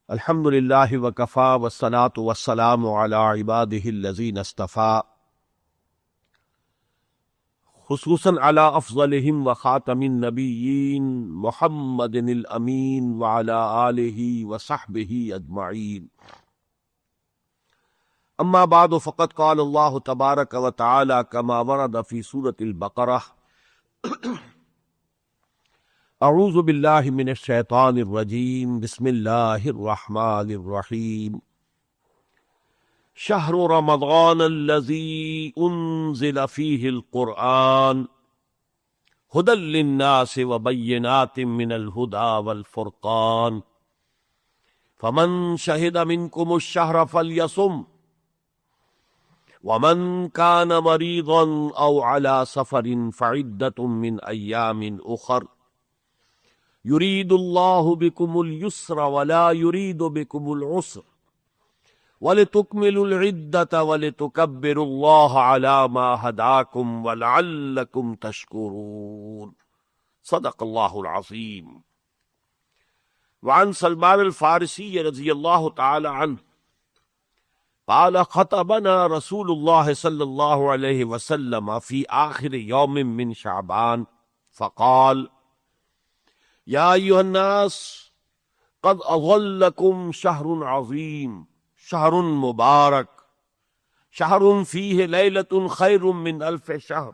الحمد للہ وکفا والصلاة والسلام علی عباده الذین اصطفا، خصوصاً علی افضلہم وخاتم النبیین محمد الامین وعلی آلہ وصحبہ اجمعین۔ اما بعد فقد قال اللہ تبارک وتعالی کما ورد فی سورة البقرہ: اعوذ باللہ من الشیطان الرجیم، بسم اللہ الرحمن الرحیم۔ شہر رمضان الذی انزل فیہ القرآن ھدی للناس وبینات من الھدی والفرقان فمن شہد منکم الشہر فلیصم ومن کان مریضا او علی سفر فعدۃ من ایام اخر یرید اللہ بکم الیسر ولا یرید بکم العسر وَلِتُكْمِلُوا الْعِدَّةَ وَلِتُكَبِّرُوا اللَّهَ عَلَى مَا هَدَاكُمْ وَلَعَلَّكُمْ تَشْكُرُونَ۔ صدق اللہ العظیم۔ وعن سلمان الفارسی رضی اللہ تعالی عنہ قال خطبنا رسول اللہ صلی اللہ علیہ وسلم فی آخر یوم من شعبان فقال: یا ایھا الناس قد اظلکم شہر عظیم، شہر مبارک، شہر فیہ لیلۃ خیر من الف شہر،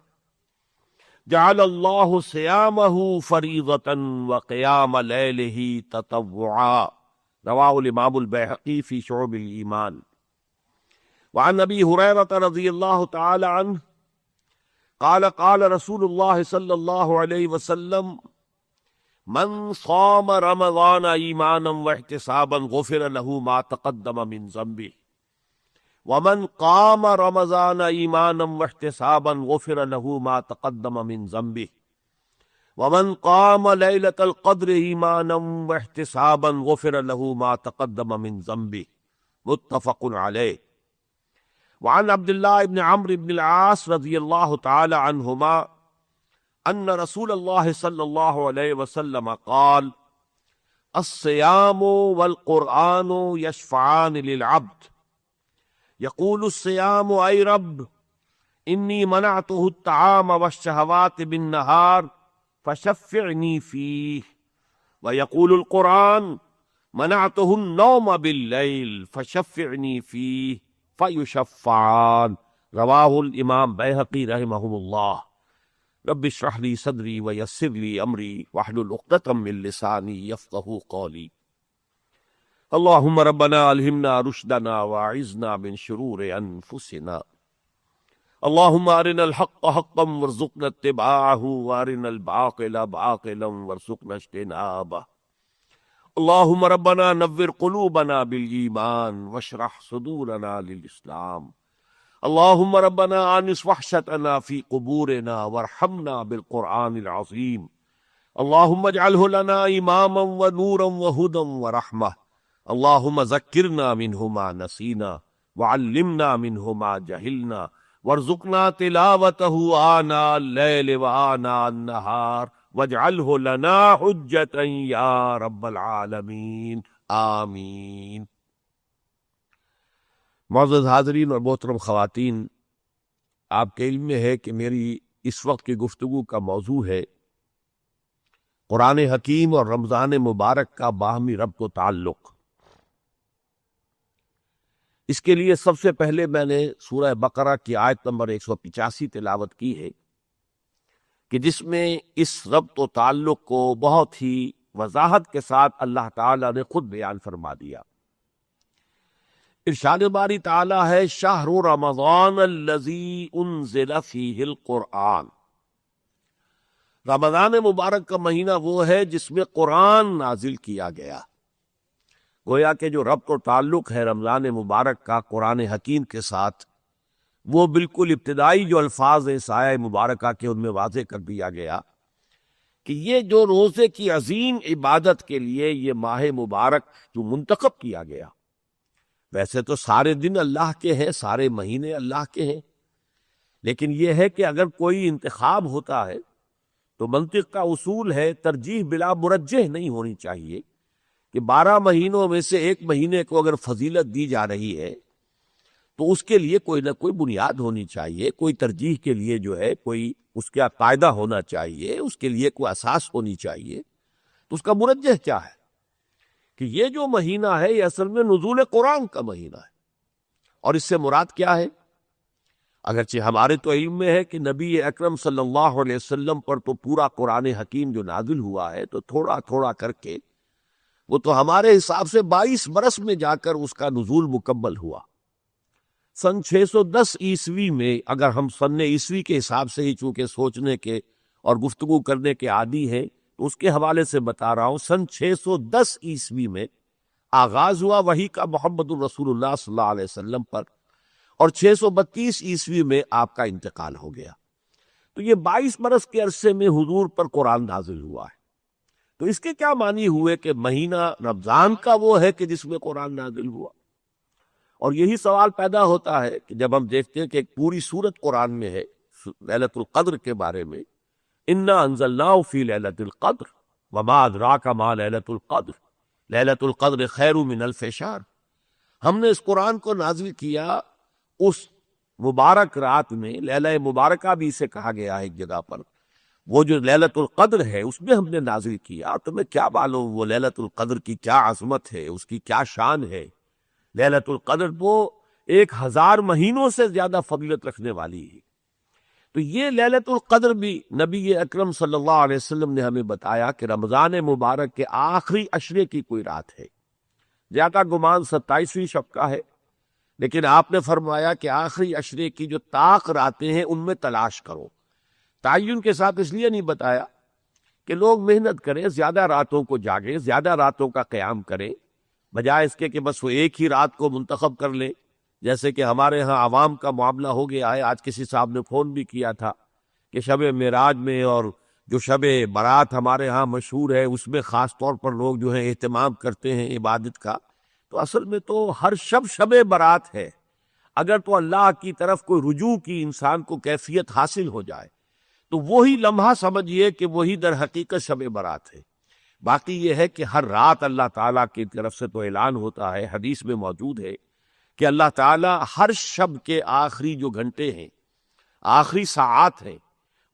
جعل اللہ صیامہ فریضۃ وقیام لیلہ تطوعا۔ رواہ الامام البیہقی فی شعب الایمان۔ وعن ابی ہریرۃ رضی اللہ تعالی عنہ قال قال رسول اللہ صلی اللہ علیہ وسلم: من صام رمضان ایمانا واحتسابا غفر له ما تقدم من ذنبه ومن قام رمضان ایمانا واحتسابا غفر له ما تقدم من ذنبه ومن قام ليلة القدر ایمانا واحتسابا غفر له ما تقدم من ذنبه، متفق علیہ۔ وعن عبد الله بن عمرو بن العاص رضی اللہ تعالی عنہما ان رسول اللہ صلی اللہ علیہ وسلم قال: الصیام والقرآن یشفعان للعبد، یقول الصیام ای رب انی منعته الطعام والشہوات بالنہار فشفعنی فیہ، ویقول القرآن منعته النوم باللیل فشفعنی فیہ فیشفعان۔ رواہ الامام بیہقی رحمہ اللہ۔ رب اشرح لی صدری ویسر لی امری واحلل عقدۃ من لسانی یفقہوا قولی۔ اللہم ربنا الہمنا رشدنا واعذنا من شرور انفسنا، اللہم ارنا الحق حقا وارزقنا اتباعہ وارنا الباطل باطلا وارزقنا اجتنابہ۔ اللہم ربنا نور قلوبنا بالایمان واشرح صدورنا للاسلام۔ اللہم ربنا آنس وحشتنا فی قبورنا وارحمنا بالقرآن العظیم۔ اللہم اجعلہ لنا اماما ونورا وہدا ورحمہ۔ اللہم ذکرنا منہ ما نسینا وعلمنا منہ ما جہلنا وارزقنا تلاوتہ آناء اللیل وآناء النہار واجعلہ لنا حجتا یا رب العالمین، آمین۔ معزز حاضرین اور محترم خواتین، آپ کے علم میں ہے کہ میری اس وقت کی گفتگو کا موضوع ہے قرآن حکیم اور رمضان مبارک کا باہمی ربط و تعلق۔ اس کے لیے سب سے پہلے میں نے سورہ بقرہ کی آیت نمبر 185 تلاوت کی ہے کہ جس میں اس ربط و تعلق کو بہت ہی وضاحت کے ساتھ اللہ تعالیٰ نے خود بیان فرما دیا۔ ارشاد باری تعالی ہے: شہر رمضان الذی انزل فیہ القرآن۔ رمضان مبارک کا مہینہ وہ ہے جس میں قرآن نازل کیا گیا۔ گویا کہ جو ربط و تعلق ہے رمضان مبارک کا قرآن حکیم کے ساتھ، وہ بالکل ابتدائی جو الفاظ ہیں اس آیہ مبارکہ کے ان میں واضح کر دیا گیا کہ یہ جو روزے کی عظیم عبادت کے لیے یہ ماہ مبارک جو منتخب کیا گیا، ویسے تو سارے دن اللہ کے ہیں، سارے مہینے اللہ کے ہیں، لیکن یہ ہے کہ اگر کوئی انتخاب ہوتا ہے تو منطق کا اصول ہے ترجیح بلا مرجح نہیں ہونی چاہیے، کہ 12 مہینوں میں سے ایک مہینے کو اگر فضیلت دی جا رہی ہے تو اس کے لیے کوئی نہ کوئی بنیاد ہونی چاہیے، کوئی ترجیح کے لیے جو ہے کوئی اس کا قاعدہ ہونا چاہیے، اس کے لیے کوئی اساس ہونی چاہیے۔ تو اس کا مرجح کیا ہے کہ یہ جو مہینہ ہے یہ اصل میں نزول قرآن کا مہینہ ہے، اور اس سے مراد کیا ہے؟ اگرچہ ہمارے تو علم میں ہے کہ نبی اکرم صلی اللہ علیہ وسلم پر تو پورا قرآن حکیم جو نازل ہوا ہے تو تھوڑا تھوڑا کر کے وہ تو ہمارے حساب سے 22 برس میں جا کر اس کا نزول مکمل ہوا۔ سن 610 عیسوی میں، اگر ہم سن عیسوی کے حساب سے ہی چونکہ سوچنے کے اور گفتگو کرنے کے عادی ہیں تو اس کے حوالے سے بتا رہا ہوں، سن 610 عیسوی میں آغاز ہوا وحی کا محمد الرسول اللہ صلی اللہ علیہ وسلم پر، اور 632 عیسوی میں آپ کا انتقال ہو گیا۔ تو یہ 22 برس کے عرصے میں حضور پر قرآن نازل ہوا ہے۔ تو اس کے کیا معنی ہوئے کہ مہینہ رمضان کا وہ ہے کہ جس میں قرآن نازل ہوا؟ اور یہی سوال پیدا ہوتا ہے کہ جب ہم دیکھتے ہیں کہ ایک پوری سورت قرآن میں ہے لیلۃ القدر کے بارے میں، انا انزلناہ فی لیلۃ القدر وما ادراک ما لیلۃ القدر لیلۃ القدر خیر من الف شہر۔ ہم نے اس قرآن کو نازل کیا اس مبارک رات میں، لیلہ مبارکہ بھی اسے کہا گیا ہے ایک جگہ پر، وہ جو لیلۃ القدر ہے اس میں ہم نے نازل کیا۔ تمہیں کیا معلوم وہ لیلۃ القدر کی کیا عظمت ہے، اس کی کیا شان ہے؟ لیلۃ القدر وہ 1000 مہینوں سے زیادہ فضیلت رکھنے والی ہے۔ تو یہ لیلۃ القدر بھی نبی اکرم صلی اللہ علیہ وسلم نے ہمیں بتایا کہ رمضان مبارک کے آخری عشرے کی کوئی رات ہے، زیادہ گمان 27ویں شب کا ہے، لیکن آپ نے فرمایا کہ آخری عشرے کی جو طاق راتیں ہیں ان میں تلاش کرو۔ تعین کے ساتھ اس لیے نہیں بتایا کہ لوگ محنت کریں، زیادہ راتوں کو جاگیں، زیادہ راتوں کا قیام کریں، بجائے اس کے کہ بس وہ ایک ہی رات کو منتخب کر لیں، جیسے کہ ہمارے ہاں عوام کا معاملہ ہو گیا ہے۔ آج کسی صاحب نے فون بھی کیا تھا کہ شب معراج میں اور جو شب برات ہمارے ہاں مشہور ہے اس میں خاص طور پر لوگ جو ہیں اہتمام کرتے ہیں عبادت کا، تو اصل میں تو ہر شب برات ہے۔ اگر تو اللہ کی طرف کوئی رجوع کی انسان کو کیفیت حاصل ہو جائے تو وہی لمحہ سمجھیے کہ وہی در حقیقت شب برات ہے۔ باقی یہ ہے کہ ہر رات اللہ تعالیٰ کی طرف سے تو اعلان ہوتا ہے، حدیث میں موجود ہے کہ اللہ تعالیٰ ہر شب کے آخری جو گھنٹے ہیں، آخری ساعات ہیں،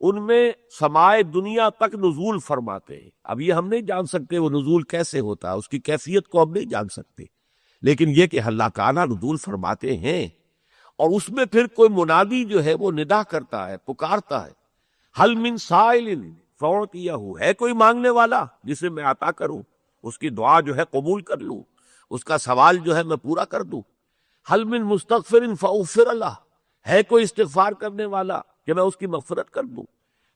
ان میں سمائے دنیا تک نزول فرماتے ہیں۔ اب یہ ہم نہیں جان سکتے وہ نزول کیسے ہوتا ہے، اس کی کیفیت کو ہم نہیں جان سکتے، لیکن یہ کہ اللہ تعالیٰ نزول فرماتے ہیں، اور اس میں پھر کوئی منادی جو ہے وہ ندا کرتا ہے، پکارتا ہے، حل من سائل فأعطیہ، ہے کوئی مانگنے والا جسے میں عطا کروں، اس کی دعا جو ہے قبول کر لوں، اس کا سوال جو ہے میں پورا کر دوں۔ حل من مستغفر فاغفر لہ، ہے کوئی استغفار کرنے والا کہ میں اس کی مغفرت کر دوں۔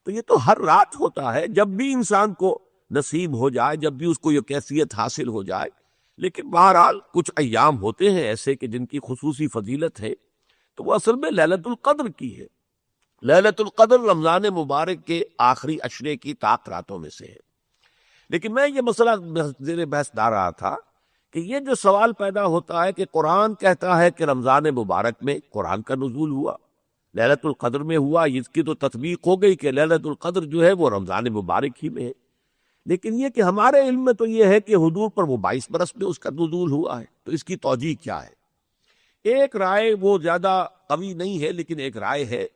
تو یہ تو ہر رات ہوتا ہے، جب بھی انسان کو نصیب ہو جائے، جب بھی اس کو یہ کیفیت حاصل ہو جائے۔ لیکن بہرحال کچھ ایام ہوتے ہیں ایسے کہ جن کی خصوصی فضیلت ہے، تو وہ اصل میں لیلۃ القدر کی ہے۔ لیلۃ القدر رمضان مبارک کے آخری عشرے کی طاق راتوں میں سے ہے۔ لیکن میں یہ مسئلہ زیر بحث لا رہا تھا کہ یہ جو سوال پیدا ہوتا ہے کہ قرآن کہتا ہے کہ رمضان مبارک میں قرآن کا نزول ہوا، لیلۃ القدر میں ہوا، اس کی تو تطبیق ہو گئی کہ لیلۃ القدر جو ہے وہ رمضان مبارک ہی میں ہے۔ لیکن یہ کہ ہمارے علم میں تو یہ ہے کہ حضور پر وہ 22 برس میں اس کا نزول ہوا ہے، تو اس کی توجیہ کیا ہے؟ ایک رائے وہ زیادہ قوی نہیں ہے، لیکن ایک رائے ہے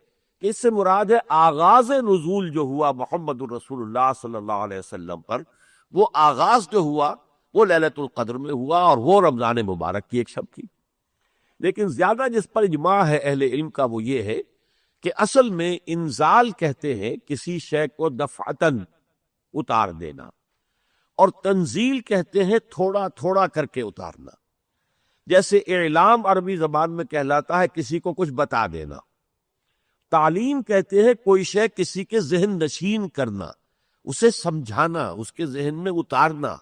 کہ اس سے مراد ہے آغاز نزول جو ہوا محمد الرسول اللہ صلی اللہ علیہ وسلم پر، وہ آغاز جو ہوا وہ لیلۃ القدر میں ہوا، اور وہ رمضان مبارک کی ایک شب کی۔ لیکن زیادہ جس پر اجماع ہے اہل علم کا وہ یہ ہے کہ اصل میں انزال کہتے ہیں کسی شے کو دفعتاً اتار دینا، اور تنزیل کہتے ہیں تھوڑا تھوڑا کر کے اتارنا۔ جیسے اعلام عربی زبان میں کہلاتا ہے کسی کو کچھ بتا دینا، تعلیم کہتے ہیں کوئی شے کسی کے ذہن نشین کرنا، اسے سمجھانا، اس کے ذہن میں اتارنا،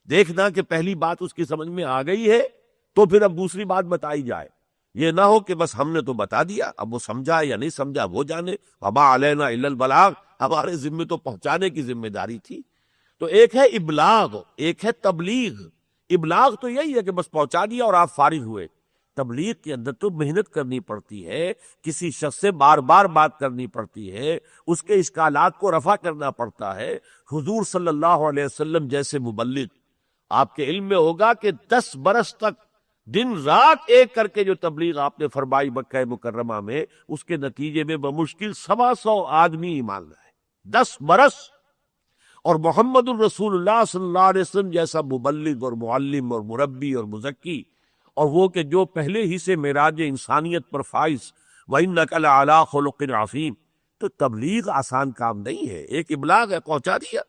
دیکھنا کہ پہلی بات اس کی سمجھ میں آ گئی ہے تو پھر اب دوسری بات بتائی جائے۔ یہ نہ ہو کہ بس ہم نے تو بتا دیا، اب وہ سمجھا یا نہیں سمجھا وہ جانے، وما علینا الا البلاغ، ہمارے ذمے تو پہنچانے کی ذمہ داری تھی۔ تو ایک ہے ابلاغ، ایک ہے تبلیغ۔ ابلاغ تو یہی ہے کہ بس پہنچا دیا اور آپ فارغ ہوئے۔ تبلیغ کے اندر تو محنت کرنی پڑتی ہے، کسی شخص سے بار بار بات کرنی پڑتی ہے، اس کے اشکالات کو رفع کرنا پڑتا ہے۔ حضور صلی اللہ علیہ وسلم جیسے مبلغ آپ کے علم میں ہوگا کہ 10 برس تک دن رات ایک کر کے جو تبلیغ آپ نے فرمائی مکہ مکرمہ میں، اس کے نتیجے میں بمشکل 125 آدمی ایمان لائے، 10 برس۔ اور محمد الرسول اللہ صلی اللہ علیہ وسلم جیسا مبلغ اور معلم اور مربی اور مزکی، اور وہ کہ جو پہلے ہی سے معراج انسانیت پر فائز، وَإِنَّكَ لَعَلَىٰ خُلُقٍ عَظِيمٍ، تو تبلیغ آسان کام نہیں ہے، ایک ابلاغ ہے، پہنچا دیا،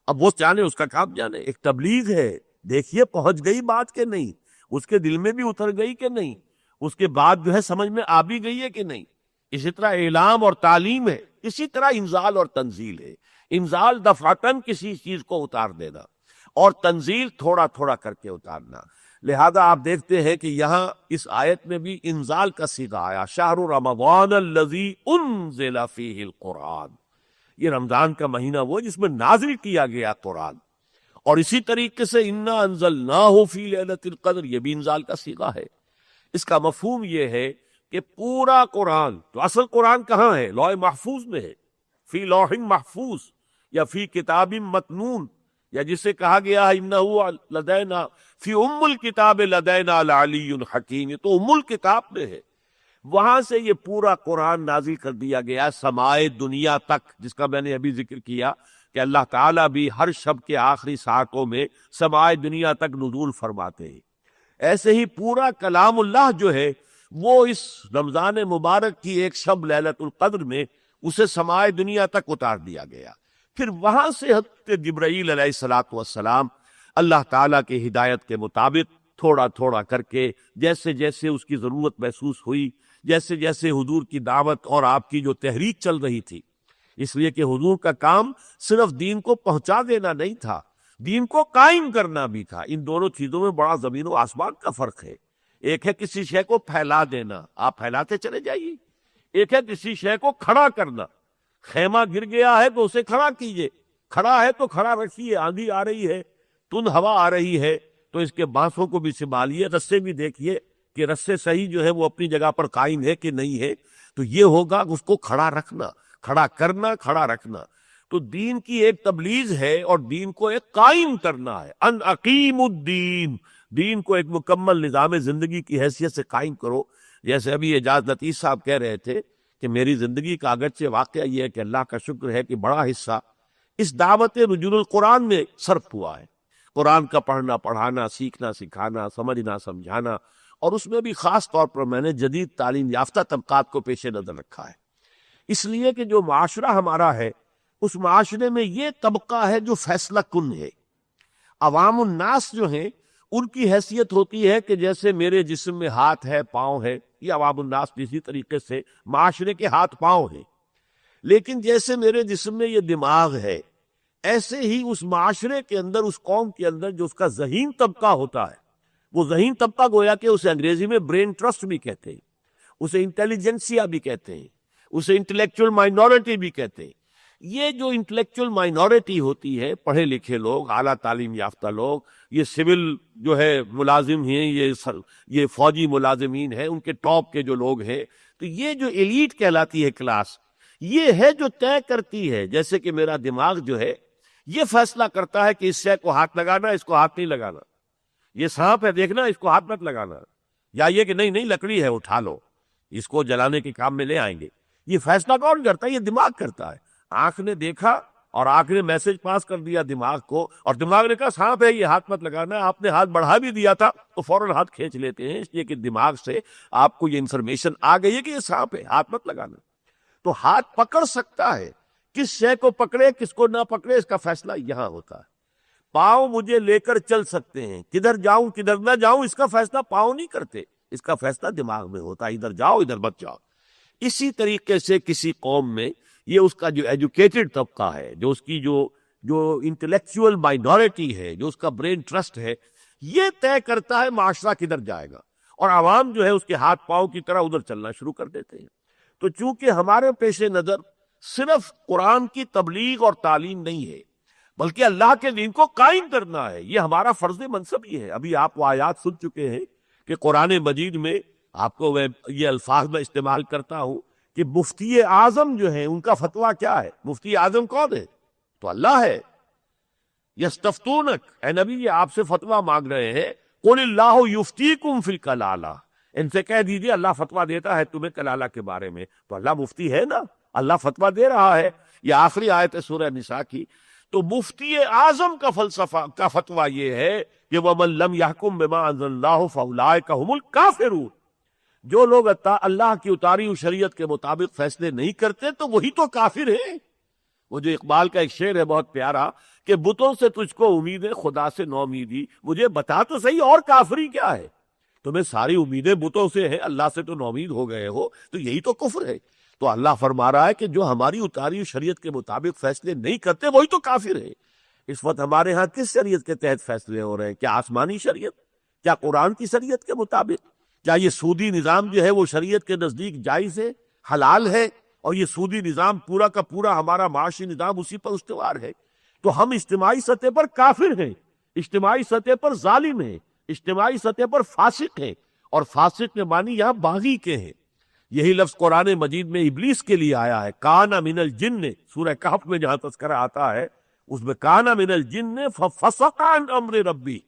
اب وہ جانے اس کا کام جانے، ایک تبلیغ ہے، دیکھیے پہنچ گئی بات کہ نہیں، اس کے دل میں بھی اتر گئی کہ نہیں، اس کے بعد جو ہے سمجھ میں آ بھی گئی ہے کہ نہیں۔ اسی طرح اعلام اور تعلیم ہے، اسی طرح انزال اور تنزیل ہے۔ انزال دفعتاً کسی چیز کو اتار دینا، اور تنزیل تھوڑا تھوڑا کر کے اتارنا۔ لہذا آپ دیکھتے ہیں کہ یہاں اس آیت میں بھی انزال کا صیغہ آیا، شہر رمضان الذی انزل فیہ القرآن، یہ رمضان کا مہینہ وہ جس میں نازل کیا گیا قرآن۔ اور اسی طریقے سے انا انزلناہ فی لیلۃ القدر، یہ بھی انزال کا صیغہ ہے۔ اس کا مفہوم یہ ہے کہ پورا قرآن، تو اصل قرآن کہاں ہے؟ لوح محفوظ میں ہے، فی لوح محفوظ یا فی کتاب مکنون، یا جسے کہا گیا ہے انہ لدینا فی ام الکتاب لدینا العلی الحکیم، یہ تو ام الکتاب میں ہے۔ وہاں سے یہ پورا قرآن نازل کر دیا گیا سمائے دنیا تک، جس کا میں نے ابھی ذکر کیا کہ اللہ تعالیٰ بھی ہر شب کے آخری ساعتوں میں سمائے دنیا تک نزول فرماتے ہیں۔ ایسے ہی پورا کلام اللہ جو ہے وہ اس رمضان مبارک کی ایک شب لیلۃ القدر میں اسے سمائے دنیا تک اتار دیا گیا۔ پھر وہاں سے حضرت جبرائیل علیہ الصلوۃ والسلام اللہ تعالیٰ کے ہدایت کے مطابق تھوڑا تھوڑا کر کے، جیسے جیسے اس کی ضرورت محسوس ہوئی، جیسے جیسے حضور کی دعوت اور آپ کی جو تحریک چل رہی تھی، اس لیے کہ حضور کا کام صرف دین کو پہنچا دینا نہیں تھا، دین کو قائم کرنا بھی تھا۔ ان دونوں چیزوں میں بڑا زمین و آسمان کا فرق ہے۔ ایک ہے کسی شے کو پھیلا دینا، آپ پھیلاتے چلے جائیے، ایک ہے کسی شے کو کھڑا کرنا۔ خیمہ گر گیا ہے تو اسے کھڑا کیجئے، کھڑا ہے تو کھڑا رکھیے، آندھی آ رہی ہے، تند ہوا آ رہی ہے تو اس کے بانسوں کو بھی سنبھالیے، رسے بھی دیکھیے کہ رسے صحیح جو ہے وہ اپنی جگہ پر قائم ہے کہ نہیں ہے، تو یہ ہوگا اس کو کھڑا رکھنا، کھڑا کرنا، کھڑا رکھنا۔ تو دین کی ایک تبلیغ ہے اور دین کو ایک قائم کرنا ہے، ان اقیم الدین، دین کو ایک مکمل نظام زندگی کی حیثیت سے قائم کرو۔ جیسے ابھی اعجاز لطیف صاحب کہہ رہے تھے کہ میری زندگی کا اگرچہ واقعہ یہ ہے کہ اللہ کا شکر ہے کہ بڑا حصہ اس دعوت رجول القرآن میں صرف ہوا ہے، قرآن کا پڑھنا پڑھانا، سیکھنا سکھانا، سمجھنا سمجھانا، اور اس میں بھی خاص طور پر میں نے جدید تعلیم یافتہ طبقات کو پیش نظر رکھا ہے، اس لیے کہ جو معاشرہ ہمارا ہے اس معاشرے میں یہ طبقہ ہے جو فیصلہ کن ہے۔ عوام الناس جو ہیں ان کی حیثیت ہوتی ہے کہ جیسے میرے جسم میں ہاتھ ہے، پاؤں ہے، یہ عوام الناس اسی طریقے سے معاشرے کے ہاتھ پاؤں ہیں۔ لیکن جیسے میرے جسم میں یہ دماغ ہے، ایسے ہی اس معاشرے کے اندر، اس قوم کے اندر جو اس کا ذہین طبقہ ہوتا ہے، وہ ذہین طبقہ گویا کہ اسے انگریزی میں برین ٹرسٹ بھی کہتے ہیں، اسے انٹیلیجنسیا بھی کہتے ہیں، اسے انٹلیکچوئل مائنورٹی بھی کہتے ہیں۔ یہ جو انٹلیکچوئل مائنورٹی ہوتی ہے، پڑھے لکھے لوگ، اعلیٰ تعلیم یافتہ لوگ، یہ سول جو ہے ملازم ہیں، یہ فوجی ملازمین ہیں، ان کے ٹاپ کے جو لوگ ہیں، تو یہ جو ایلیٹ کہلاتی ہے کلاس، یہ ہے جو طے کرتی ہے، جیسے کہ میرا دماغ جو ہے یہ فیصلہ کرتا ہے کہ اس شے کو ہاتھ لگانا، اس کو ہاتھ نہیں لگانا، یہ سانپ ہے دیکھنا، اس کو ہاتھ مت لگانا، یا یہ کہ نہیں لکڑی ہے اٹھا لو، اس کو جلانے کے کام میں لے آئیں گے۔ یہ فیصلہ کون کرتا ہے؟ یہ دماغ کرتا ہے۔ آنکھ نے دیکھا اور آنکھ نے میسج پاس کر دیا دماغ کو، اور دماغ نے کہا سانپ ہے، یہ ہاتھ مت لگانا، آپ نے ہاتھ بڑھا بھی دیا تھا تو فوراً ہاتھ کھینچ لیتے ہیں، اس لیے کہ دماغ سے آپ کو یہ انفارمیشن آ گئی ہے کہ یہ سانپ ہے، ہاتھ مت لگانا۔ تو ہاتھ پکڑ سکتا ہے، کس شے کو پکڑے کس کو نہ پکڑے اس کا فیصلہ یہاں ہوتا ہے۔ پاؤں مجھے لے کر چل سکتے ہیں، کدھر جاؤں کدھر نہ جاؤں اس کا فیصلہ پاؤں نہیں کرتے، اس کا فیصلہ دماغ میں ہوتا ہے، ادھر جاؤ ادھر مت جاؤ۔ اسی طریقے سے کسی قوم میں یہ اس کا جو ایجوکیٹڈ طبقہ ہے، جو اس کی جو انٹلیکچوئل مائنورٹی ہے، جو اس کا برین ٹرسٹ ہے، یہ طے کرتا ہے معاشرہ کدھر جائے گا، اور عوام جو ہے اس کے ہاتھ پاؤں کی طرح ادھر چلنا شروع کر دیتے ہیں۔ تو چونکہ ہمارے پیش نظر صرف قرآن کی تبلیغ اور تعلیم نہیں ہے، بلکہ اللہ کے دین کو قائم کرنا ہے، یہ ہمارا فرض منصب ہی ہے۔ ابھی آپ وہ آیات سن چکے ہیں کہ قرآن مجید میں، آپ کو میں یہ الفاظ میں استعمال کرتا ہوں کہ مفتی اعظم جو ہیں ان کا فتویٰ کیا ہے۔ مفتی اعظم کون ہے؟ تو اللہ ہے۔ یستفتونک، اے نبی یہ آپ سے فتویٰ مانگ رہے ہیں، قل اللہ یفتیکم فی الکلالہ، ان سے کہہ دیجیے اللہ فتویٰ دیتا ہے تمہیں کلالہ کے بارے میں۔ تو اللہ مفتی ہے نا، اللہ فتویٰ دے رہا ہے۔ یہ آخری آیت ہے سورہ نساء کی۔ تو مفتی اعظم کا فلسفہ کا فتویٰ یہ ہے کہ وَمَن لَّمْ يَحْكُم بِمَا أَنزَلَ اللَّهُ فَأُولَٰئِكَ هُمُ الْكَافِرُونَ، جو لوگ اللہ کی اتاری ہوئی شریعت کے مطابق فیصلے نہیں کرتے تو وہی تو کافر ہیں۔ وہ جو اقبال کا ایک شعر ہے بہت پیارا کہ بتوں سے تجھ کو امید ہے خدا سے نو امیدی، مجھے بتا تو صحیح اور کافری کیا ہے؟ تمہیں ساری امیدیں بتوں سے ہیں، اللہ سے تو نو امید ہو گئے ہو، تو یہی تو کفر ہے۔ تو اللہ فرما رہا ہے کہ جو ہماری اتاری ہوئی شریعت کے مطابق فیصلے نہیں کرتے وہی تو کافر ہے۔ اس وقت ہمارے ہاں کس شریعت کے تحت فیصلے ہو رہے ہیں؟ کیا آسمانی شریعت؟ کیا قرآن کی شریعت کے مطابق؟ کیا یہ سودی نظام جو ہے وہ شریعت کے نزدیک جائز ہے، حلال ہے، اور یہ سودی نظام پورا کا پورا ہمارا معاشی نظام اسی پر استوار ہے؟ تو ہم اجتماعی سطح پر کافر ہیں، اجتماعی سطح پر ظالم ہیں، اجتماعی سطح پر فاسق ہیں، اور فاسق کے معنی یہاں باغی کے ہیں۔ یہی لفظ قرآن مجید میں ابلیس کے لیے آیا ہے، کان من الجن، سورہ کہف میں جہاں تذکرہ آتا ہے اس میں کان من الجن ففسق عن امر ربی،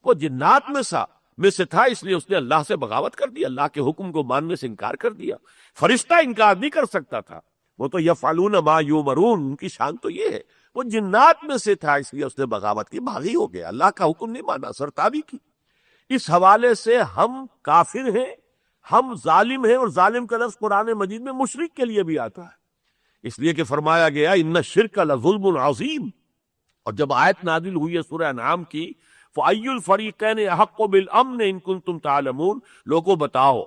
وہ جنات میں سے تھا، اس لیے اس نے اللہ سے بغاوت کر دی، اللہ کے حکم کو ماننے سے انکار کر دیا۔ فرشتہ انکار نہیں کر سکتا تھا، وہ تو یفعلون ما یؤمرون، ان کی شان تو یہ ہے، وہ جنات میں سے تھا اس لیے اس نے بغاوت کی، باغی ہو گیا، اللہ کا حکم نہیں مانا، سرتابی کی۔ اس حوالے سے ہم کافر ہیں، ہم ظالم ہیں، اور ظالم کا لفظ قرآن مجید میں مشرک کے لیے بھی آتا ہے، اس لیے کہ فرمایا گیا ان الشرک لظلم عظیم۔ اور جب آیت نازل ہوئی ہے سورہ انعام کی، فَأَيُّ الْفَرِيقَيْنِ أَحَقُّ بِالْأَمْنِ إِن كُنتُمْ تَعْلَمُونَ، لوگوں بتاؤ،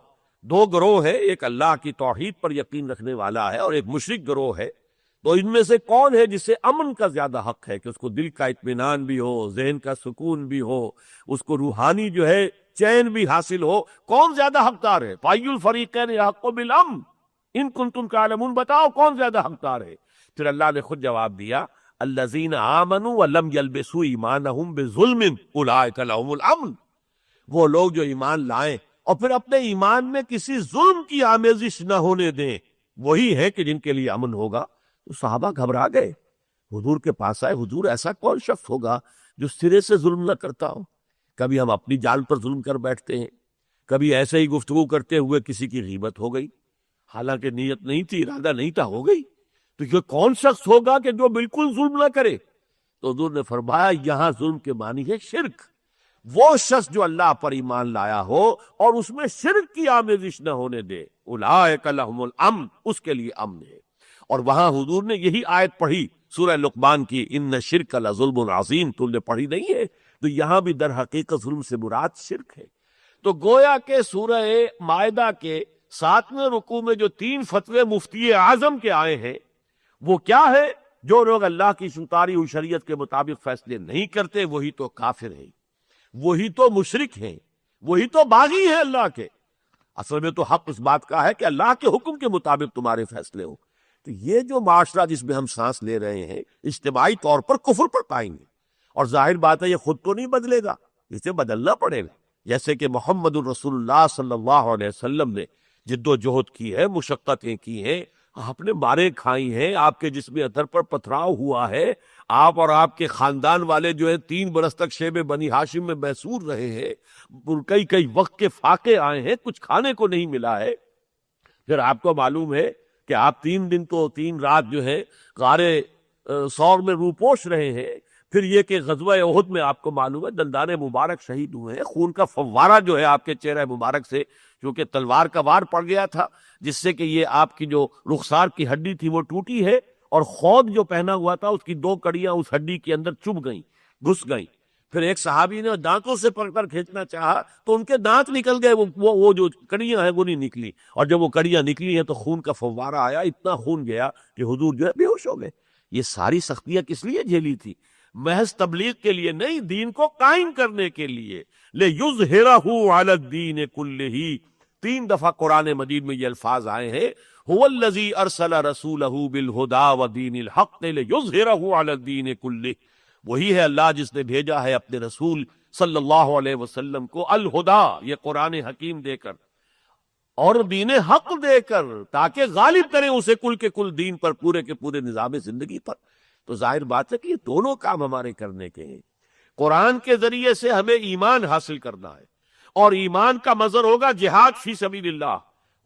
دو گروہ ہے، ایک اللہ کی توحید پر یقین رکھنے والا ہے اور ایک مشرک گروہ ہے، تو ان میں سے کون ہے جسے امن کا زیادہ حق ہے، کہ اس کو دل کا اطمینان بھی ہو، ذہن کا سکون بھی ہو، اس کو روحانی جو ہے چین بھی حاصل ہو؟ کون زیادہ حقدار ہے؟ فَأَيُّ الْفَرِيقَيْنِ أَحَقُّ بِالْأَمْنِ إِن كُنتُمْ تَعْلَمُونَ، بتاؤ کون زیادہ حقدار ہے؟ پھر اللہ نے خود جواب دیا، الذین آمنوا ولم یلبسوا ایمانہم بظلم اولئک لہم الامن، وہ لوگ جو ایمان لائیں اور پھر اپنے ایمان میں کسی ظلم کی آمیزش نہ ہونے دیں، وہی ہے کہ جن کے لیے امن ہوگا۔ تو صحابہ گھبرا گئے، حضور کے پاس آئے، حضور ایسا کون شخص ہوگا جو سرے سے ظلم نہ کرتا ہو؟ کبھی ہم اپنی جان پر ظلم کر بیٹھتے ہیں، کبھی ایسے ہی گفتگو کرتے ہوئے کسی کی غیبت ہو گئی، حالانکہ نیت نہیں تھی، ارادہ نہیں تھا، ہو گئی۔ تو یہ کون شخص ہوگا کہ جو بالکل ظلم نہ کرے؟ تو حضور نے فرمایا یہاں ظلم کے معنی ہے شرک، وہ شخص جو اللہ پر ایمان لایا ہو اور اس میں شرک کی آمیزش نہ ہونے دے، اولئک لہم الامن، اس کے لیے امن ہے۔ اور وہاں حضور نے یہی آیت پڑھی سورہ لقمان کی، ان الشرک لظلم عظیم، تم نے پڑھی نہیں ہے؟ تو یہاں بھی در حقیقت ظلم سے مراد شرک ہے۔ تو گویا کہ سورہ مائدہ کے 7ویں رکوع میں جو 3 فتوے مفتی اعظم کے آئے ہیں وہ کیا ہے؟ جو لوگ اللہ کی اتاری ہوئی شریعت کے مطابق فیصلے نہیں کرتے وہی تو کافر ہیں، وہی تو مشرک ہیں، وہی تو باغی ہیں اللہ کے۔ اصل میں تو حق اس بات کا ہے کہ اللہ کے حکم کے مطابق تمہارے فیصلے ہو۔ تو یہ جو معاشرہ جس میں ہم سانس لے رہے ہیں اجتماعی طور پر کفر پر پائیں گے، اور ظاہر بات ہے یہ خود تو نہیں بدلے گا، اسے بدلنا پڑے گا۔ جیسے کہ محمد الرسول اللہ صلی اللہ علیہ وسلم نے جد و جہد کی ہے، مشقتیں کی ہیں، آپ نے مارے کھائی ہیں، آپ کے جسم اطہر پر پتھراؤ ہوا ہے، آپ اور آپ کے خاندان والے جو ہیں 3 برس تک شیب بنی ہاشم میں محصور رہے ہیں، کئی وقت کے فاقے آئے ہیں، کچھ کھانے کو نہیں ملا ہے۔ پھر آپ کو معلوم ہے کہ آپ 3 دن تو 3 رات جو ہے غار ثور میں روپوش رہے ہیں۔ پھر یہ کہ غزوہ احد میں آپ کو معلوم ہے دندان مبارک شہید ہوئے ہیں، خون کا فوارہ جو ہے آپ کے چہرہ مبارک سے، کیونکہ تلوار کا وار پڑ گیا تھا جس سے کہ یہ آپ کی جو رخسار کی ہڈی تھی وہ ٹوٹی ہے، اور خود جو پہنا ہوا تھا اس کی 2 کڑیاں اس ہڈی کے اندر چبھ گئیں، گھس گئیں۔ پھر ایک صحابی نے دانتوں سے پکڑ کر کھینچنا چاہا تو ان کے دانت نکل گئے، وہ جو کڑیاں ہیں وہ نہیں نکلی، اور جب وہ کڑیاں نکلی ہیں تو خون کا فوارہ آیا، اتنا خون گیا کہ حضور جو ہے بے ہوش ہو گئے۔ یہ ساری سختیاں کس لیے جھیلی تھی؟ محض تبلیغ کے لیے نہیں، دین کو قائم کرنے کے لیے۔ لِيُظْهِرَهُ عَلَى الدِّينِ كُلِّهِ، 3 دفعہ قرآن مجید میں یہ الفاظ آئے ہیں، هُوَ الَّذِي أَرْسَلَ رَسُولَهُ بِالْهُدَى وَدِينِ الْحَقِّ لِيُظْهِرَهُ عَلَى الدِّينِ كُلِّهِ، وہی ہے اللہ جس نے بھیجا ہے اپنے رسول صلی اللہ علیہ وسلم کو الہدا، یہ قرآن حکیم دے کر اور دین حق دے کر، تاکہ غالب کریں اسے کل کے کل دین پر، پورے کے پورے نظام زندگی پر۔ تو ظاہر بات ہے کہ یہ دونوں کام ہمارے کرنے کے ہیں. قرآن کے ذریعے سے ہمیں ایمان حاصل کرنا ہے، اور ایمان کا مظہر ہوگا جہاد فی سبیل اللہ.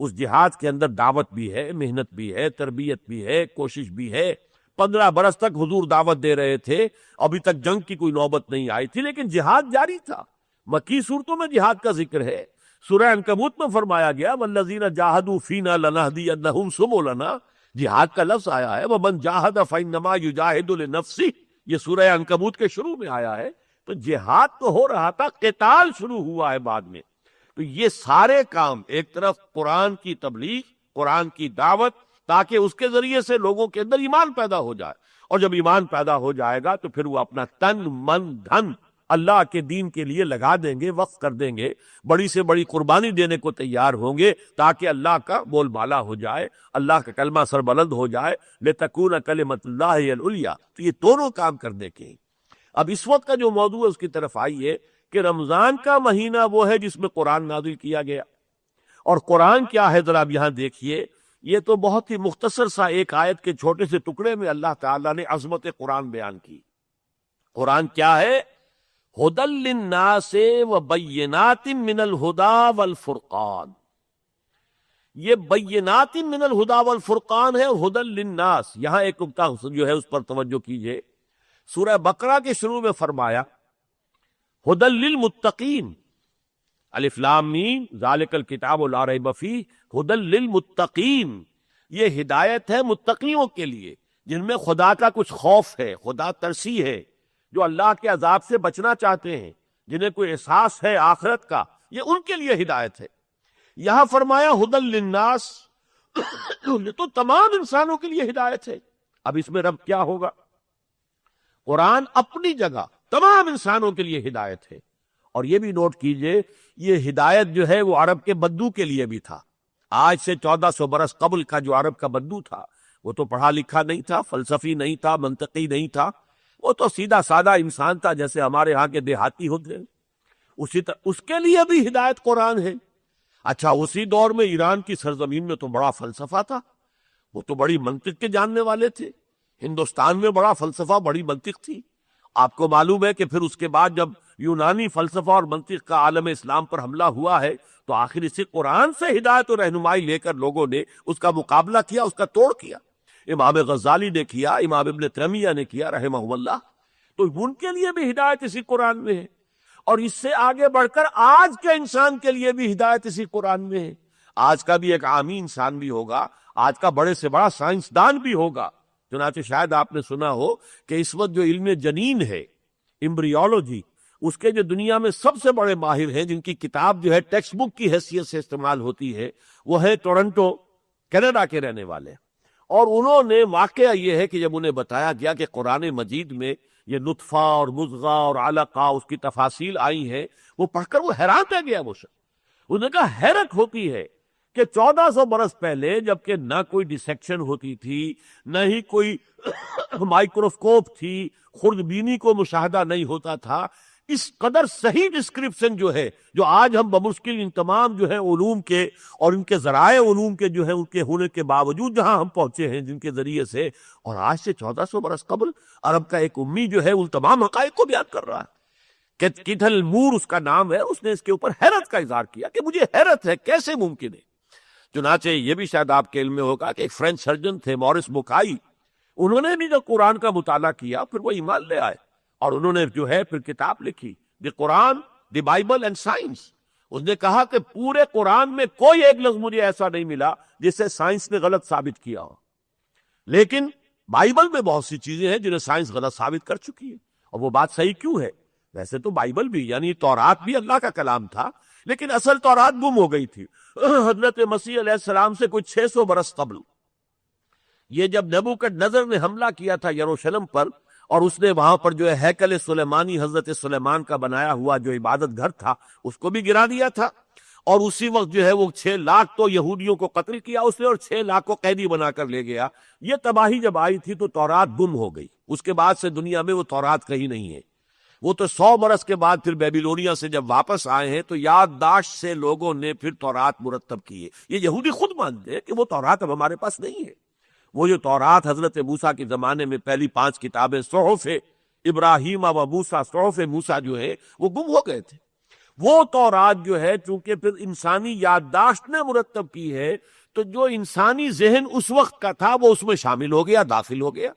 اس جہاد کے اندر دعوت بھی ہے، محنت بھی ہے، تربیت بھی ہے، کوشش بھی ہے. 15 برس تک حضور دعوت دے رہے تھے، ابھی تک جنگ کی کوئی نوبت نہیں آئی تھی، لیکن جہاد جاری تھا. مکی صورتوں میں جہاد کا ذکر ہے. سورہ عنکبوت میں فرمایا گیا والذین جاہدوا فینا لنہدینہم سبلنا، جہاد کا لفظ آیا ہے. ومن جاہد فانما یجاہد لنفسہ، یہ سورہ عنکبوت کے شروع میں آیا ہے. تو جہاد تو ہو رہا تھا، قتال شروع ہوا ہے بعد میں. تو یہ سارے کام، ایک طرف قرآن کی تبلیغ، قرآن کی دعوت، تاکہ اس کے ذریعے سے لوگوں کے اندر ایمان پیدا ہو جائے، اور جب ایمان پیدا ہو جائے گا تو پھر وہ اپنا تن من دھن اللہ کے دین کے لیے لگا دیں گے، وقف کر دیں گے، بڑی سے بڑی قربانی دینے کو تیار ہوں گے، تاکہ اللہ کا بول بالا ہو جائے، اللہ کا کلمہ سربلند ہو جائے. لِتَكُونَ كَلِمَةُ اللَّهِ الْعُلْيَا. تو یہ دونوں کام کرنے کے ہیں. اب اس وقت کا جو موضوع ہے اس کی طرف آئیے کہ رمضان کا مہینہ وہ ہے جس میں قرآن نازل کیا گیا. اور قرآن کیا ہے ذرا اب یہاں دیکھیے. یہ تو بہت ہی مختصر سا ایک آیت کے چھوٹے سے ٹکڑے میں اللہ تعالیٰ نے عظمت قرآن بیان کی. قرآن کیا ہے؟ ہدی للناس وبینات من الہدی والفرقان. یہ بینات من الہدی والفرقان ہے، اور ہدی للناس. یہاں ایک نقطہ جو ہے اس پر توجہ کیجئے. سورہ بقرہ کے شروع میں فرمایا ہدی للمتقین، الف لام میم ذالک الکتاب لا ریب فیہ ہدی للمتقین. یہ ہدایت ہے متقیوں کے لیے، جن میں خدا کا کچھ خوف ہے، خدا ترسی ہے، جو اللہ کے عذاب سے بچنا چاہتے ہیں، جنہیں کوئی احساس ہے آخرت کا، یہ ان کے لیے ہدایت ہے. یہاں فرمایا ہدی للناس، تو تمام انسانوں کے لیے ہدایت ہے. اب اس میں رب کیا ہوگا؟ قرآن اپنی جگہ تمام انسانوں کے لیے ہدایت ہے. اور یہ بھی نوٹ کیجئے، یہ ہدایت جو ہے وہ عرب کے بدو کے لیے بھی تھا. آج سے 1400 برس قبل کا جو عرب کا بدو تھا، وہ تو پڑھا لکھا نہیں تھا، فلسفی نہیں تھا، منطقی نہیں تھا. وہ تو سیدھا سادہ انسان تھا، جیسے ہمارے ہاں کے دیہاتی ہوتے ہیں. اسی طرح اس کے لیے بھی ہدایت قرآن ہے. اچھا، اسی دور میں ایران کی سرزمین میں تو بڑا فلسفہ تھا، وہ تو بڑی منطق کے جاننے والے تھے. ہندوستان میں بڑا فلسفہ، بڑی منطق تھی. آپ کو معلوم ہے کہ پھر اس کے بعد جب یونانی فلسفہ اور منطق کا عالم اسلام پر حملہ ہوا ہے، تو آخر اسی قرآن سے ہدایت و رہنمائی لے کر لوگوں نے اس کا مقابلہ کیا، اس کا توڑ کیا. امام غزالی نے کیا، امام ابن تیمیہ نے کیا رحمہ اللہ. تو ان کے لیے بھی ہدایت اسی قرآن میں ہے. اور اس سے آگے بڑھ کر آج کے انسان کے لیے بھی ہدایت اسی قرآن میں ہے. آج کا بھی ایک عامی انسان بھی ہوگا، آج کا بڑے سے بڑا سائنسدان بھی ہوگا. چنانچہ شاید آپ نے سنا ہو کہ اس وقت جو علم جنین ہے، ایمبریولوجی، اس کے جو دنیا میں سب سے بڑے ماہر ہیں، جن کی کتاب جو ہے ٹیکسٹ بک کی حیثیت سے استعمال ہوتی ہے، وہ ہے ٹورنٹو، کینیڈا کے رہنے والے. اور انہوں نے، واقعہ یہ ہے کہ جب انہیں بتایا گیا کہ قرآن مجید میں یہ نطفہ اور مضغہ اور علقہ اس کی تفاصیل آئی ہیں، وہ پڑھ کر وہ حیران رہ گیا. وہ سب انہوں نے کہا حیرت ہوتی ہے کہ 1400 برس پہلے، جبکہ نہ کوئی ڈسیکشن ہوتی تھی، نہ ہی کوئی مائکروسکوپ تھی، خوردبینی کو مشاہدہ نہیں ہوتا تھا، اس قدر صحیح ڈسکرپشن جو ہے، جو آج ہم بمشکل ان تمام جو ہے علوم کے اور ان کے ذرائع علوم کے جو ہے ان کے ہونے کے باوجود جہاں ہم پہنچے ہیں جن کے ذریعے سے، اور آج سے 1400 برس قبل عرب کا ایک امی جو ہے ان تمام حقائق کو بیان کر رہا ہے. کیتھل مور اس کا نام ہے. اس نے اس کے اوپر حیرت کا اظہار کیا کہ مجھے حیرت ہے، کیسے ممکن ہے. چنانچہ یہ بھی شاید آپ کے علم میں ہوگا کہ ایک فرینچ سرجن تھے موریس بوکائی، انہوں نے بھی جو قرآن کا مطالعہ کیا پھر وہ ایمان لے آئے، اور انہوں نے جو ہے پھر کتاب لکھی، دی قرآن، دی بائبل اینڈ سائنس. اس نے کہا کہ پورے قرآن میں کوئی ایک لفظ مجھے ایسا نہیں ملا جسے سائنس نے غلط ثابت کیا ہو، لیکن بائبل میں بہت سی چیزیں ہیں جنہیں سائنس غلط ثابت کر چکی ہے. اور وہ بات صحیح کیوں ہے؟ ویسے تو بائبل بھی، یعنی تورات بھی اللہ کا کلام تھا، لیکن اصل تورات گم ہو گئی تھی حضرت مسیح علیہ السلام سے کچھ 600 برس قبل. یہ جب نبوکدنضر نے حملہ کیا تھا یروشلم پر، اور اس نے وہاں پر جو ہے ہیکل سلیمانی حضرت سلیمان کا بنایا ہوا جو عبادت گھر تھا اس کو بھی گرا دیا تھا، اور اسی وقت جو ہے وہ 6 لاکھ تو یہودیوں کو قتل کیا اس نے، اور 6 لاکھ کو قیدی بنا کر لے گیا. یہ تباہی جب آئی تھی تو تورات گم ہو گئی. اس کے بعد سے دنیا میں وہ تورات کہیں نہیں ہے. وہ تو 100 برس کے بعد پھر بیبیلونیا سے جب واپس آئے ہیں تو یادداشت سے لوگوں نے پھر تورات مرتب کی ہے. یہ یہودی خود مانتے ہیں کہ وہ تورات اب ہمارے پاس نہیں ہے. وہ جو تورات حضرت موسیٰ کے زمانے میں پہلی 5 کتابیں صحف ابراہیم و موسیٰ، صحف موسیٰ جو ہے وہ گم ہو گئے تھے. وہ تورات جو ہے چونکہ پھر انسانی یادداشت نے مرتب کی ہے، تو جو انسانی ذہن اس وقت کا تھا وہ اس میں شامل ہو گیا، داخل ہو گیا.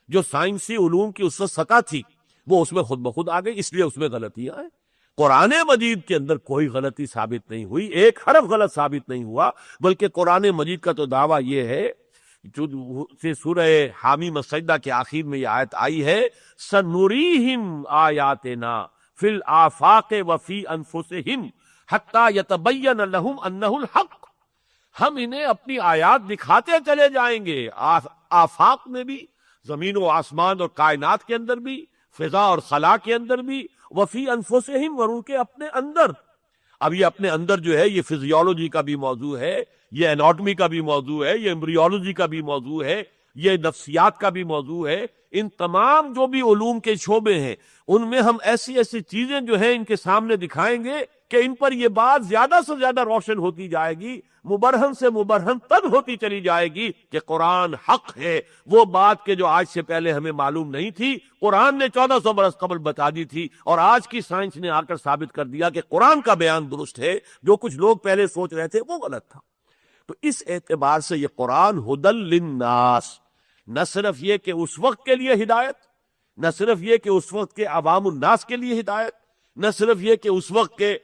جو سائنسی علوم کی اس وقت سطح تھی وہ اس میں خود بخود آ گئی، اس لیے اس میں غلطیاں ہیں. قرآن مجید کے اندر کوئی غلطی ثابت نہیں ہوئی، ایک حرف غلط ثابت نہیں ہوا، بلکہ قرآن مجید کا تو دعویٰ یہ ہے جو سورہ حامیم السجدہ کے آخر میں یہ آیت آئی ہے، سَنُرِيهِمْ آیاتنا فی الآفاق وفی انفسہم حتی یتبین لہم انہ الحق. ہم انہیں اپنی آیات دکھاتے چلے جائیں گے، آفاق میں بھی، زمین و آسمان اور کائنات کے اندر بھی، فضا اور خلا کے اندر بھی، وفی انفسہم اور ان کے اپنے اندر. اب یہ اپنے اندر جو ہے یہ فزیولوجی کا بھی موضوع ہے، یہ اناٹمی کا بھی موضوع ہے، یہ ایمبریولوجی کا بھی موضوع ہے، یہ نفسیات کا بھی موضوع ہے. ان تمام جو بھی علوم کے شعبے ہیں ان میں ہم ایسی ایسی چیزیں جو ہیں ان کے سامنے دکھائیں گے کہ ان پر یہ بات زیادہ سے زیادہ روشن ہوتی جائے گی، مبرہن سے مبرہن تر ہوتی چلی جائے گی کہ قرآن حق ہے. وہ بات کہ جو آج سے پہلے ہمیں معلوم نہیں تھی، قرآن نے 1400 برس قبل بتا دی تھی، اور آج کی سائنس نے آ کر ثابت کر دیا کہ قرآن کا بیان درست ہے، جو کچھ لوگ پہلے سوچ رہے تھے وہ غلط تھا. تو اس اعتبار سے یہ قرآن ہدی للناس، نہ صرف یہ کہ اس وقت کے لیے ہدایت، نہ صرف یہ کہ اس وقت کے عوام الناس کے لیے ہدایت، نہ صرف یہ کہ اس وقت کے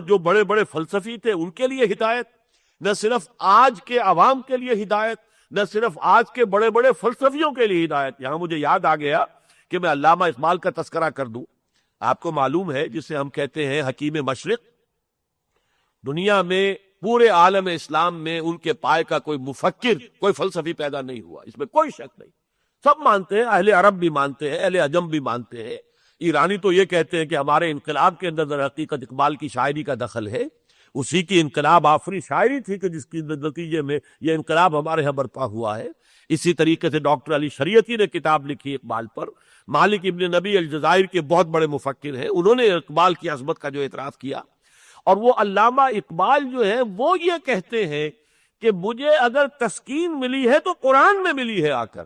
جو بڑے بڑے فلسفی تھے ان کے لیے ہدایت، نہ صرف آج کے عوام کے لیے ہدایت، نہ صرف آج کے بڑے بڑے فلسفیوں کے لیے ہدایت. یہاں مجھے یاد آ گیا کہ میں علامہ اقبال کا تذکرہ کر دوں. آپ کو معلوم ہے جسے ہم کہتے ہیں حکیم مشرق، دنیا میں پورے عالم اسلام میں ان کے پائے کا کوئی مفکر، کوئی فلسفی پیدا نہیں ہوا، اس میں کوئی شک نہیں. سب مانتے ہیں، اہل عرب بھی مانتے ہیں، اہل عجم بھی مانتے ہیں. ایرانی تو یہ کہتے ہیں کہ ہمارے انقلاب کے اندر در حقیقت اقبال کی شاعری کا دخل ہے، اسی کی انقلاب آفری شاعری تھی کہ جس کی نتیجے میں یہ انقلاب ہمارے یہاں برپا ہوا ہے. اسی طریقے سے ڈاکٹر علی شریعتی نے کتاب لکھی اقبال پر. مالک ابن نبی الجزائر کے بہت بڑے مفکر ہیں، انہوں نے اقبال کی عظمت کا جو اعتراف کیا. اور وہ علامہ اقبال جو ہے وہ یہ کہتے ہیں کہ مجھے اگر تسکین ملی ہے تو قرآن میں ملی ہے آ کر.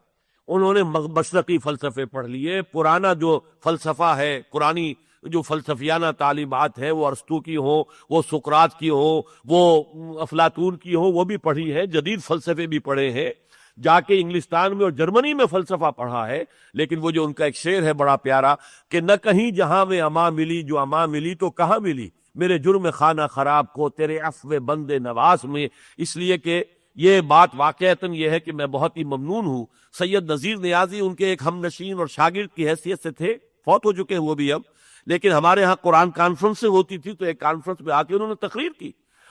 انہوں نے مشرقی فلسفے پڑھ لیے، پرانا جو فلسفہ ہے، قرآنی جو فلسفیانہ تعلیمات ہے، وہ ارسطو کی ہوں، وہ سقراط کی ہوں، وہ افلاطون کی ہوں، وہ بھی پڑھی ہے. جدید فلسفے بھی پڑھے ہیں، جا کے انگلستان میں اور جرمنی میں فلسفہ پڑھا ہے. لیکن وہ جو ان کا ایک شعر ہے بڑا پیارا کہ نہ کہیں جہاں میں اما ملی، جو اما ملی تو کہاں ملی، میرے جرم خانہ خراب کو تیرے عفو بند نواز میں. اس لیے کہ یہ بات واقعتاً یہ ہے کہ میں بہت ہی ممنون ہوں. سید نذیر نیازی ان کے ایک ہم نشین اور شاگرد کی حیثیت سے تھے، فوت ہو چکے ہیں وہ بھی اب، لیکن ہمارے ہاں قرآن کانفرنسیں ہوتی تھی، تو ایک کانفرنس میں آ کے انہوں نے تقریر کی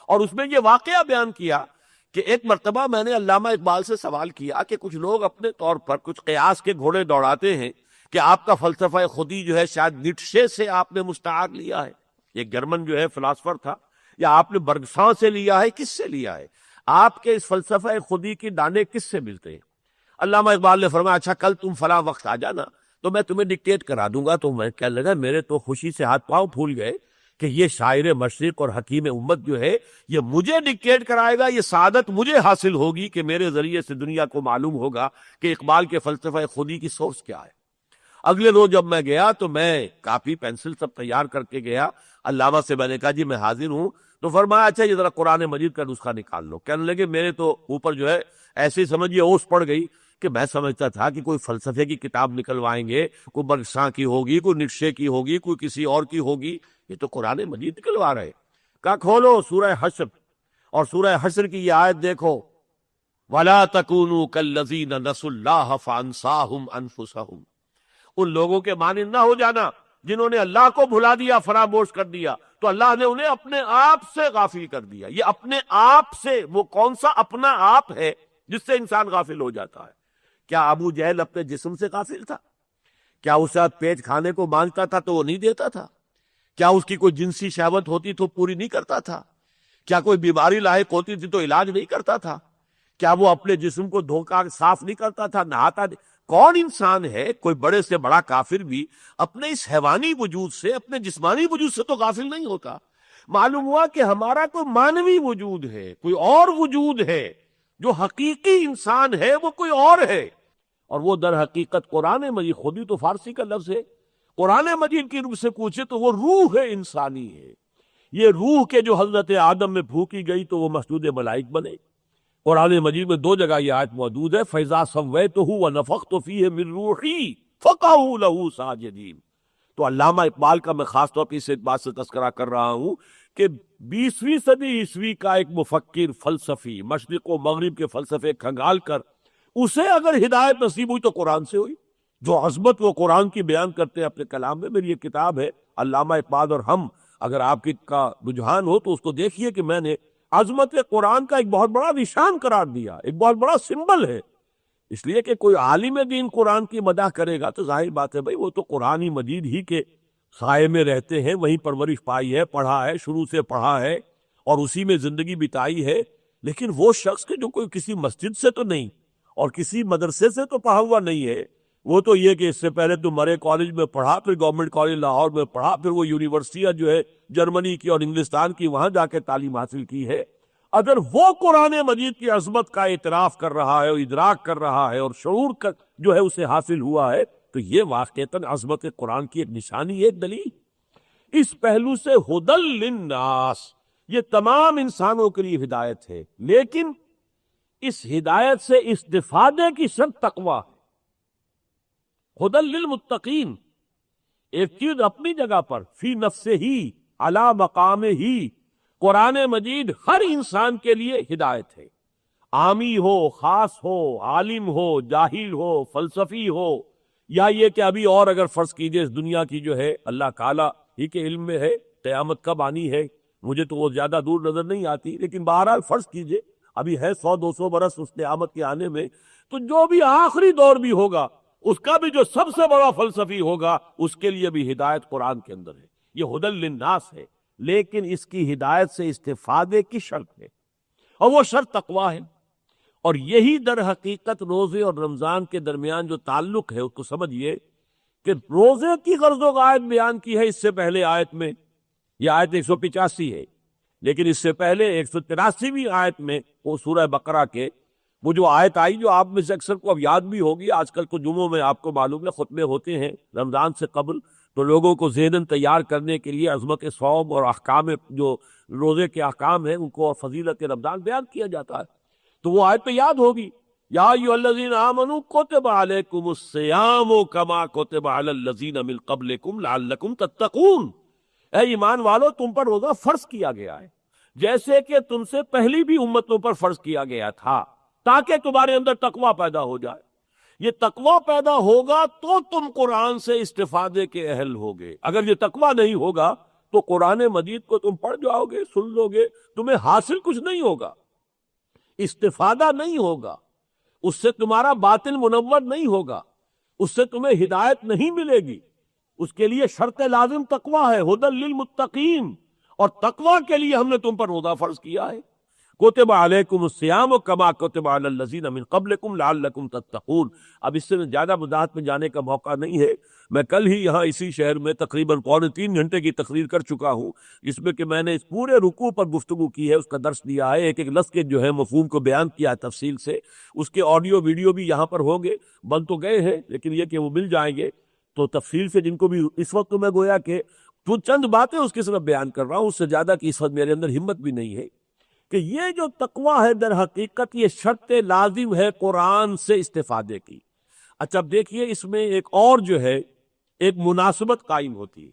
اور اس میں یہ واقعہ بیان کیا کہ ایک مرتبہ میں نے علامہ اقبال سے سوال کیا کہ کچھ لوگ اپنے طور پر کچھ قیاس کے گھوڑے دوڑاتے ہیں کہ آپ کا فلسفہ خودی جو ہے شاید نیٹشے سے آپ نے مستعار لیا ہے، ایک جرمن جو ہے فلاسفر تھا، یا آپ نے برگساں سے لیا ہے، کس سے لیا ہے، آپ کے اس فلسفہ خودی کی دانے کس سے ملتے ہیں. علامہ اقبال نے فرمایا اچھا کل تم فلاں وقت آ جانا تو میں تمہیں ڈکٹیٹ کرا دوں گا. تو میں کہنے لگا میرے تو خوشی سے ہاتھ پاؤں پھول گئے کہ یہ شاعر مشرق اور حکیم امت جو ہے یہ مجھے ڈکٹیٹ کرائے گا. یہ سعادت مجھے حاصل ہوگی کہ میرے ذریعے سے دنیا کو معلوم ہوگا کہ اقبال کے فلسفہ خودی کی سورس کیا ہے. اگلے روز جب میں گیا تو میں کاپی پینسل سب تیار کر کے گیا. علامہ سے میں نے کہا جی میں حاضر ہوں. تو فرمایا اچھا یہ ذرا قرآن مجید کا نسخہ نکال لو. کہنے لگے میرے تو اوپر جو ہے ایسے ہی سمجھیے اوس پڑ گئی کہ میں سمجھتا تھا کہ کوئی فلسفے کی کتاب نکلوائیں گے، کوئی برگساں کی ہوگی، کوئی نیٹشے کی ہوگی، کوئی کسی اور کی ہوگی، یہ تو قرآن مجید نکلوا رہے. کہا کھولو سورہ حشر، اور سورہ حشر کی یہ آیت دیکھو، وَلَا تَكُونُوا كَالَّذِينَ نَسُوا اللَّهَ فَأَنسَاهُمْ أَنفُسَهُمْ. ان لوگوں کے مانند نہ ہو جانا جنہوں نے اللہ کو بھلا دیا، فراموش کر دیا، تو اللہ نے انہیں اپنے آپ سے غافل کر دیا. یہ اپنے آپ سے، وہ کون سا اپنا آپ ہے جس سے انسان غافل ہو جاتا ہے؟ کیا ابو جہل اپنے جسم سے غافل تھا؟ کیا اس کے ساتھ پیٹ کھانے کو مانگتا تھا تو وہ نہیں دیتا تھا؟ کیا اس کی کوئی جنسی شہوت ہوتی تو پوری نہیں کرتا تھا؟ کیا کوئی بیماری لاحق ہوتی تھی تو علاج نہیں کرتا تھا؟ کیا وہ اپنے جسم کو دھوکا صاف نہیں کرتا تھا، نہاتا نہیں؟ کون انسان ہے، کوئی بڑے سے بڑا کافر بھی اپنے اس حیوانی وجود سے، اپنے جسمانی وجود سے تو غافل نہیں ہوتا. معلوم ہوا کہ ہمارا کوئی مانوی وجود ہے، کوئی اور وجود ہے جو حقیقی انسان ہے وہ کوئی اور ہے، اور وہ در حقیقت قرآن مجید خود ہی تو فارسی کا لفظ ہے۔ قرآن مجید کی روح سے پوچھے تو وہ روح ہے، انسانی ہے۔ یہ روح کے جو حضرت آدم میں پھونکی گئی تو وہ مسجود ملائک بنے۔ قرآن مجید میں 2 جگہ یہ آیت موجود ہے، فَإِذَا سَوَّيْتُهُ وَنَفَخْتُ فِيهِ مِن رُوحِي فَقَعُوا لَهُ سَاجِدِينَ۔ تو علامہ اقبال کا میں خاص طور پر اس بات سے تذکرہ کر رہا ہوں کہ 20ویں صدی عیسوی کا ایک مفکر فلسفی مشرق و مغرب کے فلسفے کھنگال کر اسے اگر ہدایت نصیب ہوئی تو قرآن سے ہوئی۔ جو عظمت وہ قرآن کی بیان کرتے ہیں اپنے کلام میں۔ میری یہ کتاب ہے علامہ اقبال اور ہم، اگر آپ کا رجحان ہو تو اس کو دیکھیے کہ میں نے عظمت قرآن کا ایک بہت بڑا نشان قرار دیا، ایک بہت بڑا سمبل ہے۔ اس لیے کہ کوئی عالم دین قرآن کی مدح کرے گا تو ظاہر بات ہے بھائی وہ تو قرآن مجید ہی کے سائے میں رہتے ہیں، وہیں پرورش پائی ہے، پڑھا ہے، شروع سے پڑھا ہے اور اسی میں زندگی بتائی ہے۔ لیکن وہ شخص کے جو کوئی کسی مسجد سے تو نہیں اور کسی مدرسے سے تو پڑھا ہوا نہیں ہے، وہ تو یہ کہ اس سے پہلے تو مرے کالج میں پڑھا، پھر گورنمنٹ کالج لاہور میں پڑھا، پھر وہ یونیورسٹیاں جو ہے جرمنی کی اور انگلستان کی وہاں جا کے تعلیم حاصل کی ہے۔ اگر وہ قرآن مجید کی عظمت کا اعتراف کر رہا ہے اور ادراک کر رہا ہے اور شعور کا جو ہے اسے حاصل ہوا ہے تو یہ واقعتاً عظمت قرآن کی ایک نشانی، ایک دلیل۔ اس پہلو سے ہدی للناس، یہ تمام انسانوں کے لیے ہدایت ہے، لیکن اس ہدایت سے استفادے کی شرط تقویٰ ہے۔ ہدی للمتقین، ایک چیز اپنی جگہ پر فی نفسہ ہی علی مقام ہی، قرآن مجید ہر انسان کے لیے ہدایت ہے، عامی ہو، خاص ہو، عالم ہو، جاہل ہو، فلسفی ہو، یا یہ کہ ابھی اور اگر فرض کیجئے اس دنیا کی جو ہے اللہ تعالیٰ ہی کے علم میں ہے قیامت کب آنی ہے، مجھے تو وہ زیادہ دور نظر نہیں آتی، لیکن بہرحال فرض کیجئے ابھی ہے 100-200 برس اس قیامت کے آنے میں، تو جو بھی آخری دور بھی ہوگا اس کا بھی جو سب سے بڑا فلسفی ہوگا اس کے لیے بھی ہدایت قرآن کے اندر ہے۔ یہ ہدی للناس ہے، لیکن اس کی ہدایت سے استفادے کی شرط ہے، اور وہ شرط تقویٰ ہے۔ اور یہی در حقیقت روزے اور رمضان کے درمیان جو تعلق ہے اس کو سمجھیے کہ روزے کی غرض و غایت بیان کی ہے اس سے پہلے آیت میں، یہ آیت 185 ہے، لیکن اس سے پہلے 183ویں آیت میں وہ سورہ بقرہ کے وہ جو آیت آئی جو آپ میں سے اکثر کو اب یاد بھی ہوگی، آج کل تو جمعوں میں آپ کو معلوم ہے خطبے ہوتے ہیں رمضان سے قبل، تو لوگوں کو ذہناً تیار کرنے کے لیے عظمت صوم اور احکام جو روزے کے احکام ہیں ان کو اور فضیلت رمضان بیان کیا جاتا ہے، تو وہ آیت تو یاد ہوگی، یا ایھا الذین آمنوا کتب علیکم الصیام کما کتب علی الذین من قبلکم لعلکم تتقون، اے ایمان والو تم پر روزہ فرض کیا گیا ہے جیسے کہ تم سے پہلی بھی امتوں پر فرض کیا گیا تھا، تاکہ تمہارے اندر تقویٰ پیدا ہو جائے۔ یہ تقویٰ پیدا ہوگا تو تم قرآن سے استفادے کے اہل ہوگے، اگر یہ تقویٰ نہیں ہوگا تو قرآن مجید کو تم پڑھ جاؤ گے، سن لو گے، تمہیں حاصل کچھ نہیں ہوگا، استفادہ نہیں ہوگا، اس سے تمہارا باطن منور نہیں ہوگا، اس سے تمہیں ہدایت نہیں ملے گی۔ اس کے لیے شرط لازم تقویٰ ہے، ہدی للمتقین، اور تقویٰ کے لیے ہم نے تم پر روزہ فرض کیا ہے۔ کتب علیکم الصیام کما کتب علی الذین من قبلکم لعلکم تتقون۔ اب اس سے زیادہ وضاحت میں جانے کا موقع نہیں ہے، میں کل ہی یہاں اسی شہر میں تقریباً 3.25 گھنٹے کی تقریر کر چکا ہوں، جس میں کہ میں نے اس پورے رکوع پر گفتگو کی ہے، اس کا درس دیا ہے، ایک ایک لفظ کے جو ہے مفہوم کو بیان کیا ہے تفصیل سے۔ اس کے آڈیو ویڈیو بھی یہاں پر ہوں گے، بن تو گئے ہیں لیکن یہ کہ وہ مل جائیں گے، تو تفصیل سے جن کو بھی اس وقت میں گویا کہ تو چند باتیں اس کی صرف بیان کر رہا ہوں، اس سے زیادہ کی اس وقت میرے اندر ہمت بھی نہیں ہے کہ یہ جو تقویٰ ہے در حقیقت یہ شرط لازم ہے قرآن سے استفادے کی۔ اچھا اب دیکھیے اس میں ایک اور جو ہے ایک مناسبت قائم ہوتی ہے۔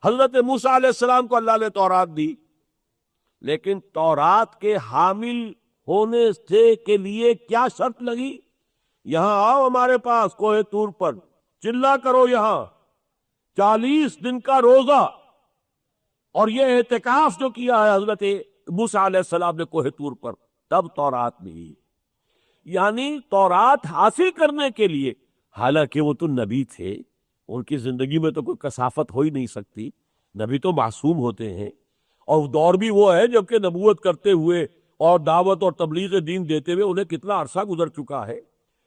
حضرت موسیٰ علیہ السلام کو اللہ نے تورات دی، لیکن تورات کے حامل ہونے سے کے لیے کیا شرط لگی؟ یہاں آؤ ہمارے پاس کوہ طور پر، چلا کرو یہاں 40 دن کا روزہ، اور یہ اعتکاف جو کیا ہے حضرت موسیٰ علیہ السلام نے کوہ طور پر، تب تورات ملی۔ یعنی تورات حاصل کرنے کے لیے، حالانکہ وہ تو نبی تھے، ان کی زندگی میں تو کوئی کثافت ہو ہی نہیں سکتی، نبی تو معصوم ہوتے ہیں، اور دور بھی وہ ہے جبکہ نبوت کرتے ہوئے اور دعوت اور تبلیغ دین دیتے ہوئے انہیں کتنا عرصہ گزر چکا ہے۔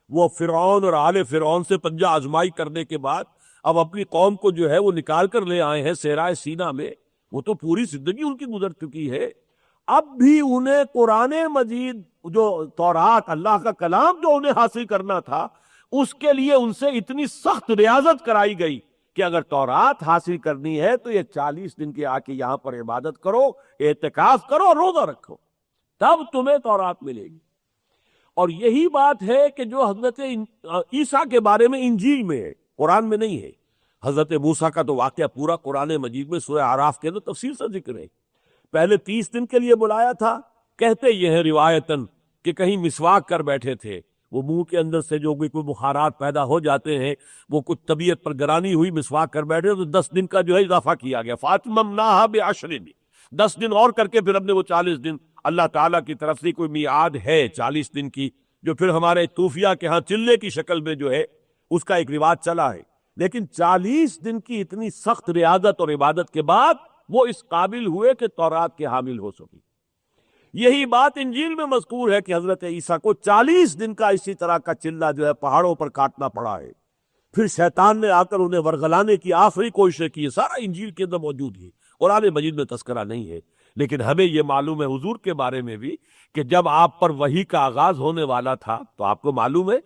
وہ فرعون اور آل فرعون سے پنجہ آزمائی کرنے کے بعد اب اپنی قوم کو جو ہے وہ نکال کر لے آئے ہیں صحرائے سینا میں، وہ تو پوری زندگی ان کی گزر چکی ہے۔ اب بھی انہیں قرآن مجید جو تورات اللہ کا کلام جو انہیں حاصل کرنا تھا اس کے لیے ان سے اتنی سخت ریاضت کرائی گئی کہ اگر تورات حاصل کرنی ہے تو یہ 40 دن کی آ کے یہاں پر عبادت کرو، اعتکاف کرو، روزہ رکھو، تب تمہیں تورات ملے گی۔ اور یہی بات ہے کہ جو حضرت عیسیٰ کے بارے میں انجیل میں ہے، قرآن میں نہیں ہے۔ حضرت موسیٰ کا تو واقعہ پورا قرآن مجید میں سورہ اعراف کے اندر تفصیل سے ذکر ہے۔ پہلے 30 دن کے لیے بلایا تھا، کہتے یہ ہے روایتاً کہ کہیں مسواک کر بیٹھے تھے، وہ منہ کے اندر سے جو کوئی بخارات پیدا ہو جاتے ہیں، وہ کچھ طبیعت پر گرانی ہوئی، مسواک کر بیٹھے تو 10 دن کا جو ہے اضافہ کیا گیا، فَأَتْمَمْنَاهَا بِعَشْرٍ، 10 دن اور کر کے پھر ہم نے وہ 40 دن اللہ تعالیٰ کی طرف سے کوئی میعاد ہے 40 دن کی، جو پھر ہمارے توفیہ کے ہاں چلے کی شکل میں جو ہے اس کا ایک رواج چلا ہے۔ لیکن 40 دن کی اتنی سخت ریاضت اور عبادت کے بعد وہ اس قابل ہوئے کہ تورات کے حامل ہو سکی۔ یہی بات انجیل میں مذکور ہے کہ حضرت عیسیٰ کو 40 دن کا اسی طرح کا چلہ جو ہے پہاڑوں پر کاٹنا پڑا ہے، پھر شیطان نے آ کر انہیں ورغلانے کی آخری کوششیں کی ہے، سارا انجیل کے اندر موجود ہے، قرآن مجید میں تذکرہ نہیں ہے۔ لیکن ہمیں یہ معلوم ہے حضور کے بارے میں بھی کہ جب آپ پر وحی کا آغاز ہونے والا تھا تو آپ کو معلوم ہے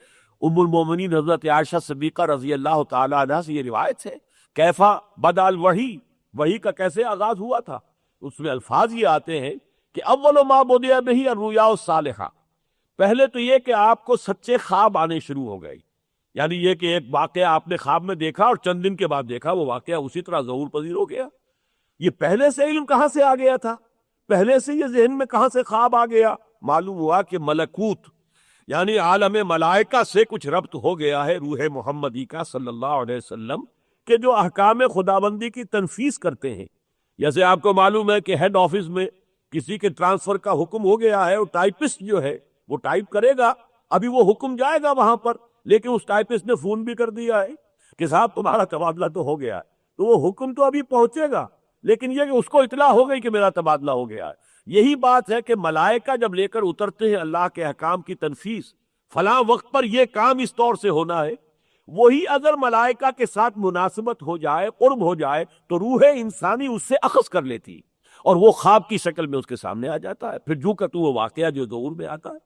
ام المومنین حضرت عائشہ صدیقہ رضی اللہ تعالی عنہا سے یہ روایت ہے، کیفا بدا الوحی، وحی کا کیسے آغاز ہوا تھا، اس میں الفاظ یہ آتے ہیں کہ اول ما بدأ به الرؤیا الصالحہ، پہلے تو یہ کہ آپ کو سچے خواب آنے شروع ہو گئے، یعنی یہ کہ ایک واقعہ آپ نے خواب میں دیکھا اور چند دن کے بعد دیکھا وہ واقعہ اسی طرح ظہور پذیر ہو گیا۔ یہ پہلے سے علم کہاں سے آ گیا تھا، پہلے سے یہ ذہن میں کہاں سے خواب آ گیا؟ معلوم ہوا کہ ملکوت یعنی عالم ملائکہ سے کچھ ربط ہو گیا ہے روح محمدی کا صلی اللہ علیہ وسلم، کہ جو احکام خداوندی کی تنفیذ کرتے ہیں۔ جیسے آپ کو معلوم ہے کہ ہیڈ آفس میں کسی کے ٹرانسفر کا حکم ہو گیا ہے، اور ٹائپسٹ جو ہے وہ ٹائپ کرے گا، ابھی وہ حکم جائے گا وہاں پر، لیکن اس ٹائپسٹ نے فون بھی کر دیا ہے کہ صاحب تمہارا تبادلہ تو ہو گیا ہے، تو وہ حکم تو ابھی پہنچے گا، لیکن یہ کہ اس کو اطلاع ہو گئی کہ میرا تبادلہ ہو گیا ہے۔ یہی بات ہے کہ ملائکہ جب لے کر اترتے ہیں اللہ کے احکام کی تنفیذ، فلاں وقت پر یہ کام اس طور سے ہونا ہے، وہی اگر ملائکہ کے ساتھ مناسبت ہو جائے، قرب ہو جائے، تو روح انسانی اس سے اخذ کر لیتی اور وہ خواب کی شکل میں اس کے سامنے آ جاتا ہے، پھر جو کہ تو وہ واقعہ جو ظہور میں آتا ہے۔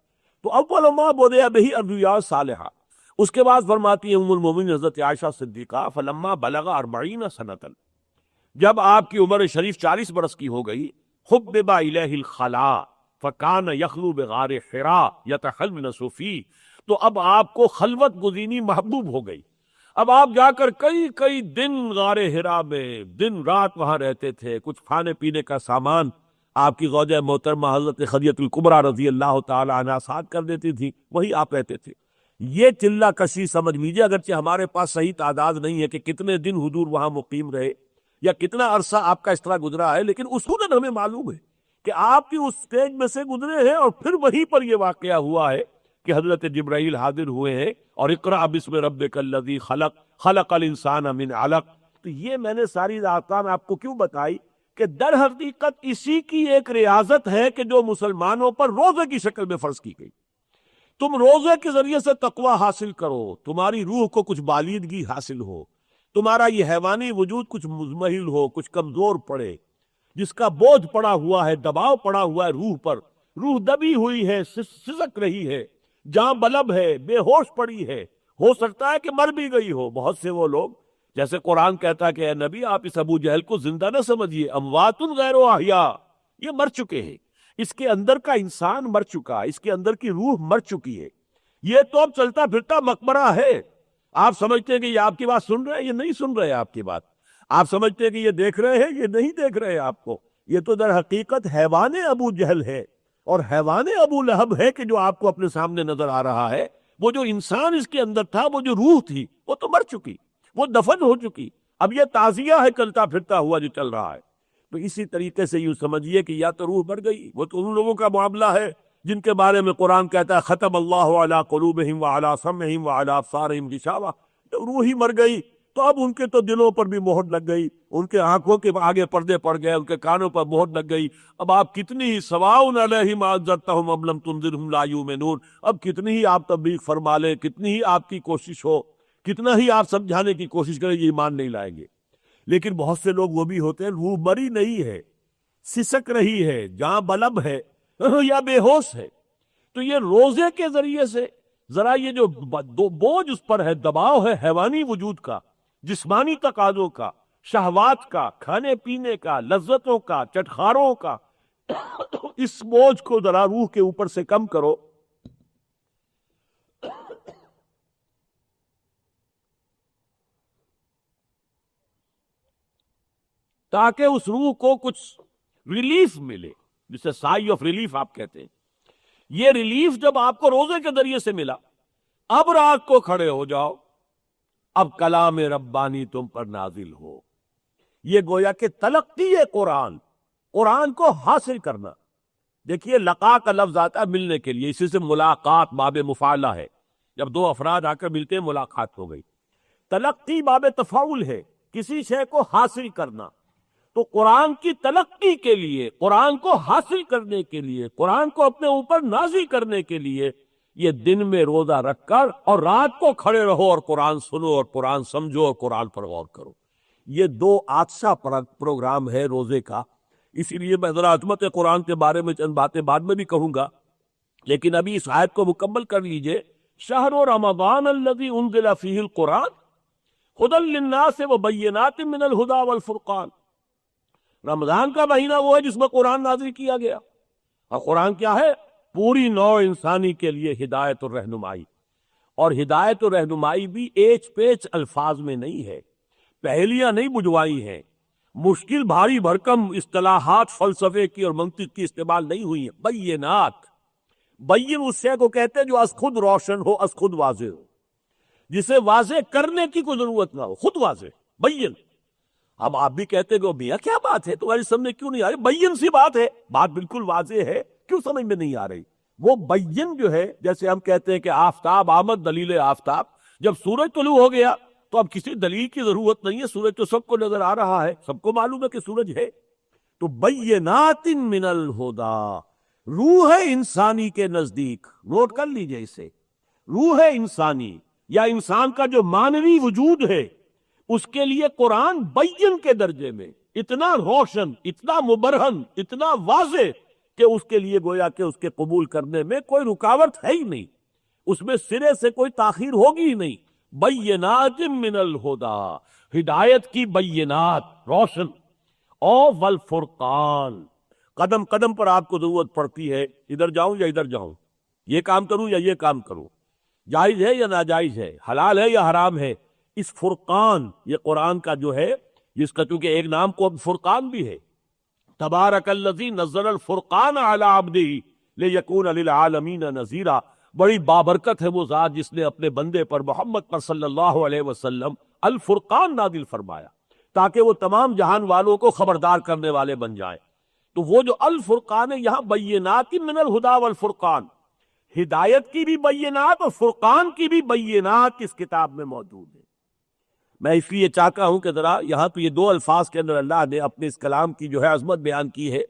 تو اول ما بدأ به الرؤیا الصالحہ، اس کے بعد فرماتی ہے ام المومنین حضرت عائشہ صدیقہ فلما بلغ 40 سنۃ، جب آپ کی عمر شریف 40 برس کی ہو گئی، حبب الیہ الخلاء فکان یخلو بغار حراء یتخنس فیہ، تو اب آپ کو خلوت گزینی محبوب ہو گئی، اب آپ جا کر کئی دن غار حراء میں دن رات وہاں رہتے تھے، کچھ کھانے پینے کا سامان آپ کی زوجہ محترمہ حضرت خدیجہ الکبریٰ رضی اللہ تعالی عنہا ساتھ کر دیتی تھی، وہی آپ رہتے تھے۔ یہ چلہ کشی سمجھ لیجیے، اگرچہ ہمارے پاس صحیح تعداد نہیں ہے کہ کتنے دن حضور وہاں مقیم رہے یا کتنا عرصہ آپ کا اس طرح گزرا ہے، لیکن اصولاً ہمیں معلوم ہے کہ آپ کی اس سٹیج میں سے گزرے ہیں، اور پھر وہیں پر یہ واقعہ ہوا ہے کہ حضرت جبرائیل حاضر ہوئے ہیں اور اقرأ بسم ربک الذی خلق خلق الانسان من علق۔ تو یہ میں نے ساری داستان آپ کو کیوں بتائی کہ در حقیقت اسی کی ایک ریاضت ہے کہ جو مسلمانوں پر روزے کی شکل میں فرض کی گئی۔ تم روزے کے ذریعے سے تقوی حاصل کرو، تمہاری روح کو کچھ بالیدگی حاصل ہو، تمہارا یہ حیوانی وجود کچھ مزمحل ہو، کچھ کمزور پڑے، جس کا بوجھ پڑا ہوا ہے، دباؤ پڑا ہوا ہے روح پر، روح دبی ہوئی ہے، سسک رہی ہے، جاں بلب ہے، بے ہوش پڑی ہے، ہو سکتا ہے کہ مر بھی گئی ہو۔ بہت سے وہ لوگ، جیسے قرآن کہتا ہے کہ اے نبی آپ اس ابو جہل کو زندہ نہ سمجھیے، اموات غیر احیاء، یہ مر چکے ہیں، اس کے اندر کا انسان مر چکا، اس کے اندر کی روح مر چکی ہے، یہ تو اب چلتا پھرتا مقبرہ ہے۔ آپ سمجھتے ہیں کہ یہ آپ کی بات سن رہے ہیں، یہ نہیں سن رہے آپ کی بات، آپ سمجھتے ہیں کہ یہ دیکھ رہے ہیں، یہ نہیں دیکھ رہے آپ کو، یہ تو در حقیقت حیوان ابو جہل ہے اور حیوان ابو لہب ہے کہ جو آپ کو اپنے سامنے نظر آ رہا ہے۔ وہ جو انسان اس کے اندر تھا، وہ جو روح تھی، وہ تو مر چکی، وہ دفن ہو چکی، اب یہ تعزیہ ہے چلتا پھرتا ہوا جو چل رہا ہے۔ تو اسی طریقے سے یوں سمجھیے کہ یا تو روح مر گئی، وہ تو ان لوگوں کا معاملہ ہے جن کے بارے میں قرآن کہتا ہے ختم اللہ علی قلوبہم وعلی سمعہم وعلی ابصارہم غشاوہ، جب روح ہی مر گئی تو اب ان کے تو دلوں پر بھی مہر لگ گئی، ان کے آنکھوں کے آگے پردے پڑ گئے، ان کے کانوں پر مہر لگ گئی۔ اب آپ کتنی ہی سواء علیہم انذرتہم ام لم تنذرہم لا یؤمنون، اب کتنی ہی آپ تبلیغ فرما لیں، کتنی ہی آپ کی کوشش ہو، کتنا ہی آپ سمجھانے کی کوشش کریں، یہ ایمان نہیں لائیں گے۔ لیکن بہت سے لوگ وہ بھی ہوتے ہیں روح مری نہیں ہے، سسک رہی ہے، جاں بلب ہے یا بے ہوش ہے۔ تو یہ روزے کے ذریعے سے ذرا یہ جو بوجھ اس پر ہے، دباؤ ہے حیوانی وجود کا، جسمانی تقاضوں کا، شہوات کا، کھانے پینے کا، لذتوں کا، چٹخاروں کا، اس بوجھ کو ذرا روح کے اوپر سے کم کرو، تاکہ اس روح کو کچھ ریلیف ملے، جسے سائی آف ریلیف آپ کہتے ہیں۔ یہ ریلیف جب آپ کو روزے کے ذریعے سے ملا، اب رات کو کھڑے ہو جاؤ، اب کلام ربانی تم پر نازل ہو۔ یہ گویا کہ تلقی ہے قرآن، قرآن کو حاصل کرنا۔ دیکھیے لقا کا لفظ آتا ہے ملنے کے لیے، اسی سے ملاقات باب مفاعلہ ہے، جب دو افراد آ کر ملتے ہیں ملاقات ہو گئی۔ تلقی باب تفاعل ہے، کسی شے کو حاصل کرنا۔ تو قرآن کی تلقی کے لیے، قرآن کو حاصل کرنے کے لیے، قرآن کو اپنے اوپر نازل کرنے کے لیے، یہ دن میں روزہ رکھ کر اور رات کو کھڑے رہو اور قرآن سنو اور قرآن سمجھو اور قرآن پر غور کرو۔ یہ دو عاطسہ پروگرام ہے روزے کا۔ اسی لیے میں ذرا عظمت قرآن کے بارے میں چند باتیں بعد میں بھی کہوں گا، لیکن ابھی اس آیت کو مکمل کر لیجئے۔ شہر رمضان الذی انزل فیہ القرآن ھدی للناس وبینات من الہدی والفرقان۔ رمضان کا مہینہ وہ ہے جس میں قرآن نازل کیا گیا، اور قرآن کیا ہے؟ پوری نوع انسانی کے لیے ہدایت اور رہنمائی۔ اور ہدایت اور رہنمائی بھی ایچ پیچ الفاظ میں نہیں ہے، پہلیاں نہیں بجوائی ہیں، مشکل بھاری بھرکم اصطلاحات فلسفے کی اور منطق کی استعمال نہیں ہوئی ہیں۔ بینات، بین اس شے کو کہتے ہیں جو از خود روشن ہو، از خود واضح ہو، جسے واضح کرنے کی کوئی ضرورت نہ ہو، خود واضح بین۔ اب آپ بھی کہتے ہیں کہ میاں کیا بات ہے، تمہاری سمجھ کیوں نہیں آ رہی؟ بین سی بات ہے، بات بالکل واضح ہے، کیوں سمجھ میں نہیں آ رہی؟ وہ بین جو ہے، جیسے ہم کہتے ہیں کہ آفتاب آمد دلیل آفتاب، جب سورج طلوع ہو گیا تو اب کسی دلیل کی ضرورت نہیں ہے، سورج تو سب کو نظر آ رہا ہے، سب کو معلوم ہے کہ سورج ہے۔ تو بینات من الہدی، روح انسانی کے نزدیک، نوٹ کر لیجئے اسے، روح انسانی یا انسان کا جو مانوی وجود ہے، اس کے لیے قرآن بین کے درجے میں اتنا روشن، اتنا مبرہن، اتنا واضح کہ اس کے لیے گویا کہ اس کے قبول کرنے میں کوئی رکاوٹ ہے ہی نہیں، اس میں سرے سے کوئی تاخیر ہوگی ہی نہیں۔ بینات من الہدی، ہدایت کی بینات، روشن، اور والفرقان، قدم قدم پر آپ کو ضرورت پڑتی ہے، ادھر جاؤں یا ادھر جاؤں، یہ کام کروں یا یہ کام کروں، جائز ہے یا ناجائز ہے، حلال ہے یا حرام ہے۔ اس فرقان، یہ قرآن کا جو ہے، جس کا چونکہ ایک نام کو فرقان بھی ہے، تبارک الذی نزل الفرقان علی عبدہ لیکون للعالمین نذیرا، بڑی بابرکت ہے وہ ذات جس نے اپنے بندے پر، محمد پر صلی اللہ علیہ وسلم، الفرقان نازل فرمایا تاکہ وہ تمام جہان والوں کو خبردار کرنے والے بن جائیں۔ تو وہ جو الفرقان ہے، یہاں بینات من الہدی والفرقان، ہدایت کی بھی بینات اور فرقان کی بھی بینات اس کتاب میں موجود ہے۔ میں اس لیے چاہتا ہوں کہ ذرا یہاں تو یہ دو الفاظ کے اندر اللہ نے اپنے اس کلام کی جو ہے عظمت بیان کی ہے،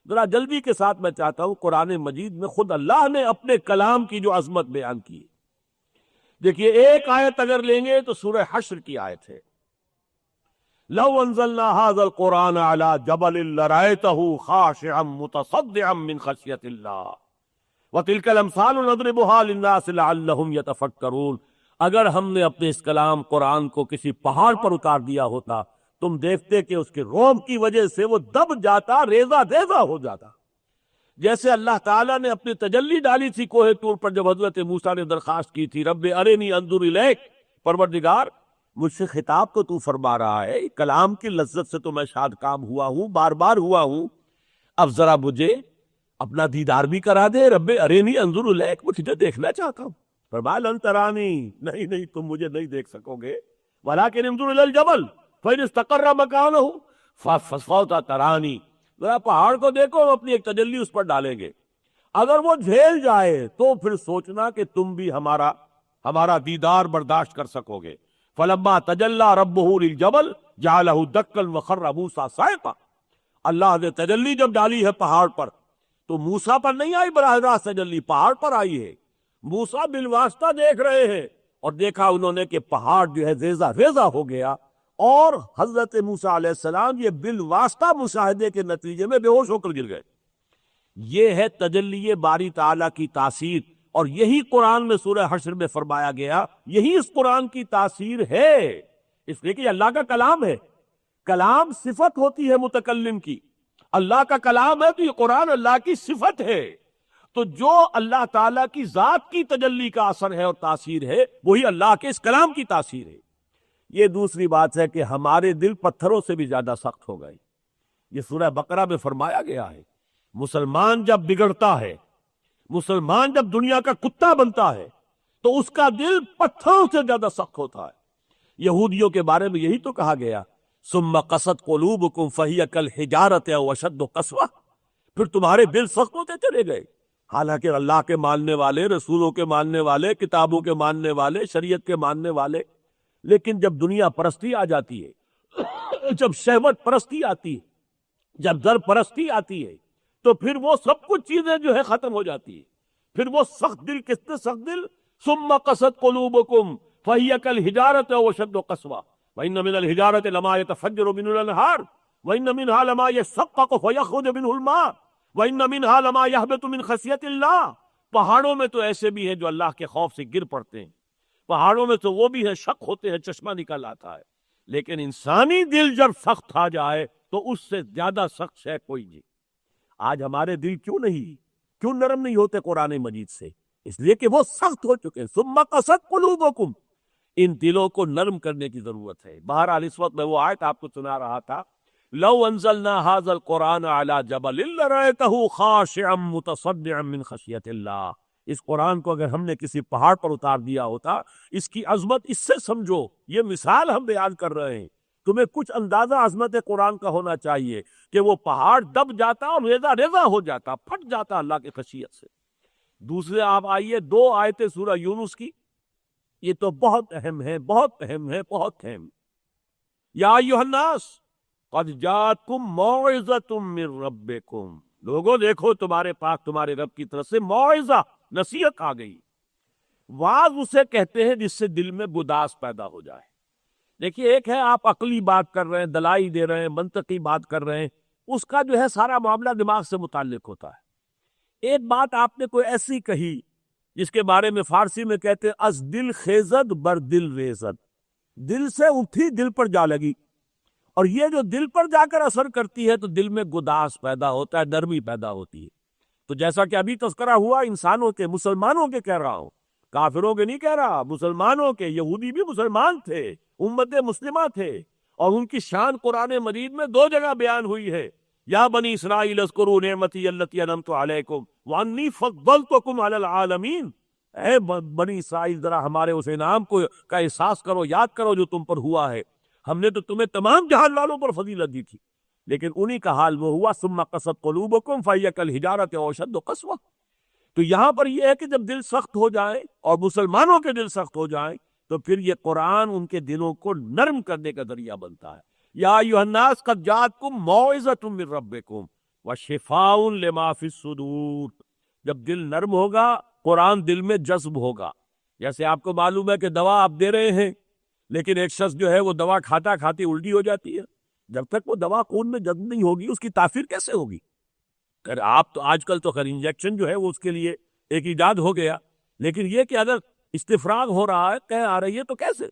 ذرا جلدی کے ساتھ میں چاہتا ہوں قرآن مجید میں خود اللہ نے اپنے کلام کی جو عظمت بیان کی ہے۔ دیکھیے ایک آیت اگر لیں گے تو سورہ حشر کی آیت ہے، لو انزلنا هذا القرآن على جبل لرأيته خاشعا متصدعا من خشية الله وتلك الامثال نضربها للناس لعلهم يتفكرون۔ اگر ہم نے اپنے اس کلام قرآن کو کسی پہاڑ پر اتار دیا ہوتا، تم دیکھتے کہ اس کے روب کی وجہ سے وہ دب جاتا، ریزہ ریزہ ہو جاتا۔ جیسے اللہ تعالیٰ نے اپنی تجلی ڈالی تھی کوہ طور پر، جب حضرت موسیٰ نے درخواست کی تھی، رب ارنی انظر الیک، پروردگار مجھ سے خطاب تو تو فرما رہا ہے، کلام کی لذت سے تو میں شاد کام ہوا ہوں، بار بار ہوا ہوں، اب ذرا مجھے اپنا دیدار بھی کرا دے، رب ارنی انظر الیک، میں تجھے دیکھنا چاہتا ہوں۔ فرمایا لن ترانی، نہیں تم مجھے نہیں دیکھ سکو گے، ولکن انظر الی الجبل فإن استقر مکانہ فسوف ترانی، ذرا پہاڑ کو دیکھو، ہم اپنی ایک تجلی اس پر ڈالیں گے، اگر وہ جھیل جائے تو پھر سوچنا کہ تم بھی ہمارا دیدار برداشت کر سکو گے۔ فلما تجلی ربہ للجبل جعلہ دکا وخر موسیٰ صعقا، اللہ نے تجلی جب ڈالی ہے پہاڑ پر تو موسیٰ پر نہیں آئی براہ راست تجلی، پہاڑ پر آئی ہے۔ موسیٰ بالواسطہ دیکھ رہے ہیں، اور دیکھا انہوں نے کہ پہاڑ جو ہے ریزہ ریزہ ہو گیا، اور حضرت موسیٰ علیہ السلام یہ بالواسطہ مشاہدے کے نتیجے میں بے ہوش ہو کر گر گئے۔ یہ ہے تجلی باری تعالیٰ کی تاثیر، اور یہی قرآن میں سورہ حشر میں فرمایا گیا، یہی اس قرآن کی تاثیر ہے، اس لیے کہ یہ اللہ کا کلام ہے۔ کلام صفت ہوتی ہے متکلم کی، اللہ کا کلام ہے تو یہ قرآن اللہ کی صفت ہے، تو جو اللہ تعالیٰ کی ذات کی تجلی کا اثر ہے اور تاثیر ہے وہی اللہ کے اس کلام کی تاثیر ہے۔ یہ دوسری بات ہے کہ ہمارے دل پتھروں سے بھی زیادہ سخت ہو گئے، یہ سورہ بقرہ میں فرمایا گیا ہے۔ مسلمان جب بگڑتا ہے، مسلمان جب دنیا کا کتا بنتا ہے تو اس کا دل پتھروں سے زیادہ سخت ہوتا ہے۔ یہودیوں کے بارے میں یہی تو کہا گیا، ثم قست قلوبکم فہی کالحجارۃ او اشد قسوۃ، پھر تمہارے دل سخت ہوتے چلے گئے۔ حالانکہ اللہ کے ماننے والے، رسولوں کے ماننے والے، کتابوں کے ماننے والے، شریعت کے ماننے والے، لیکن جب دنیا پرستی آ جاتی ہے، جب شہوت پرستی آتی ہے، جب زر پرستی آتی ہے، تو پھر وہ سب کچھ چیزیں جو ہے ختم ہو جاتی ہے۔ پھر وہ سخت دل، کس نے سخت دل؟ ثم قست قلوبکم فہی کالحجارۃ او اشد قسوۃ وان من الحجارۃ لما يتفجر منه الانہار وان منها لما يشقق فيخرج منه الماء وان منها لما يهبط من خشیۃ اللہ۔ پہاڑوں میں تو ایسے بھی ہیں جو اللہ کے خوف سے گر پڑتے ہیں، پہاڑوں میں تو وہ بھی ہیں شق ہوتے ہیں، چشمہ نکل آتا ہے، لیکن انسانی دل جب سخت آ جائے تو اس سے زیادہ سخت ہے کوئی نہیں۔ آج ہمارے دل کیوں نرم نہیں ہوتے قرآن مجید سے؟ اس لیے کہ وہ سخت ہو چکے ہیں۔ ثم قست قلوبکم، ان دلوں کو نرم کرنے کی ضرورت ہے۔ بہرحال اس وقت میں وہ آیت آپ کو سنا رہا تھا، لو انزلنا هذا القرآن على جبل لرأيته خاشعا متصدعا من خشیۃ اللہ، اس قرآن کو اگر ہم نے کسی پہاڑ پر اتار دیا ہوتا، اس کی عظمت اس سے سمجھو، یہ مثال ہم بیان کر رہے ہیں، تمہیں کچھ اندازہ عظمت قرآن کا ہونا چاہیے کہ وہ پہاڑ دب جاتا اور ریزہ ریزہ ہو جاتا، پھٹ جاتا اللہ کی خشیت سے۔ دوسرے آپ آئیے 2 آیتیں سورہ یونس کی، یہ تو بہت اہم ہے، بہت اہم ہے، بہت اہم۔ یا ایھا الناس قد جاءتکم موعظۃ من ربکم، لوگوں دیکھو تمہارے پاس تمہارے رب کی طرف سے موعظہ، نصیحت آ گئی۔ واعظ اسے کہتے ہیں جس سے دل میں گداز پیدا ہو جائے۔ دیکھیے، ایک ہے آپ عقلی بات کر رہے ہیں، دلائی دے رہے ہیں، منطقی بات کر رہے ہیں، اس کا جو ہے سارا معاملہ دماغ سے متعلق ہوتا ہے۔ ایک بات آپ نے کوئی ایسی کہی جس کے بارے میں فارسی میں کہتے ہیں از دل خیزد بر دل ریزد، دل سے اٹھی دل پر جا لگی، اور یہ جو دل پر جا کر اثر کرتی ہے تو دل میں گداز پیدا ہوتا ہے، نرمی پیدا ہوتی ہے۔ تو جیسا کہ ابھی تذکرہ ہوا انسانوں کے، مسلمانوں کے کہہ رہا ہوں، کافروں کے نہیں کہہ رہا، مسلمانوں کے۔ یہودی بھی مسلمان تھے، امت مسلمہ تھے، اور ان کی شان قرآن مجید میں 2 جگہ بیان ہوئی ہے، یا بنی اسرائیل اذکروا نعمتی التی انعمت علیکم وانی فضلتکم علی العالمین، اے بنی اسرائیل ذرا ہمارے اس انعام کو کا احساس کرو، یاد کرو جو تم پر ہوا ہے، ہم نے تو تمہیں تمام جہان والوں پر فضیلت دی تھی۔ لیکن انہی کا حال وہ ہوا، ثم قست قلوبکم فہی کالحجارۃ او اشد قسوۃ۔ تو یہاں پر یہ ہے کہ جب دل سخت ہو جائے اور مسلمانوں کے دل سخت ہو جائیں تو پھر یہ قرآن ان کے دلوں کو نرم کرنے کا ذریعہ بنتا ہے۔ یا ایھا الناس قد جاءتکم موعظۃ من ربکم وشفاء لما فی الصدور، جب دل نرم ہوگا قرآن دل میں جذب ہوگا۔ جیسے آپ کو معلوم ہے کہ دوا آپ دے رہے ہیں، لیکن ایک شخص جو ہے وہ دوا کھاتا کھاتی الٹی ہو جاتی ہے، جب تک وہ دوا خون میں جذب نہیں ہوگی اس کی تاثیر کیسے ہوگی؟ آپ تو آج کل تو خیر انجیکشن جو ہے وہ اس کے لیے ایک ایجاد ہو گیا، لیکن یہ کہ اگر استفراغ ہو رہا ہے، کہہ آ رہی ہے تو کیسے؟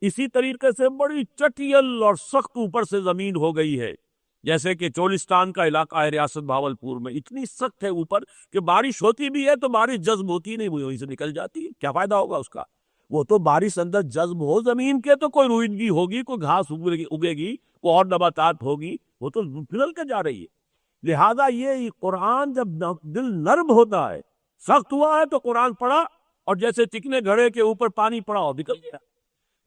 اسی طریقے سے بڑی چٹیل اور سخت اوپر سے زمین ہو گئی ہے، جیسے کہ چولستان کا علاقہ ہے ریاست بھاولپور میں، اتنی سخت ہے اوپر کہ بارش ہوتی بھی ہے تو بارش جذب ہوتی نہیں، وہیں سے نکل جاتی ہے، کیا فائدہ ہوگا اس کا؟ وہ تو بارش اندر جذب ہو زمین کے تو کوئی روئندگی ہوگی، کوئی گھاس اگے گی، کوئی اور نباتات ہوگی، وہ تو پھسل کے جا رہی ہے۔ لہذا یہ قرآن جب دل نرم ہوتا ہے، سخت ہوا ہے تو قرآن پڑھا اور جیسے چکنے گھڑے کے اوپر پانی پڑا اور نکل گیا،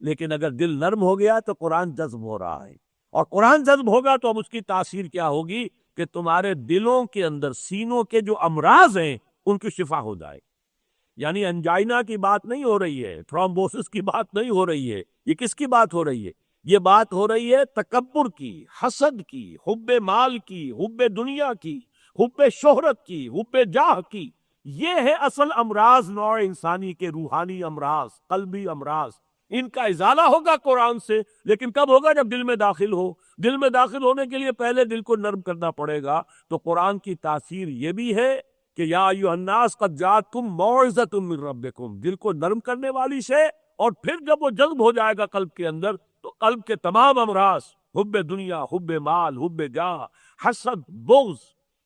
لیکن اگر دل نرم ہو گیا تو قرآن جذب ہو رہا ہے، اور قرآن جذب ہوگا تو اب اس کی تاثیر کیا ہوگی کہ تمہارے دلوں کے اندر سینوں کے جو امراض ہیں ان کی شفا ہو جائے۔ یعنی انجائنا کی بات نہیں ہو رہی ہے، تھرومبوسس کی بات نہیں ہو رہی ہے، یہ کس کی بات ہو رہی ہے؟ یہ بات ہو رہی ہے تکبر کی، حسد کی، حب مال کی، حب دنیا کی، حب شہرت کی، حب جاہ کی۔ یہ ہے اصل امراض نوع انسانی کے، روحانی امراض، قلبی امراض۔ ان کا ازالہ ہوگا قرآن سے، لیکن کب ہوگا؟ جب دل میں داخل ہو۔ دل میں داخل ہونے کے لیے پہلے دل کو نرم کرنا پڑے گا۔ تو قرآن کی تاثیر یہ بھی ہے کہ یا ایھا الناس قد جاءتکم موعظۃ من ربکم، دل کو نرم کرنے والی شے، اور پھر جب وہ جذب ہو جائے گا قلب کے اندر تو قلب کے تمام امراض، حب دنیا، حب مال، حب جاہ، حسد، بغض،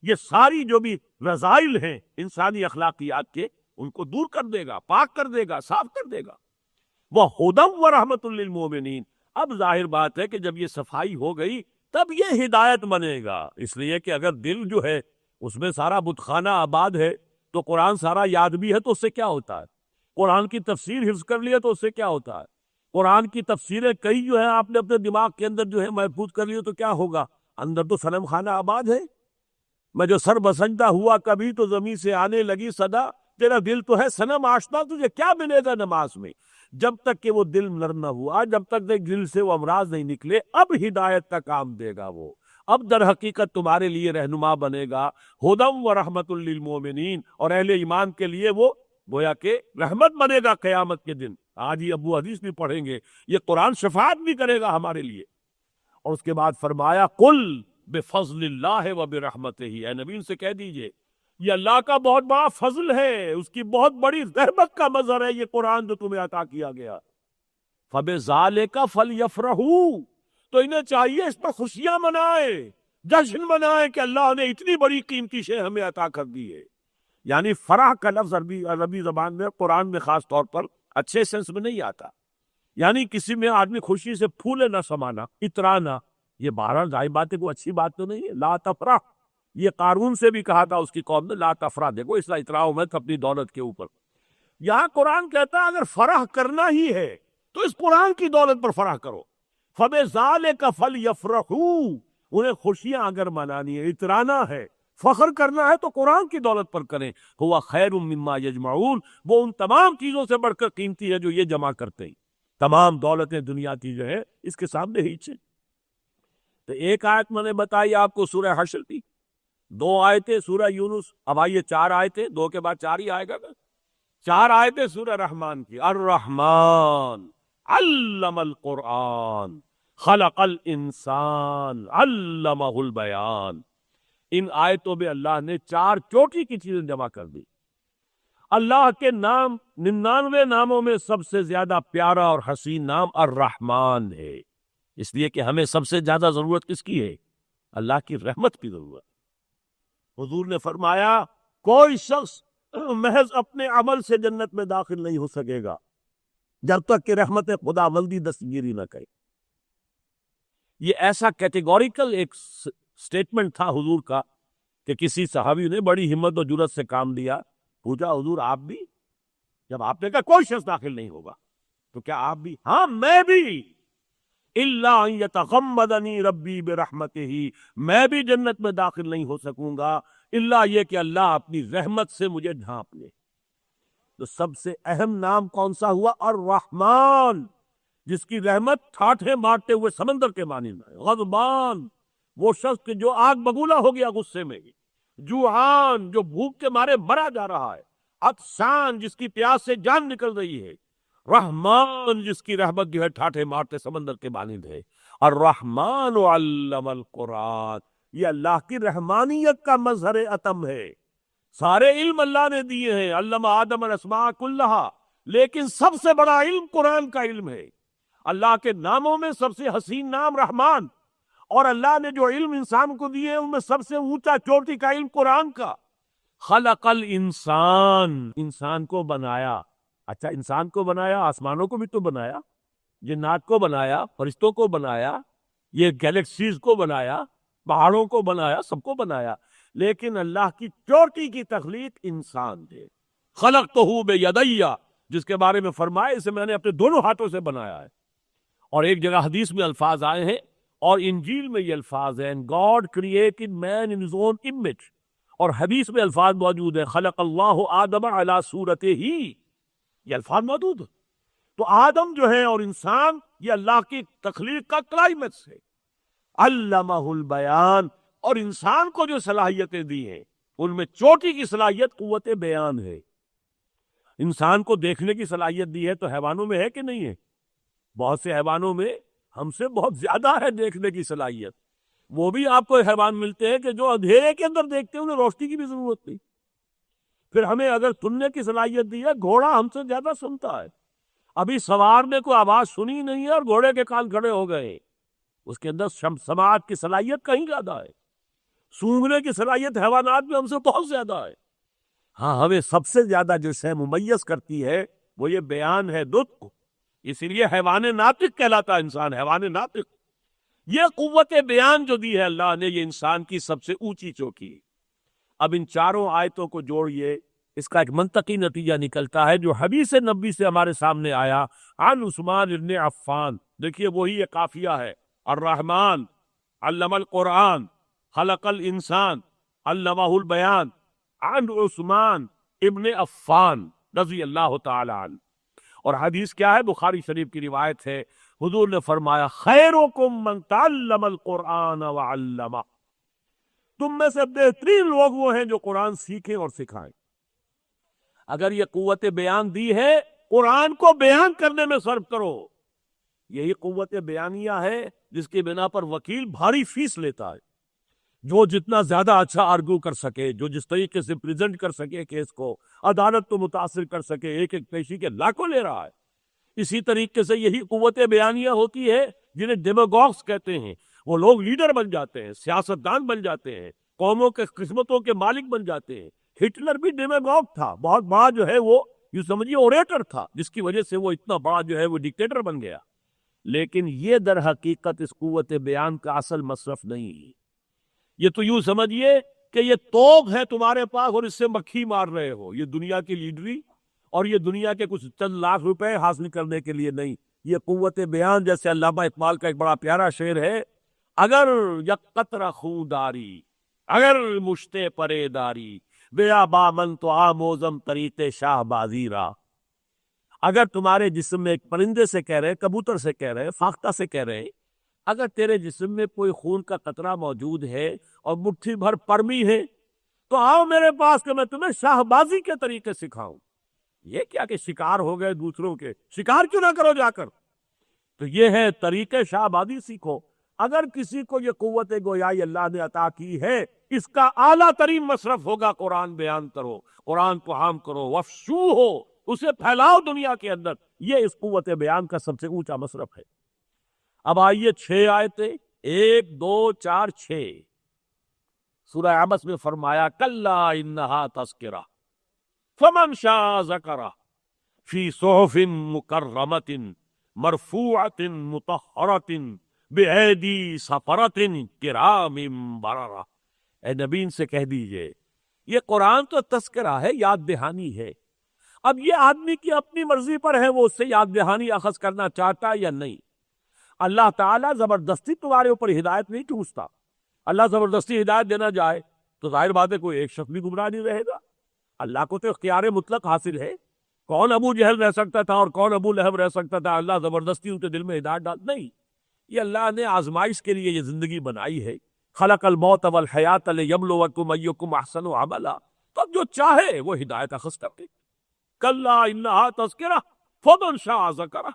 یہ ساری جو بھی رذائل ہیں انسانی اخلاقیات کے، ان کو دور کر دے گا، پاک کر دے گا، صاف کر دے گا۔ وَہُدًى وَرَحْمَةٌ لِّلْمُؤْمِنِينَ۔ اب ظاہر بات ہے کہ جب یہ صفائی ہو گئی تب یہ ہدایت بنے گا، اس لیے کہ اگر دل جو ہے اس میں سارا بت خانہ آباد ہے تو قرآن سارا یاد بھی ہے تو اس سے کیا ہوتا ہے؟ قرآن کی تفسیر حفظ کر لیا تو اس سے کیا ہوتا ہے؟ قرآن کی تفسیریں کئی جو ہیں آپ نے اپنے دماغ کے اندر جو ہے محفوظ کر لی تو کیا ہوگا؟ اندر تو صنم خانہ آباد ہے۔ میں جو سر بسنجتا ہوا کبھی تو زمین سے آنے لگی صدا، تیرا دل تو ہے صنم آشنا، تجھے کیا ملے گا نماز میں؟ جب تک کہ وہ دل نرم نہ ہوا، جب تک کہ دل سے وہ امراض نہیں نکلے، اب ہدایت کا کام دے گا وہ، اب در حقیقت تمہارے لیے رہنما بنے گا، ہدی و رحمت للمؤمنین، اور اہل ایمان کے لیے وہ گویا کہ رحمت بنے گا قیامت کے دن۔ آج ہی ابو حدیث بھی پڑھیں گے، یہ قرآن شفاعت بھی کرے گا ہمارے لیے۔ اور اس کے بعد فرمایا قل بفضل اللہ و برحمتہ، اے نبی ان سے کہہ دیجئے یہ اللہ کا بہت بڑا فضل ہے، اس کی بہت بڑی رحمت کا مظہر ہے یہ قرآن جو تمہیں عطا کیا گیا۔ فبذالک فلیفرحوا، تو انہیں چاہیے اس پر خوشیاں منائیں، جشن منائیں کہ اللہ نے اتنی بڑی قیمتی شے ہمیں عطا کر دی ہے۔ یعنی فرح کا لفظ عربی زبان میں، قرآن میں خاص طور پر اچھے سینس میں نہیں آتا، یعنی کسی میں آدمی خوشی سے پھولے نہ سمانا، اترانا، یہ بہرحال ظاہر بات ہے کوئی اچھی بات تو نہیں ہے۔ لا تفرح، یہ قارون سے بھی کہا تھا اس کی قوم نے، لا تفرح، دیکھو اس طرح اتراؤ مت اپنی دولت کے اوپر۔ یہاں قرآن کہتا ہے اگر فرح کرنا ہی ہے تو اس قرآن کی دولت پر فرح کرو۔ فَبِذَالِكَ فَلْيَفْرَحُوا، انہیں خوشیاں اگر منانی ہے، اترانا ہے، فخر کرنا ہے تو قرآن کی دولت پر کریں۔ هُوَ خَيْرٌ مِّمَّا يَجْمَعُونَ، وہ ان تمام چیزوں سے بڑھ کر قیمتی ہے جو یہ جمع کرتے ہیں، تمام دولتیں دنیا کی جو ہے اس کے سامنے ہیچ ہے۔ تو ایک آیت میں نے بتائی آپ کو سورہ حشر کی، 2 آیتیں سورہ یونس، اب آئیے 4 آیتیں، 2 کے بعد 4 ہی آئے گا نا، 4 آیتیں سورہ رحمان کی۔ الرحمن علم القرآن خلق الانسان علمہ البیان، ان آیتوں میں اللہ نے 4 چوٹی کی چیزیں جمع کر دی۔ اللہ کے نام 99 ناموں میں سب سے زیادہ پیارا اور حسین نام الرحمن ہے، اس لیے کہ ہمیں سب سے زیادہ ضرورت کس کی ہے؟ اللہ کی رحمت کی ضرورت۔ حضور نے فرمایا کوئی شخص محض اپنے عمل سے جنت میں داخل نہیں ہو سکے گا جب تک کہ رحمت خدا بندی دستگیری نہ کرے۔ یہ ایسا کیٹیگوریکل ایک سٹیٹمنٹ تھا حضور کا کہ کسی صحابی نے بڑی ہمت و جرأت سے کام دیا، پوچھا حضور آپ بھی؟ جب آپ نے کہا کوئی شخص داخل نہیں ہوگا تو کیا آپ بھی؟ ہاں میں بھی، الا ان یتغمدنی ربی برحمتہ، میں بھی جنت میں داخل نہیں ہو سکوں گا الا یہ کہ اللہ اپنی رحمت سے مجھے ڈھانپ لے۔ تو سب سے اہم نام کون سا ہوا؟ الرحمن، جس کی رحمت ٹھاٹھے مارتے ہوئے سمندر کے مانند ہے۔ غضبان، وہ شخص کہ جو آگ بگولا ہو گیا غصے میں۔ جوعان، جو بھوک کے مارے مرا جا رہا ہے۔ عطشان، جس کی پیاس سے جان نکل رہی ہے۔ رحمان، جس کی رحمت جو ہے ٹھاٹھے مارتے سمندر کے مانند ہے۔ الرحمن علم القرآن، یہ اللہ کی رحمانیت کا مظہر عتم ہے۔ سارے علم اللہ نے دیے ہیں، علم آدم الاسماء کلہا، لیکن سب سے بڑا علم قرآن کا علم ہے۔ اللہ کے ناموں میں سب سے حسین نام رحمان، اور اللہ نے جو علم انسان کو دیے ان میں سب سے اونچا چوٹی کا علم قرآن کا۔ خلق الانسان، انسان کو بنایا۔ اچھا انسان کو بنایا، آسمانوں کو بھی تو بنایا، جنات کو بنایا، فرشتوں کو بنایا، یہ گیلیکسیز کو بنایا، پہاڑوں کو بنایا، سب کو بنایا، لیکن اللہ کی چوٹی کی تخلیق انسان ہے۔ خلقتہ بیدی، جس کے بارے میں فرمائے اسے میں نے اپنے دونوں ہاتھوں سے بنایا ہے۔ اور ایک جگہ حدیث میں الفاظ آئے ہیں اور انجیل میں یہ الفاظ ہیں God created man in his own image، اور حدیث میں الفاظ موجود ہیں خلق اللہ آدم علی صورتہ ہی، یہ الفاظ موجود ہیں۔ تو آدم جو ہے اور انسان یہ اللہ کی تخلیق کا کلائمیکس ہے۔ علمہ البیان، اور انسان کو جو صلاحیتیں دی ہیں ان میں چوٹی کی صلاحیت قوت بیان ہے۔ انسان کو دیکھنے کی صلاحیت دی ہے تو حیوانوں میں ہے کہ نہیں ہے؟ بہت سے حیوانوں میں ہم سے بہت زیادہ ہے دیکھنے کی صلاحیت. وہ بھی آپ کو حیوان ملتے ہیں کہ جو اندھیرے کے اندر دیکھتے ہیں، انہیں روشنی کی بھی ضرورت نہیں. پھر ہمیں اگر سننے کی صلاحیت دی ہے، گھوڑا ہم سے زیادہ سنتا ہے. ابھی سوار نے کوئی آواز سنی نہیں ہے اور گھوڑے کے کان کھڑے ہو گئے. اس کے اندر سماعت کی صلاحیت کہیں زیادہ ہے. سونگنے کی صلاحیت حیوانات میں ہم سے بہت زیادہ ہے. ہاں، ہمیں سب سے زیادہ جو شے ممیز کرتی ہے وہ یہ بیان ہے، نطق. اسی لیے حیوان ناطق کہلاتا انسان، حیوان ناطق. یہ قوت بیان جو دی ہے اللہ نے، یہ انسان کی سب سے اونچی چوکی ہے. اب ان چاروں آیتوں کو جوڑیے، اس کا ایک منطقی نتیجہ نکلتا ہے جو حدیث نبی سے ہمارے سامنے آیا. عن عثمان ابن عفان، دیکھیے وہی یہ قافیہ ہے. الرحمن علم القرآن خلق الانسان علمہ البیان. عن عثمان ابن عفان رضی اللہ تعالی عنہ. اور حدیث کیا ہے؟ بخاری شریف کی روایت ہے. حضور نے فرمایا خیرکم من تعلم القرآن وعلمہ، تم میں سے بہترین لوگ وہ ہیں جو قرآن سیکھیں اور سکھائیں. اگر یہ قوت بیان دی ہے، قرآن کو بیان کرنے میں صرف کرو. یہی قوت بیانیہ ہے جس کی بنا پر وکیل بھاری فیس لیتا ہے. جو جتنا زیادہ اچھا آرگو کر سکے، جو جس طریقے سے پریزنٹ کر سکے کیس کو، عدالت کو متاثر کر سکے، ایک ایک پیشی کے لاکھوں لے رہا ہے. اسی طریقے سے یہی قوت بیانیہ ہوتی ہے جنہیں ڈیموگوگس کہتے ہیں. وہ لوگ لیڈر بن جاتے ہیں، سیاستدان بن جاتے ہیں، قوموں کے قسمتوں کے مالک بن جاتے ہیں. ہٹلر بھی ڈیموگوگ تھا، بہت بڑا جو ہے وہ یوں سمجھیے اوریٹر تھا، جس کی وجہ سے وہ اتنا بڑا جو ہے وہ ڈکٹیٹر بن گیا. لیکن یہ در حقیقت اس قوت بیان کا اصل مصرف نہیں. یہ تو یوں سمجھیے کہ یہ توپ ہے تمہارے پاس اور اس سے مکھی مار رہے ہو. یہ دنیا کی لیڈری اور یہ دنیا کے کچھ چند لاکھ روپے حاصل کرنے کے لیے نہیں. یہ قوت بیان، جیسے علامہ اقبال کا ایک بڑا پیارا شعر ہے، اگر یک قطرہ خون داری، اگر مشتے پرے داری، بیا بامن تو آموزم طریق شاہ بازی را. اگر تمہارے جسم میں ایک پرندے سے کہہ رہے، کبوتر سے کہہ رہے، فاختہ سے کہہ رہے، اگر تیرے جسم میں کوئی خون کا قطرہ موجود ہے اور مٹھی بھر پرمی ہے تو آؤ میرے پاس کہ میں تمہیں شاہ بازی کے طریقے سکھاؤں. یہ کیا کہ شکار ہو گئے دوسروں کے، شکار کیوں نہ کرو جا کر. تو یہ ہے طریقے شاہ بازی سیکھو. اگر کسی کو یہ قوت گویائی اللہ نے عطا کی ہے، اس کا اعلیٰ ترین مصرف ہوگا قرآن بیان کرو، قرآن کو عام کرو، وفشو ہو، اسے پھیلاؤ دنیا کے اندر. یہ اس قوت بیان کا سب سے اونچا مصرف ہے. اب آئیے 6 آیتیں، 1 2 4 6. سورہ عبس میں فرمایا کلا انہا تذکرہ فمن شاء ذکرہ فی صحف مکرمۃ مرفوعۃ مطہرۃ بایدی سفرۃ کرام بررہ. اے نبی ان سے کہہ دیجئے یہ قرآن تو تذکرہ ہے، یاد دہانی ہے. اب یہ آدمی کی اپنی مرضی پر ہے وہ اس سے یاد دہانی اخذ کرنا چاہتا یا نہیں. اللہ تعالیٰ زبردستی تمہارے اوپر ہدایت نہیں ٹھوستا. اللہ زبردستی ہدایت دینا جائے تو ظاہر بات ہے کوئی ایک شخص بھی گمراہ نہیں رہے گا. اللہ کو تو اختیار مطلق حاصل ہے. کون ابو جہل رہ سکتا تھا اور کون ابو لہب رہ سکتا تھا؟ اللہ زبردستی ان کے دل میں ہدایت ڈال نہیں. یہ اللہ نے آزمائش کے لیے یہ زندگی بنائی ہے. خلق الموت والحیات لیبلوکم ایکم احسن عملا. تو اب جو چاہے وہ ہدایت اخذ کر دے. کلا انہا تذکرہ فمن شاء ذکرہ.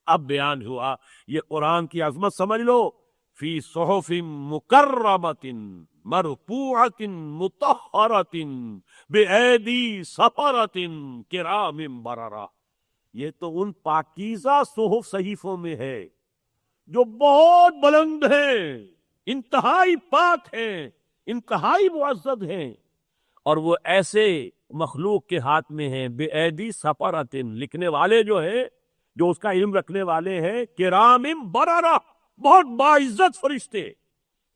اب بیان ہوا یہ قرآن کی عظمت سمجھ لو. فی صحف مکرمۃ مرفوعۃ مطہرۃ بایدی سفرۃ کرام بررہ. یہ تو ان پاکیزہ صحف صحیفوں میں ہے جو بہت بلند ہیں، انتہائی پاک ہیں، انتہائی معزز ہیں، اور وہ ایسے مخلوق کے ہاتھ میں ہیں بایدی سفرۃ، لکھنے والے جو ہیں، جو اس کا علم رکھنے والے ہیں، کرام بررہ، بہت باعزت فرشتے.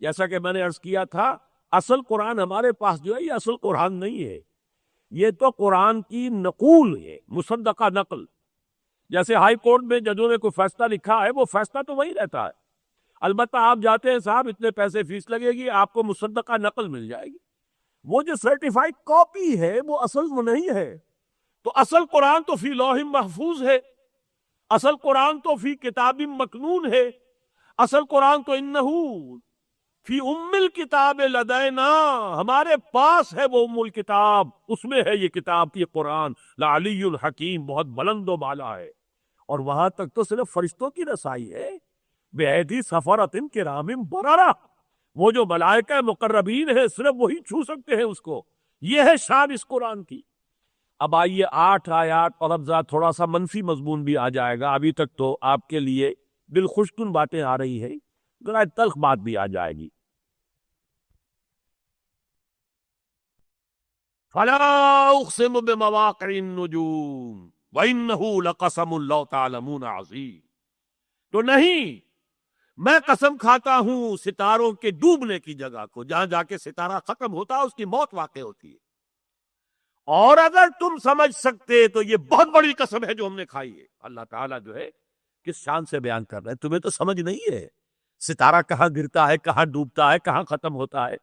جیسا کہ میں نے عرض کیا تھا، اصل قرآن ہمارے پاس جو ہے یہ اصل قرآن نہیں ہے. یہ تو قرآن کی نقول ہے، مصدقہ نقل. جیسے ہائی کورٹ میں ججوں نے کوئی فیصلہ لکھا ہے، وہ فیصلہ تو وہی رہتا ہے. البتہ آپ جاتے ہیں صاحب اتنے پیسے فیس لگے گی، آپ کو مصدقہ نقل مل جائے گی. وہ جو سرٹیفائیڈ کاپی ہے وہ اصل وہ نہیں ہے. تو اصل قرآن تو فی لوح محفوظ ہے، اصل قرآن تو فی کتاب مکنون ہے، اصل قرآن تو انہو فی ام الکتاب لدینا، ہمارے پاس ہے وہ ام الکتاب، اس میں ہے یہ کتاب، یہ قرآن لعلی الحکیم، بہت بلند و بالا ہے. اور وہاں تک تو صرف فرشتوں کی رسائی ہے. بِأَيْدِي سَفَرَةٍ كِرَامٍ بَرَرَةٍ، وہ جو ملائکہ مقربین ہیں صرف وہی چھو سکتے ہیں اس کو. یہ ہے شان اس قرآن کی. اب آئیے 8 آیات اور اب ذرا تھوڑا سا منفی مضمون بھی آ جائے گا. ابھی تک تو آپ کے لیے دل خوشکن باتیں آ رہی ہے، ذرا تلخ بات بھی آ جائے گی. فَلَا أُقْسِمُ بِمَوَاقِعِ النُّجُومِ وَإِنَّهُ لَقَسَمٌ لَوْ تَعْلَمُونَ عَظِيمٌ. تو نہیں، میں قسم کھاتا ہوں ستاروں کے ڈوبنے کی جگہ کو، جہاں جا کے ستارہ ختم ہوتا ہے اس کی موت واقع ہوتی ہے. اور اگر تم سمجھ سکتے تو یہ بہت بڑی قسم ہے جو ہم نے کھائی ہے. اللہ تعالیٰ جو ہے کس شان سے بیان کر رہے ہیں. تمہیں تو سمجھ نہیں ہے ستارہ کہاں گرتا ہے، کہاں ڈوبتا ہے، کہاں ختم ہوتا ہے.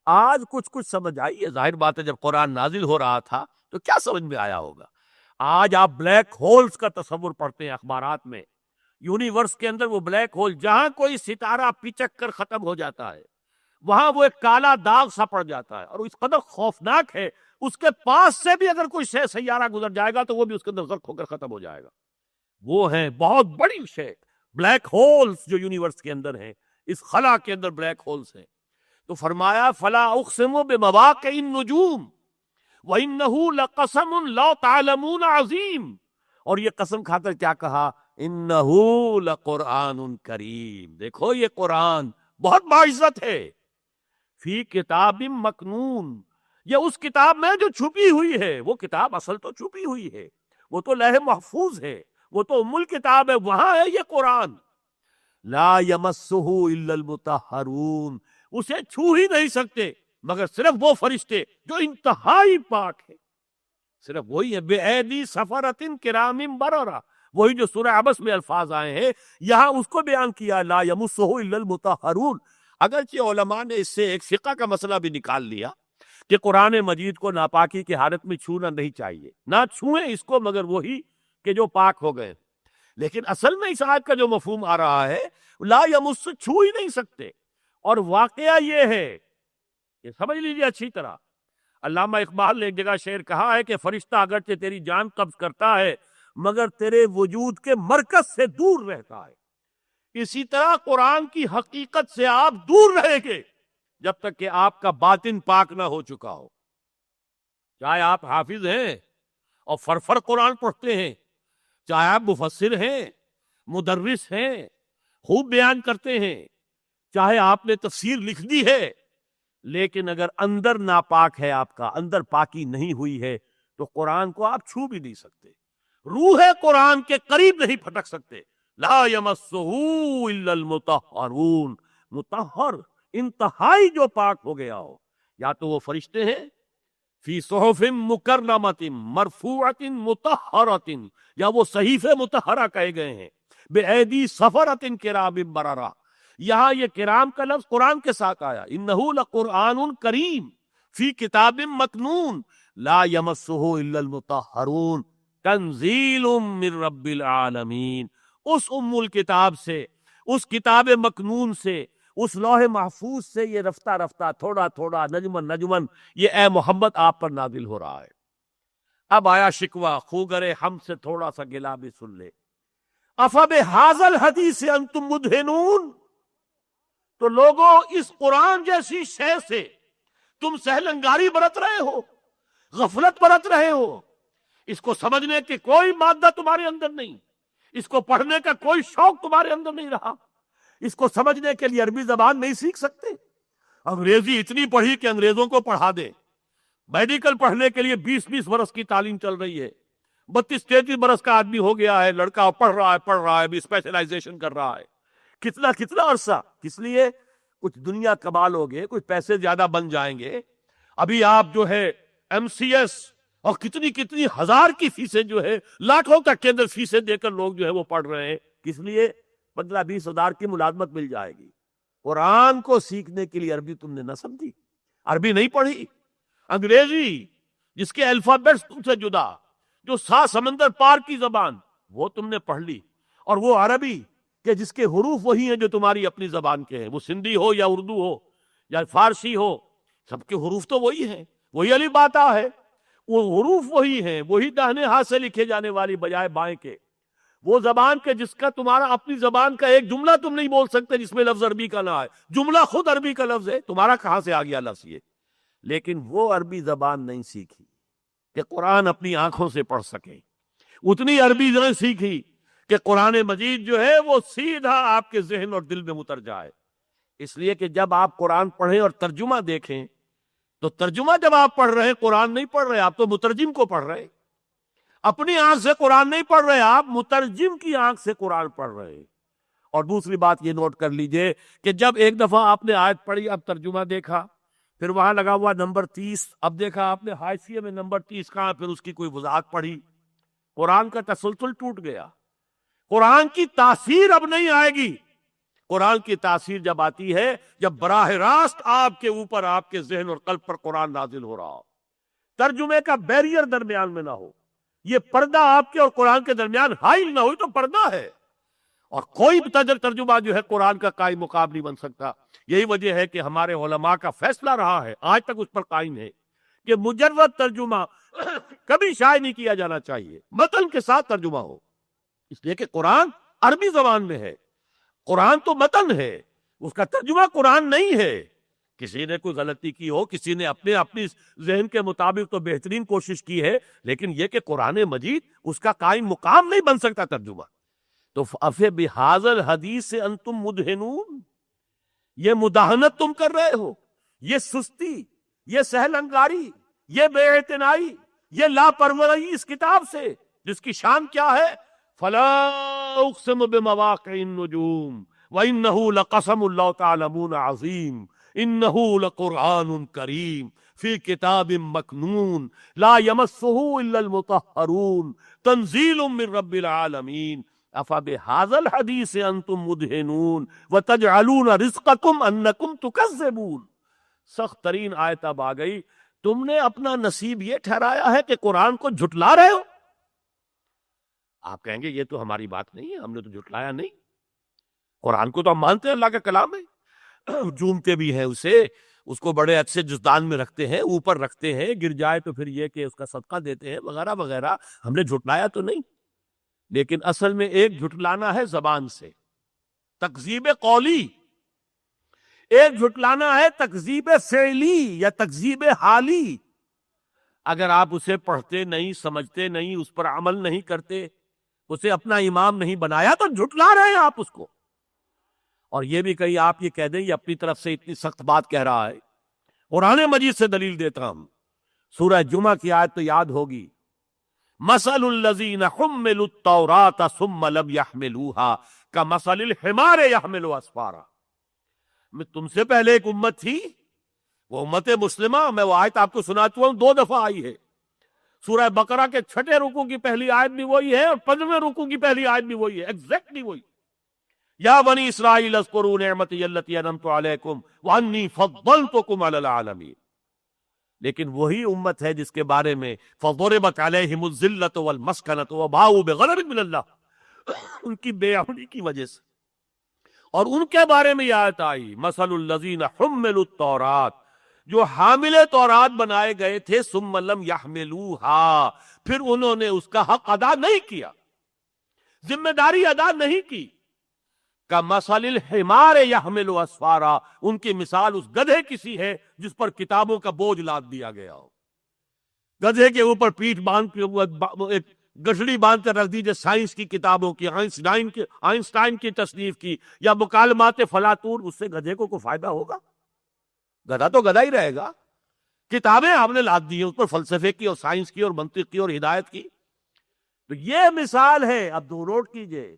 آج کچھ سمجھ آئی ہے. ظاہر بات ہے جب قرآن نازل ہو رہا تھا تو کیا سمجھ میں آیا ہوگا. آج آپ بلیک ہولز کا تصور پڑھتے ہیں اخبارات میں، یونیورس کے اندر وہ بلیک ہول، جہاں کوئی ستارہ پچک کر ختم ہو جاتا ہے وہاں وہ ایک کالا داغ سا پڑ جاتا ہے، اور اس قدر خوفناک ہے اس کے پاس سے بھی اگر کوئی سیارہ گزر جائے گا تو وہ بھی اس کے اندر غرق ہو کر ختم ہو جائے گا. وہ ہیں بہت بڑی شے بلیک ہولز جو یونیورس کے اندر ہیں، اس خلا کے اندر بلیک ہولز ہیں. تو فرمایا فلا اقسم بمواقع النجوم وانه لقسم لو تعلمون عظیم. اور یہ قسم کھا کر کیا کہا؟ انہ لقرآن کریم. دیکھو یہ قرآن بہت باعزت ہے. فی کتاب مکنون، یہ اس کتاب میں جو چھپی ہوئی ہے. وہ کتاب اصل تو چھپی ہوئی ہے، وہ تو لوح محفوظ ہے، وہ تو ام الکتاب ہے، وہاں ہے یہ قرآن. لا یمسہ الا المطہرون، اسے چھو ہی نہیں سکتے مگر صرف وہ فرشتے جو انتہائی پاک ہیں، صرف وہی ہے. بے ایدی سفرۃ کرام بررہ، وہی جو سورہ عبس میں الفاظ آئے ہیں یہاں اس کو بیان کیا، لا یمسہ الا المطہرون. اگرچہ علماء نے اس سے ایک فقہ کا مسئلہ بھی نکال لیا کہ قرآن مجید کو ناپاکی کی حالت میں چھونا نہیں چاہیے، نہ چھوئیں اس کو مگر وہی کہ جو پاک ہو گئے. لیکن اصل میں اس آیت کا جو مفہوم آ رہا ہے لا یمس، چھو ہی نہیں سکتے. اور واقعہ یہ ہے، یہ سمجھ لیجیے اچھی طرح. علامہ اقبال نے ایک جگہ شعر کہا ہے کہ فرشتہ اگرچہ تیری جان قبض کرتا ہے مگر تیرے وجود کے مرکز سے دور رہتا ہے. اسی طرح قرآن کی حقیقت سے آپ دور رہیں گے جب تک کہ آپ کا باطن پاک نہ ہو چکا ہو. چاہے آپ حافظ ہیں اور فرفر قرآن پڑھتے ہیں، چاہے آپ مفسر ہیں، مدرس ہیں، خوب بیان کرتے ہیں، چاہے آپ نے تفسیر لکھ دی ہے، لیکن اگر اندر ناپاک ہے، آپ کا اندر پاکی نہیں ہوئی ہے تو قرآن کو آپ چھو بھی نہیں سکتے، روح قرآن کے قریب نہیں پھٹک سکتے. لا یمسہ الا المطہرون، مطہر انتہائی جو پاک ہو گیا ہو. یا تو وہ فرشتے ہیں فی صحف مکرمۃ مرفوعۃ مطہرۃ، یا وہ صحیفے مطہرہ کہے گئے ہیں بے ایدی سفرۃ کرام بررہ. یہاں یہ کرام کا لفظ قرآن کے ساتھ آیا. انہ لقرآن کریم فی کتاب مکنون لا یمسہ الا المطہرون تنزیل من رب العالمین. اس ام الکتاب سے، اس کتاب مکنون سے، اس لوح محفوظ سے یہ رفتہ رفتہ تھوڑا تھوڑا نجمن نجمن یہ اے محمد آپ پر نازل ہو رہا ہے. اب آیا شکوہ، خوگر ہم سے تھوڑا سا گلا بھی سن لے. افبہذا الحدیث انتم مدہنون، تو لوگوں اس قرآن جیسی شے سے تم سہلنگاری برت رہے ہو، غفلت برت رہے ہو. اس کو سمجھنے کی کوئی مادہ تمہارے اندر نہیں، اس کو پڑھنے کا کوئی شوق تمہارے اندر نہیں رہا، اس کو سمجھنے کے لیے عربی زبان نہیں سیکھ سکتے. انگریزی اتنی پڑھی کہ انگریزوں کو پڑھا دے. میڈیکل پڑھنے کے لیے 20-20 برس کی تعلیم چل رہی ہے. 32-33 برس کا آدمی ہو گیا ہے لڑکا، پڑھ رہا ہے بھی اسپیشلائزیشن کر رہا ہے. کتنا عرصہ؟ کس لیے؟ کچھ دنیا کمال ہو گے، کچھ پیسے زیادہ بن جائیں گے. ابھی آپ جو ہے MCS اور کتنی ہزار کی فیسیں جو ہے، لاکھوں تک کے اندر فیسیں دے کر لوگ جو ہے وہ پڑھ رہے ہیں. کس لیے؟ 15-20 ہزار کی ملازمت مل جائے گی. قرآن کو سیکھنے کے لیے عربی تم نے نہ سمجھی، عربی نہیں پڑھی. انگریزی جس کے الفابیٹس تم سے جدا، جو 7 سمندر پار کی زبان، وہ تم نے پڑھ لی. اور وہ عربی کہ جس کے حروف وہی ہیں جو تمہاری اپنی زبان کے ہیں، وہ سندھی ہو یا اردو ہو یا فارسی ہو، سب کے حروف تو وہی ہیں، وہی الف با تا ہے، وہ حروف وہی ہیں، وہی داہنے ہاتھ سے لکھے جانے والی بجائے بائیں کے. وہ زبان کے جس کا تمہارا اپنی زبان کا ایک جملہ تم نہیں بول سکتے جس میں لفظ عربی کا نہ آئے. جملہ خود عربی کا لفظ ہے، تمہارا کہاں سے آ گیا لفظ یہ؟ لیکن وہ عربی زبان نہیں سیکھی کہ قرآن اپنی آنکھوں سے پڑھ سکے، اتنی عربی نہیں سیکھی کہ قرآن مجید جو ہے وہ سیدھا آپ کے ذہن اور دل میں اتر جائے. اس لیے کہ جب آپ قرآن پڑھیں اور ترجمہ دیکھیں تو ترجمہ جب آپ پڑھ رہے ہیں قرآن نہیں پڑھ رہے، آپ تو مترجم کو پڑھ رہے ہیں. اپنی آنکھ سے قرآن نہیں پڑھ رہے، آپ مترجم کی آنکھ سے قرآن پڑھ رہے ہیں. اور دوسری بات یہ نوٹ کر لیجئے کہ جب ایک دفعہ آپ نے آیت پڑھی، اب ترجمہ دیکھا، پھر وہاں لگا ہوا نمبر 30، اب دیکھا آپ نے حاشیے میں نمبر 30 کہاں، پھر اس کی کوئی وضاحت پڑھی، قرآن کا تسلسل ٹوٹ گیا. قرآن کی تاثیر اب نہیں آئے گی. قرآن کی تاثیر جب آتی ہے جب براہ راست آپ کے اوپر، آپ کے ذہن اور قلب پر قرآن نازل ہو رہا ہو، ترجمے کا بیریئر درمیان میں نہ ہو، یہ پردہ آپ کے اور قرآن کے درمیان حائل نہ ہو تو پردہ ہے. اور کوئی ترجمہ جو ہے قرآن کا قائم مقام نہیں بن سکتا. یہی وجہ ہے کہ ہمارے علماء کا فیصلہ رہا ہے، آج تک اس پر قائم ہے، کہ مجرد ترجمہ کبھی شائع نہیں کیا جانا چاہیے، متن کے ساتھ ترجمہ ہو. اس لیے کہ قرآن عربی زبان میں ہے، قرآن تو متن ہے، اس کا ترجمہ قرآن نہیں ہے. کسی نے کوئی غلطی کی ہو، کسی نے اپنی ذہن کے مطابق تو بہترین کوشش کی ہے، لیکن یہ کہ قرآن مجید اس کا قائم مقام نہیں بن سکتا ترجمہ. تو بِهَذَا الْحَدِيثِ أَنْتُمْ مُدْهِنُونَ، یہ مداہنت تم کر رہے ہو، یہ سستی، یہ سہل انگاری، یہ بے اعتنائی، یہ لاپرواہی اس کتاب سے جس کی شان کیا ہے؟ فَلَا أُقْسِمُ بِمَوَاقِعِ النُّجُومِ وَإِنَّهُ لَقَسَمٌ لَوْ تَعْلَمُونَ عَظِيمٌ إِنَّهُ لَقُرْآنٌ كَرِيمٌ فِي كِتَابٍ مَّكْنُونٍ لَا يَمَسُّهُ إِلَّا الْمُطَهَّرُونَ تَنزِيلٌ مِّن رَّبِّ الْعَالَمِينَ أَفَبِهَذَا الْحَدِيثِ أَنْتُمْ مُدْهِنُونَ وَتَجْعَلُونَ رِزْقَكُمْ أَنَّكُمْ تُكَذِّبُونَ. سخت ترین آیت اب آ گئی. تم نے اپنا نصیب یہ ٹھہرایا ہے کہ قرآن کو جھٹلا رہے ہو. آپ کہیں گے یہ تو ہماری بات نہیں ہے، ہم نے تو جھٹلایا نہیں، قرآن کو تو ہم مانتے ہیں، اللہ کا کلام ہے، جومتے بھی ہیں اسے، اس کو بڑے اچھے جزدان میں رکھتے ہیں، اوپر رکھتے ہیں، گر جائے تو پھر یہ کہ اس کا صدقہ دیتے ہیں وغیرہ وغیرہ. ہم نے جھٹلایا تو نہیں، لیکن اصل میں ایک جھٹلانا ہے زبان سے، تکذیب قولی، ایک جھٹلانا ہے تکذیب فعلی یا تکذیب حالی. اگر آپ اسے پڑھتے نہیں، سمجھتے نہیں، اس پر عمل نہیں کرتے، اسے اپنا امام نہیں بنایا تو جھٹلا رہے ہیں آپ اس کو. اور یہ بھی کہیں آپ یہ کہہ دیں یہ اپنی طرف سے اتنی سخت بات کہہ رہا ہے. قرآن مجید سے دلیل دیتا ہوں، سورہ جمعہ کی آیت تو یاد ہوگی، مثل الذین حملوا التوراۃ ثم لم يحملوها کمثل الحمار يحمل اسفارا. میں تم سے پہلے ایک امت تھی، وہ امت مسلمہ، میں وہ آیت آپ کو سنا چکا ہوں، 2 دفعہ آئی ہے. سورہ بقرہ کے 6 رکوع کی پہلی آیت بھی وہی ہے اور 15ویں رکوع کی پہلی آیت بھی وہی ہے، ایگزیکٹلی وہی. یا بنی اسرائیل اذکروا نعمتی التی انعمت علیکم وانی فضلتکم علی العالمین. لیکن وہی امت ہے جس کے بارے میں فضربت علیہم الذلۃ والمسکنۃ وباؤوا بغضب من اللہ، ان کی بے عملی کی وجہ سے. اور ان کے بارے میں یہ آیت آئی، مثل الذین حملوا التوراۃ، جو حامل تورات بنائے گئے تھے، ثم لم يحملوها، پھر انہوں نے اس کا حق ادا نہیں کیا، ذمہ داری ادا نہیں کی. کمثل الحمار يحمل اسفارا، ان کی مثال اس گدھے کی سی ہے جس پر کتابوں کا بوجھ لاد دیا گیا ہو. گدھے کے اوپر پیٹھ باندھ کے ایک گٹھڑی باندھ کر رکھ دیجیے سائنس کی کتابوں کی، آئنسٹائن کی تصنیف کی یا مکالمات فلاطون، اس سے گدھے کو کوئی فائدہ ہوگا؟ گدھا تو گدھا ہی رہے گا. کتابیں آپ نے لاد دی ہیں اس پر، فلسفے کی اور سائنس کی اور منطق کی اور ہدایت کی. تو یہ مثال ہے، اب دو نوٹ کیجئے،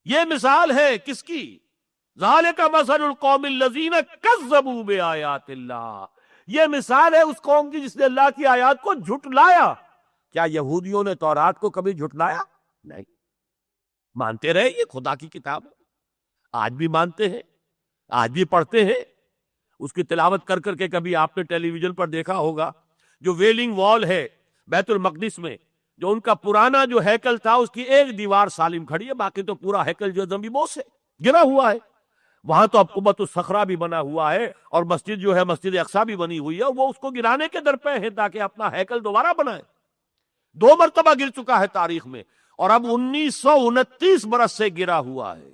یہ مثال ہے کس کی؟ ذالک مثل القوم الذین کذبوا بآیات اللہ. یہ مثال ہے اس قوم کی جس نے اللہ کی آیات کو جھٹلایا. کیا یہودیوں نے تورات کو کبھی جھٹلایا؟ نہیں، مانتے رہے یہ خدا کی کتاب ہے، آج بھی مانتے ہیں، آج بھی پڑھتے ہیں. اس کی تلاوت کر کر کے کبھی آپ نے ٹیلی ویژن پر دیکھا ہوگا، جو ویلنگ وال ہے بیت المقدس میں، جو ان کا پرانا جو ہیکل تھا اس کی ایک دیوار سالم کھڑی ہے، باقی تو پورا ہیکل جو زمین سے گرا ہوا ہے. وہاں تو اب قبۃ الصخرہ بھی بنا ہوا ہے اور مسجد جو ہے مسجد اقصیٰ بھی بنی ہوئی ہے، وہ اس کو گرانے کے در پہ ہے تاکہ اپنا ہیکل دوبارہ بنائے. 2 مرتبہ گر چکا ہے تاریخ میں. اور اب 1929 برس سے گرا ہوا ہے.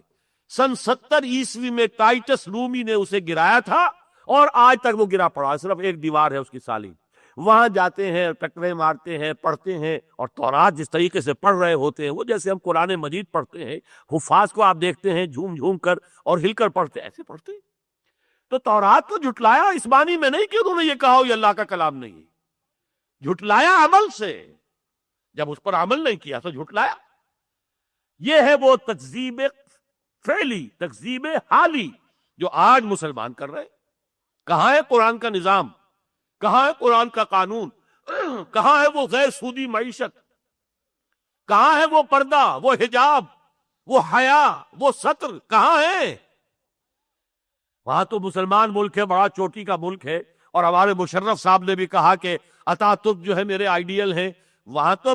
سن 70 عیسوی میں ٹائٹس رومی نے اسے گرایا تھا اور آج تک وہ گرا پڑا, صرف ایک دیوار ہے اس کی سالی. وہاں جاتے ہیں, ٹکرے مارتے ہیں, پڑھتے ہیں, اور تورات جس طریقے سے پڑھ رہے ہوتے ہیں وہ جیسے ہم قرآن مجید پڑھتے ہیں, حفاظ کو آپ دیکھتے ہیں جھوم جھوم کر اور ہل کر پڑھتے ہیں, ایسے پڑھتے ہیں. تو تورات کو جھٹلایا اس معنی میں نہیں کہ انہوں نے یہ کہا ہو یہ اللہ کا کلام نہیں ہے, جھٹلایا عمل سے. جب اس پر عمل نہیں کیا تو جھٹلایا. یہ ہے وہ تکذیب فعلی, تکذیب حالی جو آج مسلمان کر رہے ہیں. کہاں ہے قرآن کا نظام, کہاں ہے قرآن کا قانون, کہاں ہے وہ غیر سودی معیشت, کہاں ہے وہ پردہ, وہ حجاب, وہ حیا, وہ ستر, کہاں ہے؟ وہاں تو مسلمان ملک ہے, بڑا چوٹی کا ملک ہے, اور ہمارے مشرف صاحب نے بھی کہا کہ اتا ترک جو ہے میرے آئیڈیل ہیں. وہاں تو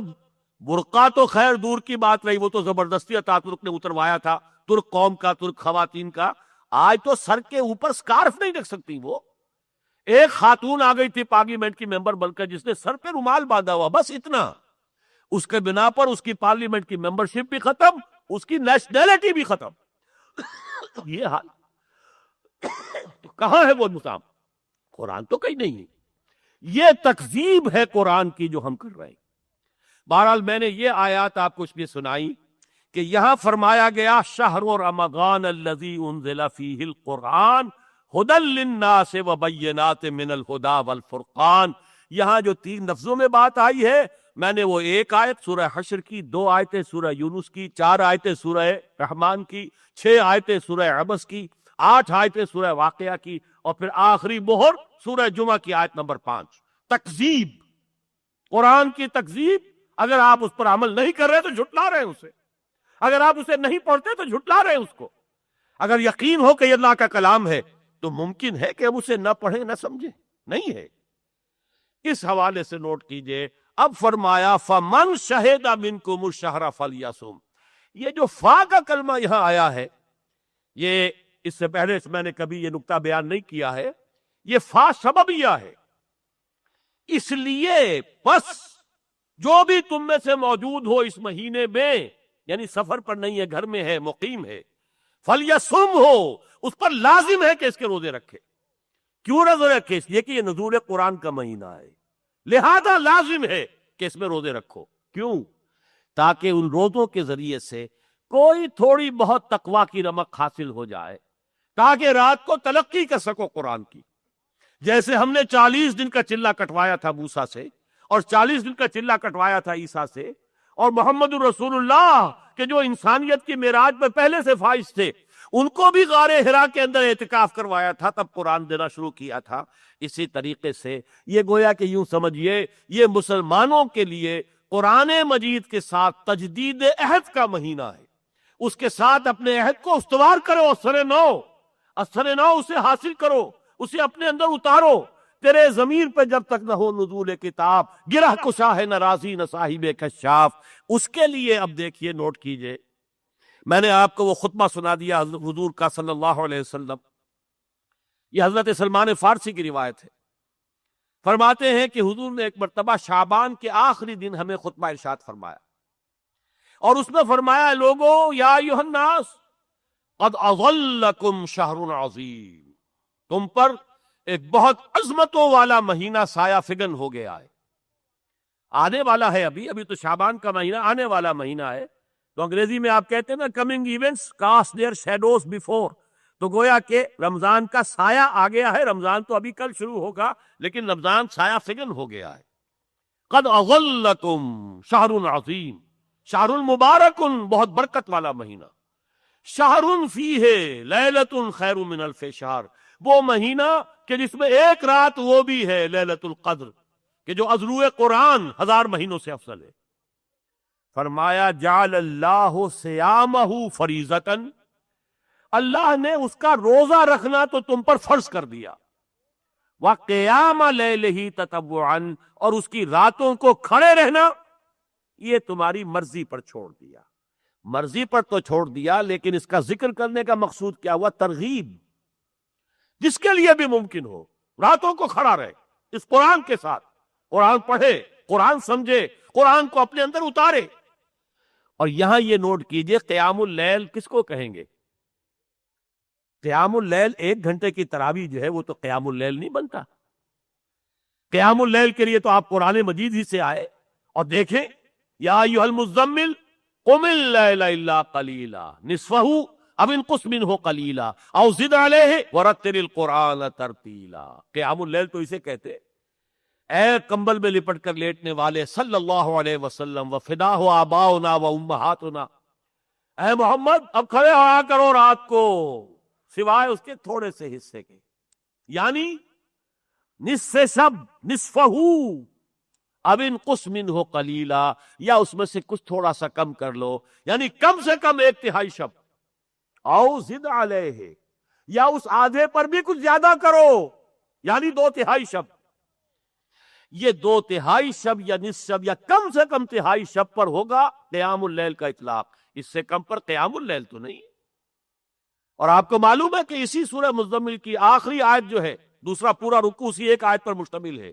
برقع تو خیر دور کی بات رہی, وہ تو زبردستی اتا ترک نے اتروایا تھا ترک قوم کا, ترک خواتین کا. آج تو سر کے اوپر سکارف نہیں رکھ سکتی. وہ ایک خاتون آ گئی تھی پارلیمنٹ کی ممبر بن کر جس نے سر پہ رومال باندھا ہوا, بس اتنا. اس کے بنا پر اس کی پارلیمنٹ کی ممبرشپ بھی ختم, اس کی نیشنلٹی بھی ختم. یہ حال. تو کہاں ہے وہ نظام؟ قرآن تو کہیں نہیں ہے. یہ تکذیب ہے قرآن کی جو ہم کر رہے ہیں. بہرحال میں نے یہ آیات آپ کو اس لیے سنائی کہ یہاں فرمایا گیا شہر رمضان الذی انزل فیہ القرآن ھدی للناس وبینات من الھدی والفرقان. یہاں جو 3 لفظوں میں بات آئی ہے, میں نے وہ 1 آیت سورہ حشر کی, 2 آیتیں سورہ یونس کی, 4 آیتیں سورہ رحمان کی, 6 آیتیں سورہ عبس کی, 8 آیتیں سورہ واقعہ کی, اور پھر آخری مہر سورہ جمعہ کی آیت نمبر 5. تکذیب, قرآن کی تکذیب. اگر آپ اس پر عمل نہیں کر رہے تو جھٹلا رہے ہیں اسے, اگر آپ اسے نہیں پڑھتے تو جھٹلا رہے ہیں اس کو. اگر یقین ہو کہ یہ اللہ کا کلام ہے تو ممکن ہے کہ ہم اسے نہ پڑھیں نہ سمجھیں, نہیں ہے. اس حوالے سے نوٹ کیجئے. اب فرمایا فَمَنْ شَهِدَ مِنْكُمُ الشَّهْرَ فَلْيَصُمْ. یہ جو فا کا کلمہ یہاں آیا ہے, یہ اس سے پہلے میں نے کبھی یہ نقطہ بیان نہیں کیا ہے, یہ فا سببیہ ہے. اس لیے بس جو بھی تم میں سے موجود ہو اس مہینے میں, یعنی سفر پر نہیں ہے, گھر میں ہے, مقیم ہے, فَلْيَصُمْ ہو, اس پر لازم ہے کہ اس کے روزے رکھے. کیوں روزے رکھے؟ اس لیے کہ یہ نزول قرآن کا مہینہ ہے, لہذا لازم ہے کہ اس میں روزے رکھو. کیوں؟ تاکہ ان روزوں کے ذریعے سے کوئی تھوڑی بہت تقویٰ کی رمق حاصل ہو جائے, تاکہ رات کو تلقی کر سکو قرآن کی. جیسے ہم نے 40 دن کا چلہ کٹوایا تھا موسیٰ سے, اور 40 دن کا چلہ کٹوایا تھا عیسیٰ سے, اور محمد الرسول اللہ کہ جو انسانیت کی معراج میں پہلے سے فائز تھے, ان کو بھی غار حرا کے اندر اعتکاف کروایا تھا, تب قرآن دینا شروع کیا تھا. اسی طریقے سے یہ گویا کہ یوں سمجھیے یہ مسلمانوں کے لیے قرآن مجید کے ساتھ تجدید عہد کا مہینہ ہے. اس کے ساتھ اپنے عہد کو استوار کرو, اثر نو اسے حاصل کرو, اسے اپنے اندر اتارو. تیرے ضمیر پہ جب تک نہ ہو نزول کتاب, گرہ کشا ہے نہ راضی نہ صاحب کشاف. اس کے لیے اب دیکھیے, نوٹ کیجئے, میں نے آپ کو وہ خطبہ سنا دیا حضور کا صلی اللہ علیہ وسلم. یہ حضرت سلمان فارسی کی روایت ہے. فرماتے ہیں کہ حضور نے ایک مرتبہ شعبان کے آخری دن ہمیں خطبہ ارشاد فرمایا, اور اس میں فرمایا لوگو یا ایھا الناس قد اظلکم شہر عظیم, تم پر ایک بہت عظمتوں والا مہینہ سایہ فگن ہو گیا ہے, آنے والا ہے. ابھی تو شعبان کا مہینہ آنے والا مہینہ ہے. تو انگریزی میں آپ کہتے ہیں نا coming events cast their shadows before. تو گویا کہ رمضان کا سایہ آ گیا ہے. رمضان تو ابھی کل شروع ہوگا, لیکن رمضان سایہ فگن ہو گیا ہے. قد اظلکم شہر عظیم, شہر المبارک, بہت برکت والا مہینہ. شہر فیہ لیلۃ خیر من الف شہر, وہ مہینہ کہ جس میں ایک رات وہ بھی ہے لیلۃ القدر, کہ جو از روئے قرآن 1000 مہینوں سے افضل ہے. فرمایا جعل اللہ صیامہ فریضۃ, اللہ نے اس کا روزہ رکھنا تو تم پر فرض کر دیا. وقیام لیلہ تطوعا, اور اس کی راتوں کو کھڑے رہنا یہ تمہاری مرضی پر چھوڑ دیا. مرضی پر تو چھوڑ دیا, لیکن اس کا ذکر کرنے کا مقصود کیا ہوا؟ ترغیب. جس کے لیے بھی ممکن ہو راتوں کو کھڑا رہے اس قرآن کے ساتھ, قرآن پڑھے, قرآن سمجھے, قرآن کو اپنے اندر اتارے. اور یہاں یہ نوٹ کیجئے قیام اللیل کس کو کہیں گے؟ قیام اللیل 1 گھنٹے کی تراویح جو ہے وہ تو قیام اللیل نہیں بنتا. قیام اللیل کے لیے تو آپ قرآن مجید ہی سے آئے اور دیکھیں یا ایھا المزمل قم اللیل الا قلیلا نصفہ او انقص منہ قلیلا او زد علیہ ورتل القرآن ترتیلا. قیام اللیل تو اسے کہتے ہیں. اے کمبل میں لپٹ کر لیٹنے والے صلی اللہ علیہ وسلم وفداہ آباؤنا و امہاتنا، اے محمد اب کھڑے ہوا کرو رات کو سوائے اس کے تھوڑے سے حصے کے، یعنی نصف شب نصفہ اب انقص منہ قلیلا، یا اس میں سے کچھ تھوڑا سا کم کر لو، یعنی کم سے کم 1/3 شب. او زد علیہ، یا اس آدھے پر بھی کچھ زیادہ کرو، یعنی 2/3 شب. یہ 2/3 شب یا نصف شب یا کم سے کم 1/3 شب پر ہوگا قیام اللیل کا اطلاق. اس سے کم پر قیام اللیل تو نہیں. اور آپ کو معلوم ہے کہ اسی سورہ مزمل کی آخری آیت جو ہے، دوسرا پورا رکوع اسی ایک آیت پر مشتمل ہے.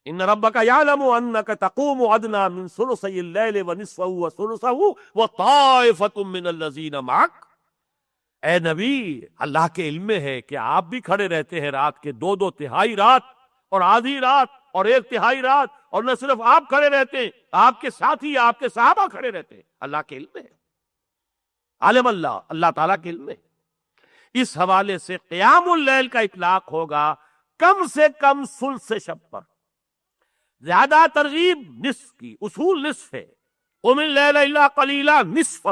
ان ربک یعلم انک تقوم ادنی من ثلثی اللیل ونصفہ وثلثہ وطائفۃ من الذین معک. اے نبی، اللہ کے علم میں ہے کہ آپ بھی کھڑے رہتے ہیں رات کے 2/3 رات اور آدھی رات اور 1/3 رات، اور نہ صرف آپ کھڑے رہتے ہیں، آپ کے ساتھی آپ کے صحابہ کھڑے رہتے ہیں. اللہ کے علم میں ہے، عالم اللہ تعالیٰ کے علم میں. اس حوالے سے قیام اللیل کا اطلاق ہوگا کم سے کم ثلث شب پر. زیادہ ترغیب نصف کی، اصول نصف ہے. قم اللیل الا قلیلا نصفہ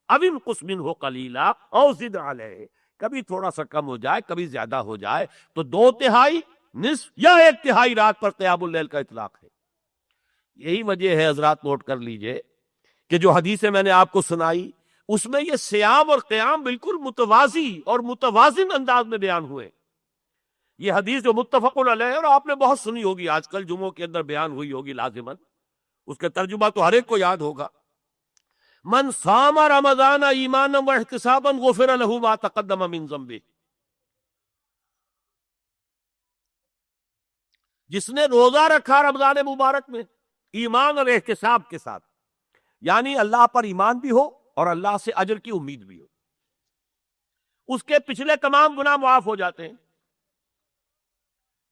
او انقص منہ قلیلا او زد علیہ. کبھی تھوڑا سا کم ہو جائے، کبھی زیادہ ہو جائے، تو 2/3 نصف یا 1/3 رات پر قیام اللیل کا اطلاق ہے. یہی وجہ ہے حضرات، نوٹ کر لیجئے کہ جو حدیثیں میں نے آپ کو سنائی اس میں یہ سیام اور قیام بالکل متوازی اور متوازن انداز میں بیان ہوئے. یہ حدیث جو متفق علیہ، اور آپ نے بہت سنی ہوگی، آج کل جمعوں کے اندر بیان ہوئی ہوگی لازماً، اس کا ترجمہ تو ہر ایک کو یاد ہوگا. من صام رمضان ایمانا واحتسابا غفر له ما تقدم من ذنبه. جس نے روزہ رکھا رمضان مبارک میں ایمان اور احتساب کے ساتھ، یعنی اللہ پر ایمان بھی ہو اور اللہ سے اجر کی امید بھی ہو، اس کے پچھلے تمام گناہ معاف ہو جاتے ہیں.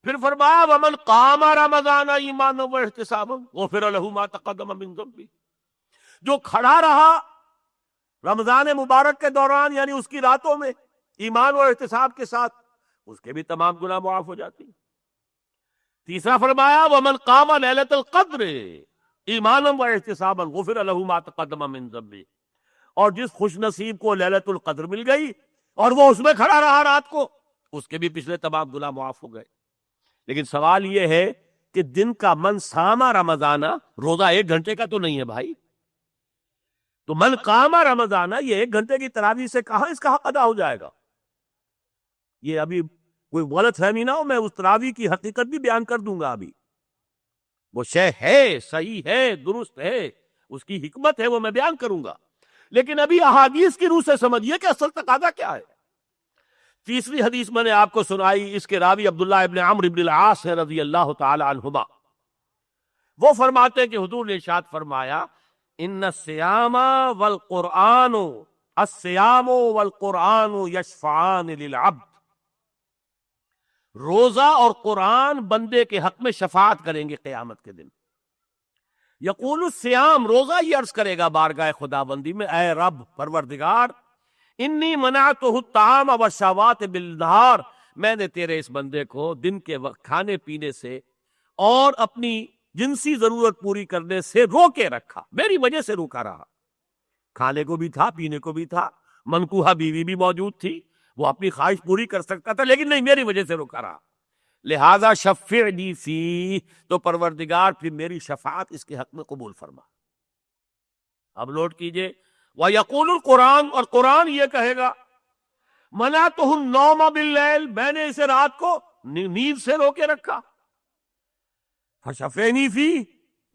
پھر فرمایا ومن قام رمضان ایمانا واحتسابا غفر له ما تقدم من ذنبه. جو کھڑا رہا رمضان مبارک کے دوران، یعنی اس کی راتوں میں ایمان اور احتساب کے ساتھ، اس کے بھی تمام گناہ معاف ہو جاتی ہیں. تیسرا فرمایا ومن قام لیلۃ القدر ایمانا واحتسابا غفر له ما تقدم من ذنبه. اور جس خوش نصیب کو لیلۃ القدر مل گئی اور وہ اس میں کھڑا رہا رات کو، اس کے بھی پچھلے تمام گناہ معاف ہو گئے. لیکن سوال یہ ہے کہ دن کا من صام رمضان، روزہ 1 گھنٹے کا تو نہیں ہے بھائی. تو من قام رمضان، یہ 1 گھنٹے کی تراویح سے کہاں اس کا حق ادا ہو جائے گا؟ یہ ابھی کوئی غلط فہمی نہ ہو، میں اس تراویح کی حقیقت بھی بیان کر دوں گا. ابھی وہ شے ہے، صحیح ہے، درست ہے، اس کی حکمت ہے، وہ میں بیان کروں گا. لیکن ابھی احادیث کی روح سے سمجھیے کہ اصل تقاضا کیا ہے. تیسری حدیث میں نے آپ کو سنائی، اس کے راوی عبداللہ ابن عمرو ابن العاص رضی اللہ تعالی عنہما. وہ فرماتے ہیں کہ حضور نے ارشاد فرمایا ان الصیام والقرآن الصیام والقرآن یشفعان للعبد. روزہ اور قرآن بندے کے حق میں شفاعت کریں گے قیامت کے دن. یقول الصیام، روزہ یہ عرض کرے گا بارگاہ خداوندی میں، اے رب پروردگار، انی منعتہ الطعام والشہوات بالنہار، میں نے تیرے اس بندے کو دن کے وقت کھانے پینے سے اور اپنی جنسی ضرورت پوری کرنے سے روکے رکھا، میری وجہ سے روکا رہا. کھانے کو بھی تھا، پینے کو بھی تھا، منکوحہ بیوی بھی موجود تھی، وہ اپنی خواہش پوری کر سکتا تھا، لیکن نہیں، میری وجہ سے روکا رہا. لہذا شفعنی فی، تو پروردگار پھر میری شفاعت اس کے حق میں قبول فرما. اب نوٹ کیجئے وَيَقُولُ الْقُرْآنُ، اور قرآن یہ کہے گا مَنَعْتُهُ النَّوْمَ بِاللَّيْلِ، میں نے اسے رات کو نیند سے روکے رکھا. فَشَفَعْنِي فِيهِ،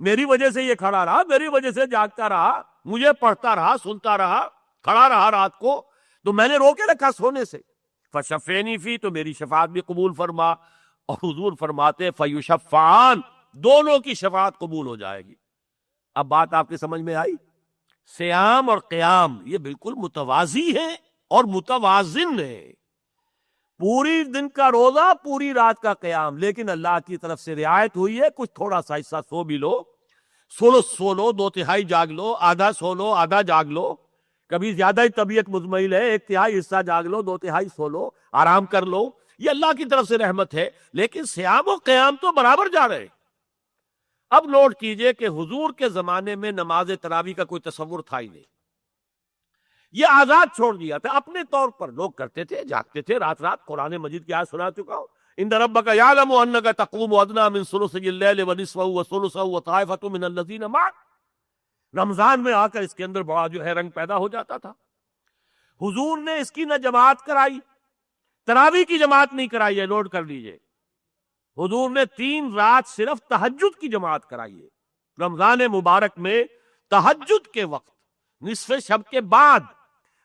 میری وجہ سے یہ کھڑا رہا، میری وجہ سے جاگتا رہا، مجھے پڑھتا رہا، سنتا رہا، کھڑا رہا رات کو، تو میں نے روکے رکھا سونے سے. فَشَفَعْنِي فِيهِ، تو میری شفاعت بھی قبول فرما. اور حضور فرماتے فَيُشَفَّعَانِ، دونوں کی شفاعت قبول ہو جائے گی. اب بات آپ کی سمجھ میں آئی سیام اور قیام یہ بالکل متوازی ہے اور متوازن ہے. پوری دن کا روزہ، پوری رات کا قیام، لیکن اللہ کی طرف سے رعایت ہوئی ہے کچھ تھوڑا سا حصہ سو بھی لو، سو لو، دو تہائی جاگ لو، آدھا سو لو، آدھا جاگ لو. کبھی زیادہ ہی طبیعت مزمحل ہے، ایک تہائی حصہ جاگ لو، دو تہائی سو لو، آرام کر لو. یہ اللہ کی طرف سے رحمت ہے. لیکن سیام و قیام تو برابر جا رہے. اب نوٹ کیجئے کہ حضور کے زمانے میں نماز تراویح کا کوئی تصور تھا ہی نہیں. یہ آزاد چھوڑ دیا تھا اپنے طور پر. لوگ کرتے تھے، جاگتے تھے رات رات. قرآن مجید کی آیت سنا چکا ہوں، ان ربک یعلم انک تقوم ادنی من ثلثی اللیل ونصفہ وثلثہ وطائفۃ من الذین معک. رمضان میں آ کر اس کے اندر بڑا جو ہے رنگ پیدا ہو جاتا تھا. حضور نے اس کی نہ جماعت کرائی، تراویح کی جماعت نہیں کرائی ہے. نوٹ کر لیجئے، حضور نے 3 رات صرف تہجد کی جماعت کرائی ہے. رمضان مبارک میں تہجد کے وقت نصف شب کے بعد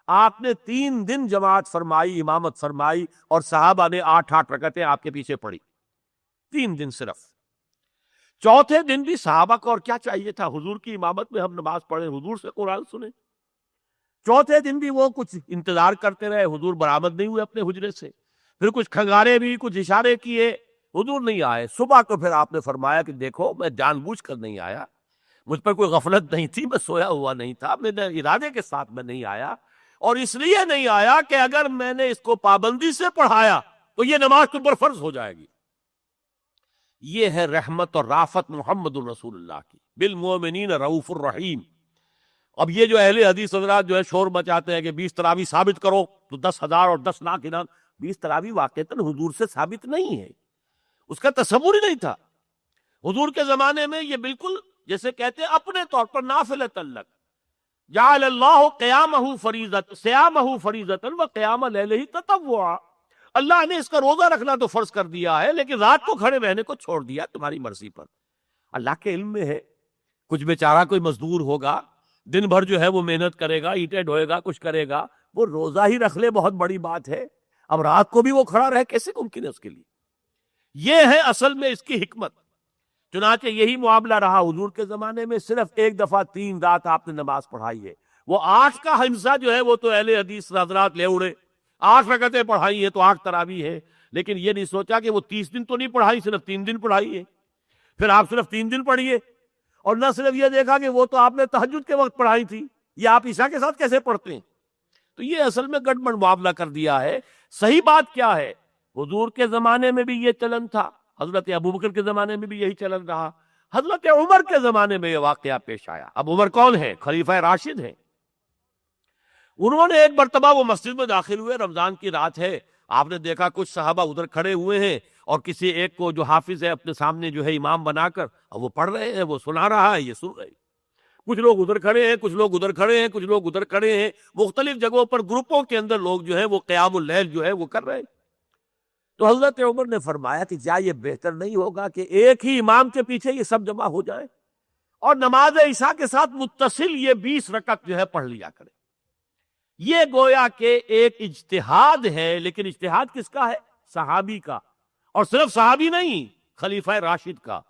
آپ نے 3 دن جماعت فرمائی، امامت فرمائی، اور صحابہ نے 8 رکعتیں آپ کے پیچھے پڑھی. 3 دن صرف. چوتھے دن بھی صحابہ کو اور کیا چاہیے تھا؟ حضور کی امامت میں ہم نماز پڑھیں، حضور سے قرآن سنیں. چوتھے دن بھی وہ کچھ انتظار کرتے رہے، حضور برآمد نہیں ہوئے اپنے حجرے سے. پھر کچھ کھنگارے بھی، کچھ اشارے کیے، حضور نہیں آئے. صبح کو پھر آپ نے فرمایا کہ دیکھو میں جان بوجھ کر نہیں آیا، مجھ پر کوئی غفلت نہیں تھی، میں سویا ہوا نہیں تھا، میں نے ارادے کے ساتھ میں نہیں آیا. اور اس لیے نہیں آیا کہ اگر میں نے اس کو پابندی سے پڑھایا تو یہ نماز تم پر فرض ہو جائے گی. یہ ہے رحمت اور رافت محمد الرسول اللہ کی. بالمؤمنین رؤوف الرحیم. اب یہ جو اہل حدیث حضرات جو ہے شور مچاتے ہیں کہ 20 تراویح ثابت کرو تو 10,000 اور 10 لاکھ انعام. 20 تراویح واقعتاً حضور سے ثابت نہیں ہے، اس کا تصور ہی نہیں تھا. حضور کے زمانے میں یہ بالکل جیسے کہتے ہیں اپنے طور پر نافلۃ لک. جعل اللہ قیامہ فریضۃ صیامہ فریضۃ و قیام لیلہ تطوعا. اللہ نے اس کا روزہ رکھنا تو فرض کر دیا ہے، لیکن رات کو کھڑے رہنے کو چھوڑ دیا تمہاری مرضی پر. اللہ کے علم میں ہے کچھ بیچارہ کوئی مزدور ہوگا، دن بھر جو ہے وہ محنت کرے گا، اینٹیں ڈھوئے گا، کچھ کرے گا، وہ روزہ ہی رکھ لے بہت بڑی بات ہے. اب رات کو بھی وہ کھڑا رہے کیسے ممکن ہے اس کے لیے؟ یہ ہے اصل میں اس کی حکمت. چنانچہ یہی معاملہ رہا حضور کے زمانے میں. صرف ایک دفعہ 3 رات آپ نے نماز پڑھائی ہے. وہ 8 کا حصہ جو ہے وہ تو اہل حدیث حضرات لے اڑے. 8 رکعتیں پڑھائی ہیں تو 8 تراویح ہے، لیکن یہ نہیں سوچا کہ وہ 30 دن تو نہیں پڑھائی، صرف 3 دن پڑھائی ہے. پھر آپ صرف 3 دن پڑھیے. اور نہ صرف یہ دیکھا کہ وہ تو آپ نے تہجد کے وقت پڑھائی تھی، یہ آپ عشاء کے ساتھ کیسے پڑھتے ہیں؟ تو یہ اصل میں گڑبڑ معاملہ کر دیا ہے. صحیح بات کیا ہے؟ حضور کے زمانے میں بھی یہ چلن تھا، حضرت ابوبکر کے زمانے میں بھی یہی چلن رہا، حضرت عمر کے زمانے میں یہ واقعہ پیش آیا. اب عمر کون ہے؟ خلیفہ راشد ہیں. انہوں نے ایک مرتبہ وہ مسجد میں داخل ہوئے، رمضان کی رات ہے، آپ نے دیکھا کچھ صحابہ ادھر کھڑے ہوئے ہیں اور کسی ایک کو جو حافظ ہے اپنے سامنے جو ہے امام بنا کر، اور وہ پڑھ رہے ہیں، وہ سنا رہا ہے، یہ سن رہے ہیں. کچھ لوگ ادھر کھڑے ہیں، کچھ لوگ ادھر کھڑے ہیں، کچھ لوگ ادھر کھڑے ہیں، مختلف جگہوں پر گروپوں کے اندر لوگ جو ہے وہ قیام اللیل جو ہے وہ کر رہے ہیں. تو حضرت عمر نے فرمایا کہ کیا یہ بہتر نہیں ہوگا کہ ایک ہی امام کے پیچھے یہ سب جمع ہو جائیں اور نماز عشاء کے ساتھ متصل یہ 20 رکعت جو ہے پڑھ لیا کرے. یہ گویا کہ ایک اجتہاد ہے، لیکن اجتہاد کس کا ہے؟ صحابی کا. اور صرف صحابی نہیں، خلیفہ راشد کا.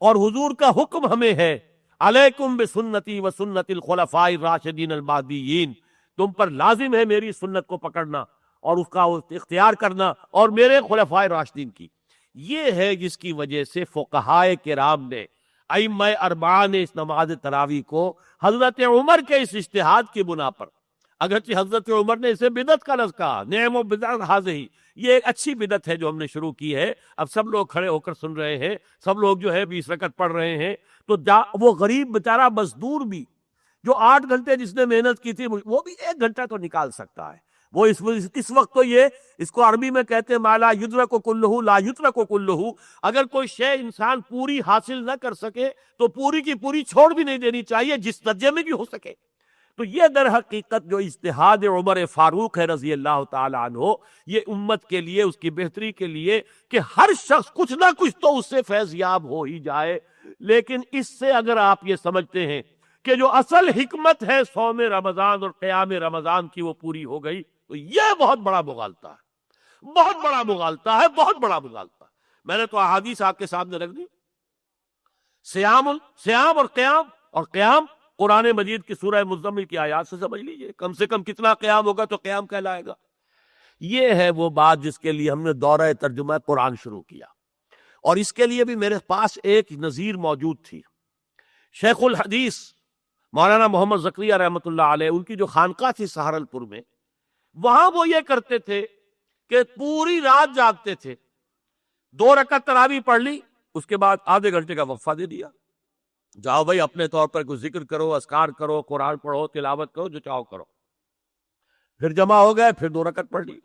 اور حضور کا حکم ہمیں ہے، علیکم بسنتی و سنت الخلفاء الراشدین المہدیین. تم پر لازم ہے میری سنت کو پکڑنا اور اس کا اختیار کرنا، اور میرے خلفاء راشدین کی. یہ ہے جس کی وجہ سے فقہائے کرام نے، ائمہ اربعہ نے اس نماز تراویح کو حضرت عمر کے اس اجتہاد کی بنا پر، اگرچہ حضرت عمر نے اسے بدعت کا لفظ کہا، نعم و بدعت ہذہ، یہ ایک اچھی بدعت ہے جو ہم نے شروع کی ہے. اب سب لوگ کھڑے ہو کر سن رہے ہیں، سب لوگ جو ہے 20 رکعت پڑھ رہے ہیں، تو وہ غریب بیچارہ مزدور بھی جو 8 گھنٹے جس نے محنت کی تھی وہ بھی 1 گھنٹہ تو نکال سکتا ہے. وہ اس وقت تو یہ اس کو عربی میں کہتے ہیں ما لا یدرک کلہ لا یترک کلہ. اگر کوئی شے انسان پوری حاصل نہ کر سکے تو پوری کی پوری چھوڑ بھی نہیں دینی چاہیے، جس درجے میں بھی ہو سکے. تو یہ در حقیقت جو اجتہاد عمر فاروق ہے رضی اللہ تعالی عنہ، یہ امت کے لیے، اس کی بہتری کے لیے کہ ہر شخص کچھ نہ کچھ تو اس سے فیض یاب ہو ہی جائے. لیکن اس سے اگر آپ یہ سمجھتے ہیں کہ جو اصل حکمت ہے صوم رمضان اور قیام رمضان کی وہ پوری ہو گئی، تو یہ بہت بڑا مغالطہ ہے، بہت بڑا مغالطہ ہے، بہت بڑا مغالطہ. میں نے تو احادیث آپ کے سامنے رکھ دی. سیام اور قیام قرآن مجید کی سورہ مزمل کی آیات سے سمجھ لیجئے، کم سے کم کتنا قیام ہوگا تو قیام کہلائے گا۔ یہ ہے وہ بات جس کے لیے ہم نے دورہ ترجمہ قرآن شروع کیا، اور اس کے لیے بھی میرے پاس ایک نظیر موجود تھی۔ شیخ الحدیث مولانا محمد زکریہ رحمۃ اللہ علیہ، ان کی جو خانقاہ تھی سہارنپور میں، وہاں وہ یہ کرتے تھے کہ پوری رات جاگتے تھے، 2 رکعت تراویح پڑھ لی، اس کے بعد آدھے گھنٹے کا وقفہ دے دیا، جاؤ بھائی اپنے طور پر کوئی ذکر کرو، اذکار کرو، قرآن پڑھو، تلاوت کرو، جو چاہو کرو۔ پھر جمع ہو گئے، پھر 2 رکعت پڑھ لی۔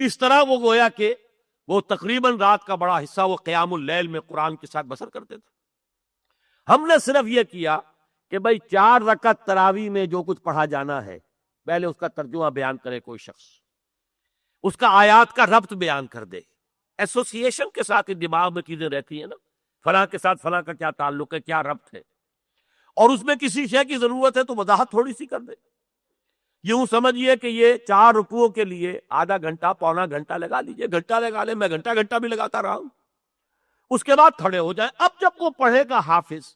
اس طرح وہ گویا کہ وہ تقریباً رات کا بڑا حصہ وہ قیام اللیل میں قرآن کے ساتھ بسر کرتے تھے۔ ہم نے صرف یہ کیا کہ بھائی 4 رکعت تراویح میں جو کچھ پڑھا جانا ہے، پہلے اس کا ترجمہ بیان کرے کوئی شخص، اس کا آیات کا ربط بیان کر دے۔ ایسوسیشن کے ساتھ دماغ میں چیزیں رہتی ہیں نا، فلاں کے ساتھ فلاں کا کیا تعلق ہے، کیا ربط ہے، اور اس میں کسی شے کی ضرورت ہے تو وضاحت تھوڑی سی کر دے۔ یوں سمجھیے کہ یہ 4 رکوعوں کے لیے آدھا گھنٹہ پونا گھنٹہ لگا لیجئے، گھنٹہ لگا لے، میں گھنٹہ بھی لگاتا رہا ہوں۔ اس کے بعد کھڑے ہو جائیں۔ اب جب وہ پڑھے گا حافظ،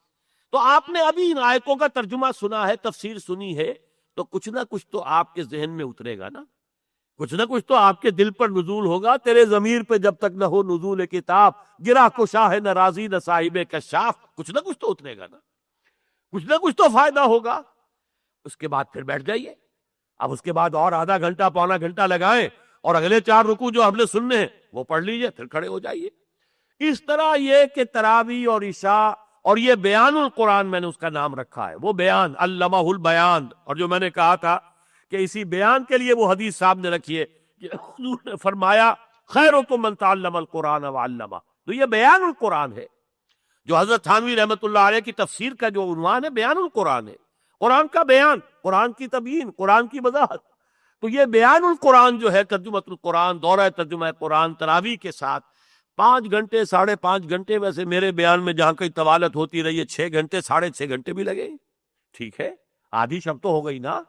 تو آپ نے ابھی ان آیتوں کا ترجمہ سنا ہے، تفسیر سنی ہے، تو کچھ نہ کچھ تو آپ کے ذہن میں اترے گا نا، کچھ نہ کچھ تو آپ کے دل پر نزول ہوگا۔ تیرے ضمیر پہ جب تک نہ ہو نزول کتاب، گرا کو شاہ نہ راضی نہ صاحب کشاف، کچھ نہ کچھ تو اترے گا نا، کچھ نہ کچھ تو فائدہ ہوگا۔ اس کے بعد پھر بیٹھ جائیے۔ اب اس کے بعد اور آدھا گھنٹہ پونا گھنٹہ لگائیں، اور اگلے 4 رکوع جو ہم نے سننے ہیں وہ پڑھ لیجئے، پھر کھڑے ہو جائیے۔ اس طرح یہ کہ تراویح اور عشاء، اور یہ بیان القرآن میں نے اس کا نام رکھا ہے، وہ بیان علمہ البیان۔ اور جو میں نے کہا تھا کہ اسی بیان کے لیے وہ حدیث صاحب نے رکھی ہے کہ حضور نے فرمایا خیرکم من تعلم القرآن وعلمہ، تو یہ بیان القرآن ہے۔ جو حضرت تھانوی رحمۃ اللہ علیہ کی تفسیر کا جو عنوان ہے بیان القرآن ہے، قرآن کا بیان، قرآن کی تبیین، قرآن کی وضاحت۔ تو یہ بیان القرآن جو ہے، ترجمہ القرآن، دورہ ترجمہ قرآن تراویح کے ساتھ 5 گھنٹے 5.5 گھنٹے، ویسے میرے بیان میں جہاں کئی طوالت ہوتی رہی ہے 6 گھنٹے 6.5 گھنٹے بھی لگے، ٹھیک ہے، آدھی شب تو ہو گئی نا،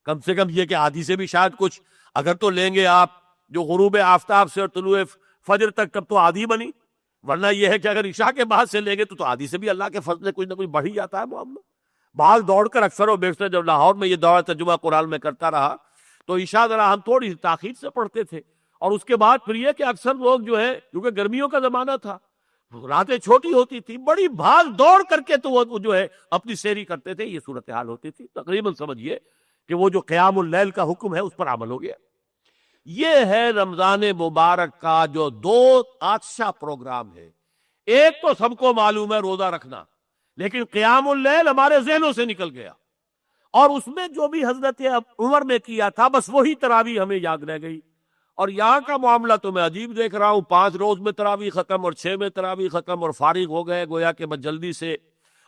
کم سے کم یہ کہ آدھی سے بھی شاید کچھ اگر تو لیں گے آپ جو غروب آفتاب سے اور طلوع فجر تک، تب تو آدھی بنی، ورنہ یہ ہے کہ اگر عشاء کے بعد سے لیں گے تو آدھی سے بھی اللہ کے فضل سے کچھ نہ کچھ بڑھ ہی جاتا ہے معاملہ۔ بھاگ دوڑ کر اکثر و بیشتر جب لاہور میں یہ دورہ ترجمہ قرآن میں کرتا رہا تو عشاء ذرا ہم تھوڑی سی تاخیر سے پڑھتے تھے، اور اس کے بعد پھر یہ کہ اکثر لوگ جو ہے، کیونکہ گرمیوں کا زمانہ تھا، راتیں چھوٹی ہوتی تھی، بڑی بھاگ دوڑ کر کے تو وہ جو ہے اپنی سیری کرتے تھے، یہ صورتحال ہوتی تھی۔ تقریباً سمجھیے کہ وہ جو قیام اللیل کا حکم ہے اس پر عمل ہو گیا۔ یہ ہے رمضان مبارک کا جو 2 عطشہ پروگرام ہے۔ ایک تو سب کو معلوم ہے روزہ رکھنا، لیکن قیام اللیل ہمارے ذہنوں سے نکل گیا، اور اس میں جو بھی حضرت عمر نے کیا تھا بس وہی تراویح ہمیں یاد رہ گئی۔ اور یہاں کا معاملہ تو میں عجیب دیکھ رہا ہوں، 5 روز میں تراویح ختم اور 6 میں تراویح ختم، اور فارغ ہو گئے گویا کہ بس جلدی سے۔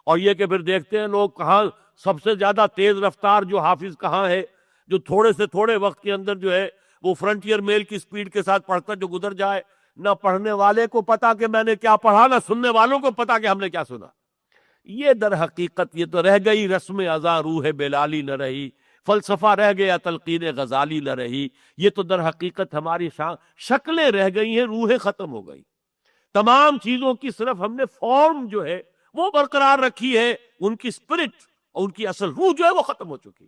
اور یہ کہ پھر دیکھتے ہیں لوگ کہاں سب سے زیادہ تیز رفتار جو حافظ کہاں ہے، جو تھوڑے سے تھوڑے وقت کے اندر جو ہے وہ فرنٹیئر میل کی سپیڈ کے ساتھ پڑھتا جو گزر جائے، نہ پڑھنے والے کو پتا کہ میں نے کیا پڑھا، نہ سننے والوں کو پتا کہ ہم نے کیا سنا۔ یہ در حقیقت یہ تو رہ گئی رسم ازاں روح بلالی نہ رہی، فلسفہ رہ گیا تلقین غزالی نہ رہی۔ یہ تو در حقیقت ہماری شکلیں رہ گئی ہیں، روح ختم ہو گئی۔ تمام چیزوں کی صرف ہم نے فارم جو ہے وہ برقرار رکھی ہے، ان کی اسپرٹ اور ان کی اصل روح جو ہے وہ ختم ہو چکی۔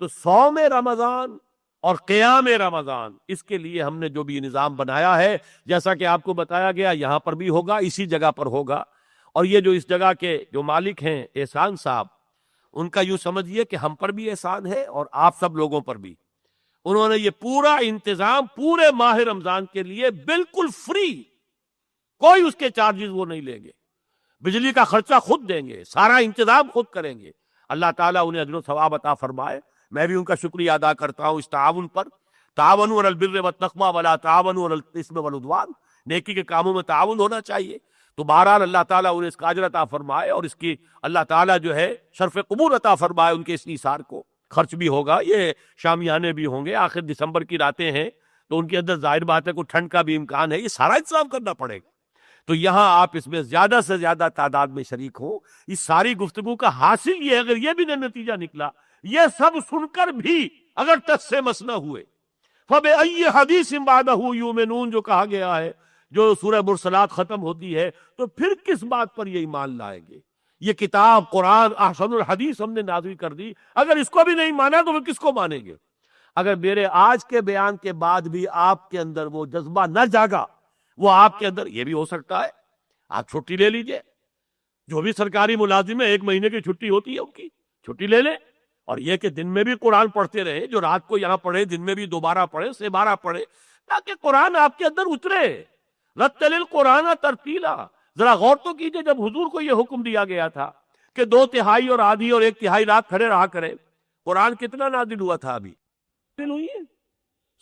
تو صوم رمضان اور قیام رمضان، اس کے لیے ہم نے جو بھی نظام بنایا ہے، جیسا کہ آپ کو بتایا گیا، یہاں پر بھی ہوگا، اسی جگہ پر ہوگا۔ اور یہ جو اس جگہ کے جو مالک ہیں احسان صاحب، ان کا یوں سمجھیے کہ ہم پر بھی احسان ہے اور آپ سب لوگوں پر بھی۔ انہوں نے یہ پورا انتظام پورے ماہ رمضان کے لیے بالکل فری، کوئی اس کے چارجز وہ نہیں لیں گے، بجلی کا خرچہ خود دیں گے، سارا انتظام خود کریں گے۔ اللہ تعالیٰ انہیں اجر و ثواب عطا فرمائے۔ میں بھی ان کا شکریہ ادا کرتا ہوں اس تعاون پر۔ تعاونوا علی البر والتقوی ولا تعاونوا علی الاثم والعدوان، نیکی کے کاموں میں تعاون ہونا چاہیے۔ تو بہرحال اللہ تعالیٰ انہیں اس کا اجر عطا فرمائے، اور اس کی اللہ تعالیٰ جو ہے شرف قبول عطا فرمائے ان کے اس ایثار کو۔ خرچ بھی ہوگا، یہ شامیانے بھی ہوں گے، آخر دسمبر کی راتیں ہیں تو ان کے اندر ظاہر بات ہے کوئی ٹھنڈ کا بھی امکان ہے، یہ سارا انتظام کرنا پڑے گا۔ تو یہاں آپ اس میں زیادہ سے زیادہ تعداد میں شریک ہوں۔ اس ساری گفتگو کا حاصل یہ، اگر یہ بھی نتیجہ نکلا، یہ سب سن کر بھی اگر تس سے مس نہ ہوئے، فَبِأَيِّ حَدِيثٍ بَعْدَهُ يُؤْمِنُونَ جو کہا گیا ہے، جو سورہ مرسلات ختم ہوتی ہے، تو پھر کس بات پر یہ ایمان لائیں گے؟ یہ کتاب قرآن احسن الحدیث ہم نے نازل کر دی، اگر اس کو بھی نہیں مانا تو پھر کس کو مانیں گے؟ اگر میرے آج کے بیان کے بعد بھی آپ کے اندر وہ جذبہ نہ جاگا، وہ آپ کے اندر، یہ بھی ہو سکتا ہے آپ چھٹی لے لیجئے، جو بھی سرکاری ملازم ہے 1 مہینے کی چھٹی ہوتی ہے ان کی، چھٹی لے لیں، اور یہ کہ دن میں بھی قرآن پڑھتے رہے، جو رات کو یہاں پڑھے دن میں بھی دوبارہ پڑھے، سے بارہ پڑھے، تاکہ قرآن آپ کے اندر اترے۔ رتل القرآن ترتیلا، ذرا غور تو کیجئے، جب حضور کو یہ حکم دیا گیا تھا کہ 2/3 اور آدھی اور 1/3 رات کھڑے رہا کرے، قرآن کتنا نازل ہوا تھا؟ ابھی نازل ہوئی ہے،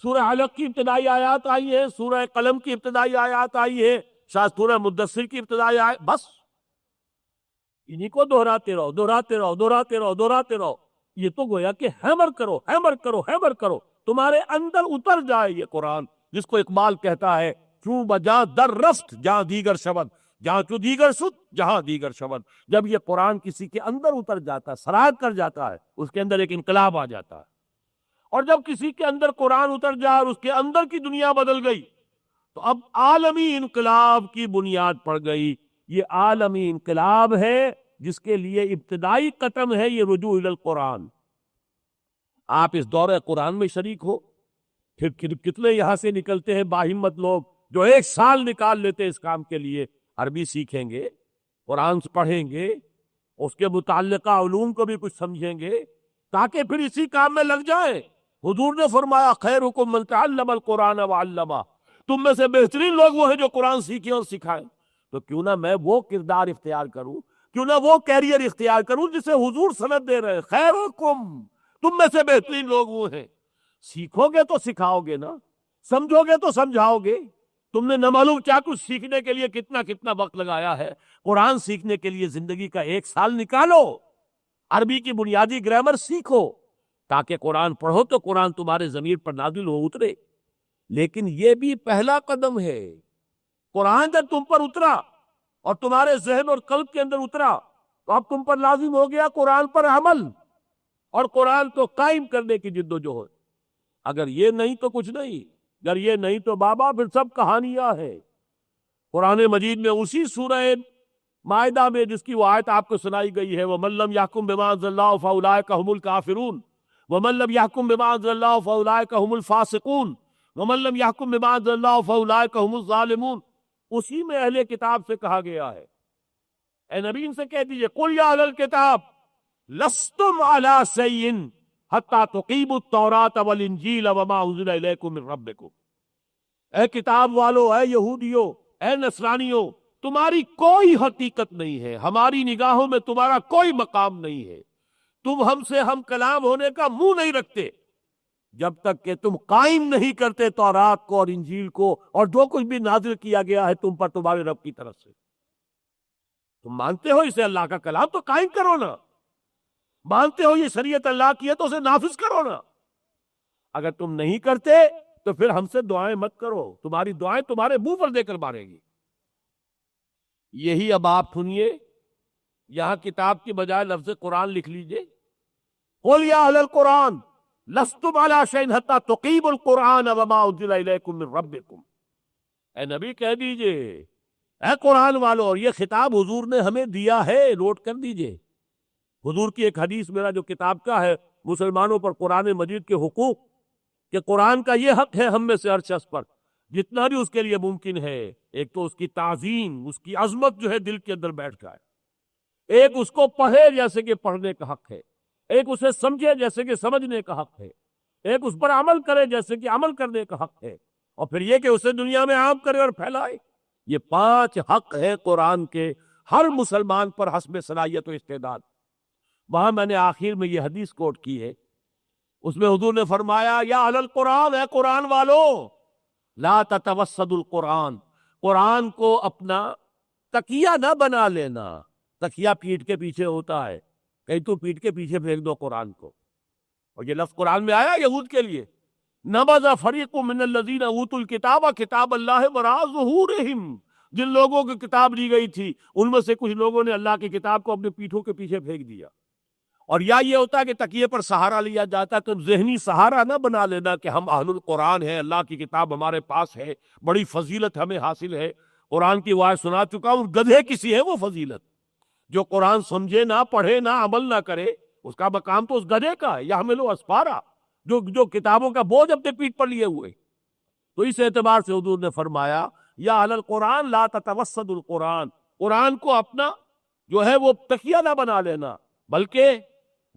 سورہ علق کی ابتدائی آیات آئی ہے، سورہ قلم کی ابتدائی آیات آئی ہے، شاید سورہ مدثر کی ابتدائی آیات، بس انہی کو دہراتے رہو، دہراتے رہو، دہراتے رہو، دہراتے رہو۔ یہ تو گویا کہ ہیمر کرو، ہیمر کرو، ہیمر کرو، تمہارے اندر اتر جائے یہ قرآن، جس کو اقبال کہتا ہے چوں بجا در رفت جہاں دیگر شبد، جہاں چو دیگر شد جہاں دیگر شبد۔ جب یہ قرآن کسی کے اندر اتر جاتا ہے، سرایت کر جاتا ہے، اس کے اندر ایک انقلاب آ جاتا ہے۔ اور جب کسی کے اندر قرآن اتر جائے اور اس کے اندر کی دنیا بدل گئی، تو اب عالمی انقلاب کی بنیاد پڑ گئی۔ یہ عالمی انقلاب ہے جس کے لیے ابتدائی قدم ہے یہ رجوع الی القرآن۔ آپ اس دور قرآن میں شریک ہو، پھر کتنے یہاں سے نکلتے ہیں باہمت لوگ جو 1 سال نکال لیتے اس کام کے لیے، عربی سیکھیں گے، قرآن پڑھیں گے، اس کے متعلقہ علوم کو بھی کچھ سمجھیں گے، تاکہ پھر اسی کام میں لگ جائیں۔ حضور نے فرمایا خیرکم من تعلم القرآن وعلمہ، تم میں سے بہترین لوگ وہ ہیں جو قرآن سیکھیں اور سکھائیں۔ تو کیوں نہ میں وہ کردار اختیار کروں، کیوں نہ وہ کیریئر اختیار کروں جسے حضور سند دے رہے ہیں، خیرکم، تم میں سے بہترین لوگ وہ ہیں۔ سیکھو گے تو سکھاؤ گے نا، سمجھو گے تو سمجھاؤ گے۔ تم نے نہ معلوم کیا کچھ سیکھنے کے لیے کتنا وقت لگایا ہے، قرآن سیکھنے کے لیے زندگی کا 1 سال نکالو، عربی کی بنیادی گرامر سیکھو، تاکہ قرآن پڑھو تو قرآن تمہارے ضمیر پر نازل ہو، اترے۔ لیکن یہ بھی پہلا قدم ہے۔ قرآن جب تم پر اترا اور تمہارے ذہن اور قلب کے اندر اترا، تو اب تم پر لازم ہو گیا قرآن پر عمل اور قرآن کو قائم کرنے کی جد و جہد۔ اگر یہ نہیں تو کچھ نہیں، اگر یہ نہیں تو بابا پھر سب کہانیاں ہیں۔ قرآن مجید میں اسی سورہ مائدہ میں جس کی وہ آیت آپ کو سنائی گئی ہے، وَمَن لَّمْ يَحْكُم بِمَا أَنزَلَ اللَّهُ فَأُولَٰئِكَ هُمُ الْكَافِرُونَ وَمَن لَّمْ يَحْكُم بِمَا أَنزَلَ اللَّهُ فَأُولَٰئِكَ هُمُ الْفَاسِقُونَ وَمَن لَّمْ يَحْكُم بِمَا أَنزَلَ اللَّهُ فَأُولَٰئِكَ هُمُ الظَّالِمُونَ۔ اسی میں اہل کتاب سے کہا گیا ہے، اے نبی ان سے کہہ دیجئے قُلْ يَا أَهْلَ الْكِتَابِ لَسْتُمْ عَلَىٰ شَيْءٍ حَتَّىٰ تُقِیمُوا التَّوْرَاةَ وَالْإِنجِیلَ وَمَا أُنزِلَ إِلَیکُم مِّن رَّبِّکُم۔ اے کتاب والو، اے یہودیو، اے نصرانیو، تمہاری کوئی حقیقت نہیں ہے، ہماری نگاہوں میں تمہارا کوئی مقام نہیں ہے، تم ہم سے ہم کلام ہونے کا منہ نہیں رکھتے جب تک کہ تم قائم نہیں کرتے تورات کو اور انجیل کو اور جو کچھ بھی نازل کیا گیا ہے تم پر تمہارے رب کی طرف سے۔ تم مانتے ہو اسے اللہ کا کلام تو قائم کرو نا، مانتے ہو یہ شریعت اللہ کی ہے تو اسے نافذ کرو نا۔ اگر تم نہیں کرتے تو پھر ہم سے دعائیں مت کرو، تمہاری دعائیں تمہارے منہ پر دے کر مارے گی۔ یہی اب آپ سنیے، یہاں کتاب کی بجائے لفظ قرآن لکھ لیجئے، قُلْ يَا أَهْلَ الْقُرْآنِ لَسْتُمْ عَلَىٰ شَيْءٍ حَتَّىٰ تُقِیمُوا الْقُرْآنَ وَمَا أُنزِلَ إِلَیکُم مِّن رَّبِّکُم۔ اے نبی کہہ دیجئے، اے قرآن والو، اور یہ خطاب حضور نے ہمیں دیا ہے، نوٹ کر دیجئے۔ حضور کی ایک حدیث میرا جو کتاب کا ہے، مسلمانوں پر قرآن مجید کے حقوق، کہ قرآن کا یہ حق ہے ہم میں سے ہر شخص پر جتنا بھی اس کے لیے ممکن ہے، ایک تو اس کی تعظیم، اس کی عظمت جو ہے دل کے اندر بیٹھ جائے، ایک اس کو پڑھے جیسے کہ پڑھنے کا حق ہے، ایک اسے سمجھے جیسے کہ سمجھنے کا حق ہے، ایک اس پر عمل کرے جیسے کہ عمل کرنے کا حق ہے، اور پھر یہ کہ اسے دنیا میں عام کرے اور پھیلائے۔ یہ 5 حق ہے قرآن کے ہر مسلمان پر حسب صلاحیت و استعداد۔ وہاں میں نے آخر میں یہ حدیث کوٹ کی ہے، اس میں حضور نے فرمایا، یا اہل القرآن، اے قرآن والو، لا تتوسدوا القرآن، قرآن کو اپنا تکیہ نہ بنا لینا۔ تکیہ پیٹھ کے پیچھے ہوتا ہے، کہیں تو پیٹھ کے پیچھے پھینک دو قرآن کو، اور یہ لفظ قرآن میں آیا یہود کے لیے، نبذ فریق من الذین اوتوا الکتاب کتاب اللہ وراء ظہورہم، جن لوگوں کو کتاب دی گئی تھی ان میں سے کچھ لوگوں نے اللہ کی کتاب کو اپنے پیٹھوں کے پیچھے پھینک دیا۔ اور یا یہ ہوتا ہے کہ تکیے پر سہارا لیا جاتا ہے، تو ذہنی سہارا نہ بنا لینا کہ ہم اہل القرآن ہیں، اللہ کی کتاب ہمارے پاس ہے، بڑی فضیلت ہمیں حاصل ہے۔ قرآن کی وعظ سنا چکا ہوں، گدھے کسی ہے وہ فضیلت، جو قرآن سمجھے نہ، پڑھے نہ، عمل نہ کرے، اس کا مقام تو اس گدھے کا ہے، یحملو اسفارا، جو کتابوں کا بوجھ اپنے پیٹھ پر لیے ہوئے۔ تو اس اعتبار سے حضور نے فرمایا یا اہل القرآن لا تتوسد القرآن، قرآن کو اپنا جو ہے وہ تکیہ نہ بنا لینا، بلکہ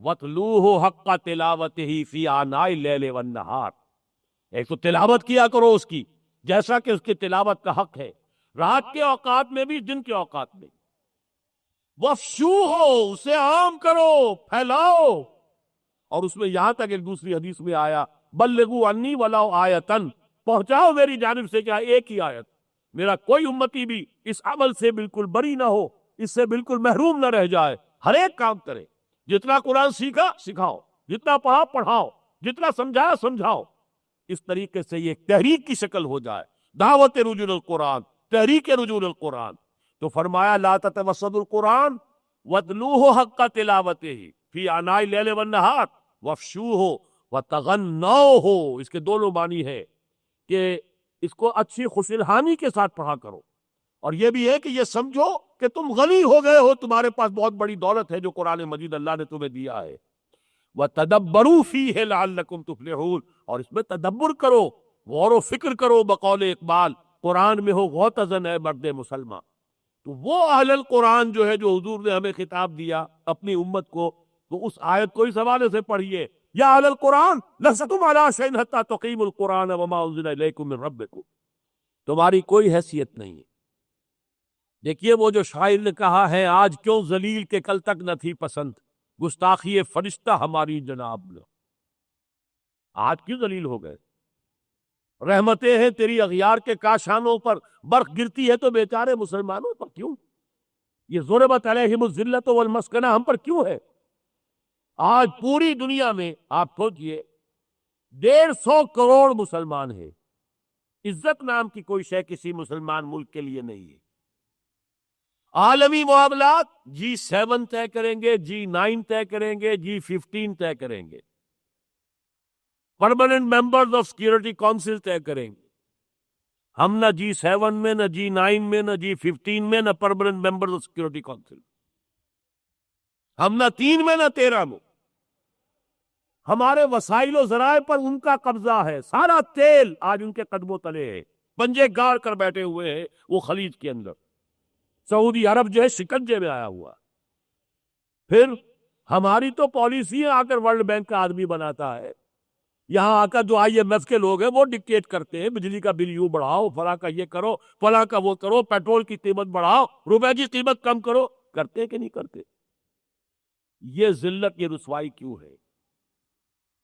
وَاتْلُوهُ حَقَّ تِلَاوَتِهِ فِي آنَاءِ اللَّيْلِ وَالنَّهَارِ، ایک تو تلاوت کیا کرو اس کی جیسا کہ اس کی تلاوت کا حق ہے، رات کے اوقات میں بھی، دن کے اوقات میں۔ وَافْشُوهُ، اسے عام کرو، پھیلاؤ۔ اور اس میں یہاں تک ایک دوسری حدیث میں آیا بلغوا عنی ولو آیۃ، پہنچاؤ میری جانب سے کیا ایک ہی آیت، میرا کوئی امتی بھی اس عمل سے بالکل بری نہ ہو، اس سے بالکل محروم نہ رہ جائے، ہر ایک کام کرے، جتنا قرآن سیکھا سکھاؤ، جتنا پڑھا پڑھاؤ، جتنا سمجھایا سمجھاؤ، اس طریقے سے یہ ایک تحریک کی شکل ہو جائے، دعوت رجوع القرآن، تحریک رجوع القرآن۔ تو فرمایا لا تتوسد القرآن واتلوه حق تلاوتہ فی آناء اللیل والنہار وافشوہ وتغنوہ، اس کے دونوں معنی ہے کہ اس کو اچھی خوش الحانی کے ساتھ پڑھا کرو، اور یہ بھی ہے کہ یہ سمجھو کہ تم غنی ہو گئے ہو، تمہارے پاس بہت بڑی دولت ہے جو قرآن مجید اللہ نے تمہیں دیا ہے۔ وَتَدَبَّرُوا فِيهِ لَعَلَّكُمْ تُفْلِحُونَ، اور اس میں تدبر کرو، غور و فکر کرو، بقول اقبال قرآن میں ہو غوطہ ہے مرد مسلمان۔ تو وہ اہل القرآن جو ہے، جو حضور نے ہمیں خطاب دیا اپنی امت کو، تو اس آیت کو اس حوالے سے پڑھیے یا اہل القرآن لستم علی شیء حتی تقیموا القرآن وما انزل الیکم من ربکم، تمہاری کوئی حیثیت نہیں ہے۔ دیکھیے وہ جو شاعر نے کہا ہے آج کیوں ذلیل کے کل تک نہ تھی پسند، گستاخی فرشتہ ہماری جناب نے، آج کیوں ذلیل ہو گئے؟ رحمتیں ہیں تیری اغیار کے کاشانوں پر، برق گرتی ہے تو بیچارے مسلمانوں پر کیوں؟ یہ ضربت علیہم الذلۃ والمسکنہ ہم پر کیوں ہے؟ آج پوری دنیا میں آپ سوچئے 150 کروڑ مسلمان ہیں، عزت نام کی کوئی شے کسی مسلمان ملک کے لیے نہیں ہے۔ عالمی معاملات G7 طے کریں گے، G9 طے کریں گے، G15 طے کریں گے، permanent members of security council طے کریں گے، ہم نہ G7 میں، نہ G9 میں، نہ G15 میں، نہ permanent members of security council, ہم نہ 3 میں نہ 13 میں۔ ہمارے وسائل و ذرائع پر ان کا قبضہ ہے، سارا تیل آج ان کے قدموں تلے ہے، پنجے گاڑ کر بیٹھے ہوئے ہیں وہ خلیج کے اندر، سعودی عرب جو ہے شکنجے میں آیا ہوا۔ پھر ہماری تو پالیسی آ کر ورلڈ بینک کا آدمی بناتا ہے، یہاں آ کر جو IMF کے لوگ ہیں وہ ڈکٹیٹ کرتے ہیں بجلی کا بل یوں بڑھاؤ، فلاں کا یہ کرو، فلاں کا وہ کرو، پیٹرول کی قیمت بڑھاؤ، روپے کی قیمت کم کرو، کرتے کہ نہیں کرتے؟ یہ ذلت، یہ رسوائی کیوں ہے؟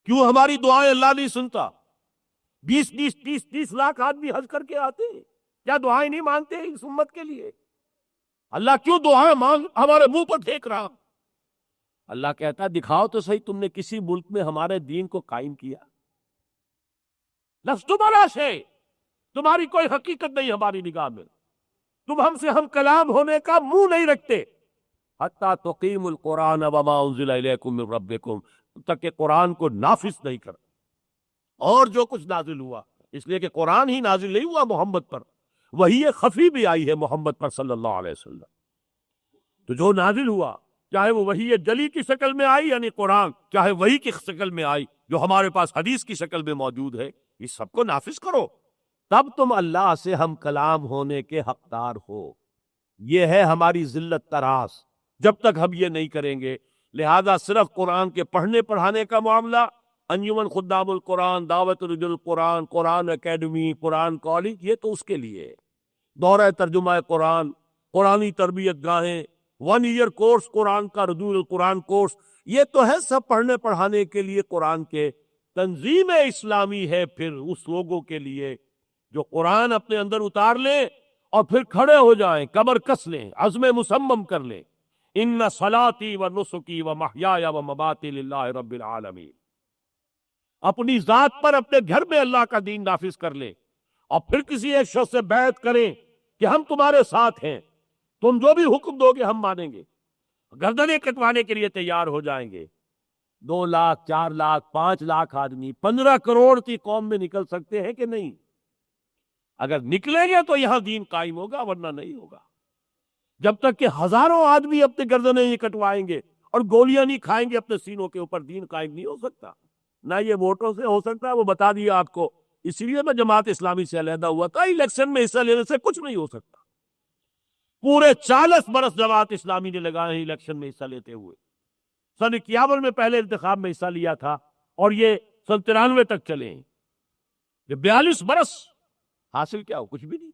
کیوں ہماری دعائیں اللہ نہیں سنتا؟ 20 لاکھ آدمی حج کر کے آتے ہیں، کیا دعائیں نہیں مانگتے اس امت کے لیے؟ اللہ کیوں دعائیں ہمارے منہ پر پھینک رہا؟ اللہ کہتا دکھاؤ تو صحیح تم نے کسی ملک میں ہمارے دین کو قائم کیا؟ لستم علی شیء، تمہاری کوئی حقیقت نہیں ہماری نگاہ میں، تم ہم سے ہم کلام ہونے کا منہ نہیں رکھتے، حتی تقیم القرآن وما انزل الیکم من ربکم، تک کہ قرآن کو نافذ نہیں کر۔ اور جو کچھ نازل ہوا، اس لیے کہ قرآن ہی نازل نہیں ہوا محمد پر، وحی خفی بھی آئی ہے محمد پر صلی اللہ علیہ وسلم، تو جو نازل ہوا چاہے وہ وحی جلی کی شکل میں آئی یعنی قرآن، چاہے وحی کی شکل میں آئی جو ہمارے پاس حدیث کی شکل میں موجود ہے، اس سب کو نافذ کرو، تب تم اللہ سے ہم کلام ہونے کے حقدار ہو۔ یہ ہے ہماری ذلت تراس، جب تک ہم یہ نہیں کریں گے۔ لہذا صرف قرآن کے پڑھنے پڑھانے کا معاملہ، انجمن خدام القرآن، دعوت رجل القرآن، قرآن اکیڈمی، قرآن کالج، یہ تو اس کے لیے دورہ ترجمہ قرآن، قرآنی تربیت گاہیں، 1 ایئر کورس قرآن کا، رجول القرآن کورس، یہ تو ہے سب پڑھنے پڑھانے کے لیے قرآن کے۔ تنظیم اسلامی ہے پھر اس لوگوں کے لیے جو قرآن اپنے اندر اتار لیں اور پھر کھڑے ہو جائیں، کمر کس لیں، عزم مصمم کر لیں، ان صلاتی و نسکی و محیای و مماتی للہ رب العالمین، اپنی ذات پر اپنے گھر میں اللہ کا دین نافذ کر لیں، اور پھر کسی ایک شخص سے بیعت کریں کہ ہم تمہارے ساتھ ہیں، تم جو بھی حکم دو گے ہم مانیں گے، گردنیں کٹوانے کے لیے تیار ہو جائیں گے۔ 2 لاکھ 4 لاکھ 5 لاکھ آدمی 15 کروڑ کی قوم میں نکل سکتے ہیں کہ نہیں؟ اگر نکلیں گے تو یہاں دین قائم ہوگا، ورنہ نہیں ہوگا۔ جب تک کہ ہزاروں آدمی اپنے گردنیں نہیں کٹوائیں گے اور گولیاں نہیں کھائیں گے اپنے سینوں کے اوپر، دین قائم نہیں ہو سکتا۔ نہ یہ ووٹوں سے ہو سکتا ہے، وہ بتا دیا آپ کو۔ اسی لیے میں جماعت اسلامی سے علیحدہ ہوا تھا، الیکشن میں حصہ لینے سے کچھ نہیں ہو سکتا۔ پورے 40 برس جماعت اسلامی نے لگائے ہیں الیکشن میں حصہ لیتے ہوئے۔ سن 51 میں پہلے انتخاب میں حصہ لیا تھا اور یہ سن 93 تک چلے ہیں۔ یہ 42 برس حاصل کیا ہو؟ کچھ بھی نہیں۔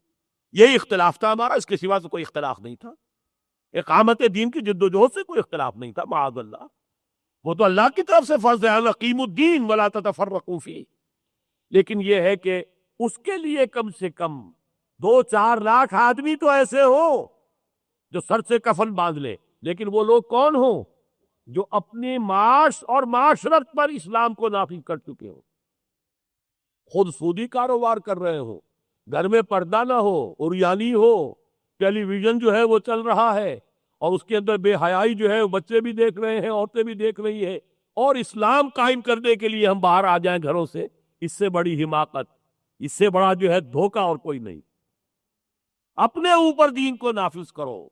یہی اختلاف تھا ہمارا، اس کے سوا سے کوئی اختلاف نہیں تھا۔ اقامت دین کی جدوجہد سے کوئی اختلاف نہیں تھا، معاذ اللہ۔ وہ تو اللہ کی طرف سے فرض ہے، اقیموا الدین ولا تتفرقوا فیہ۔ لیکن یہ ہے کہ اس کے لیے کم سے کم 2-4 لاکھ آدمی تو ایسے ہوں جو سر سے کفن باندھ لے۔ لیکن وہ لوگ کون ہوں؟ جو اپنے معاش اور معاشرت پر اسلام کو نافذ کر چکے ہوں، خود سودی کاروبار کر رہے ہوں، گھر میں پردہ نہ ہو، عریانی ہو، ٹیلی ویژن جو ہے وہ چل رہا ہے اور اس کے اندر بے حیائی جو ہے بچے بھی دیکھ رہے ہیں، عورتیں بھی دیکھ رہی ہیں، اور اسلام قائم کرنے کے لیے ہم باہر آ جائیں گھروں سے، اس سے بڑی حماقت، اس سے بڑا جو ہے دھوکہ اور کوئی نہیں۔ اپنے اوپر دین کو نافذ کرو،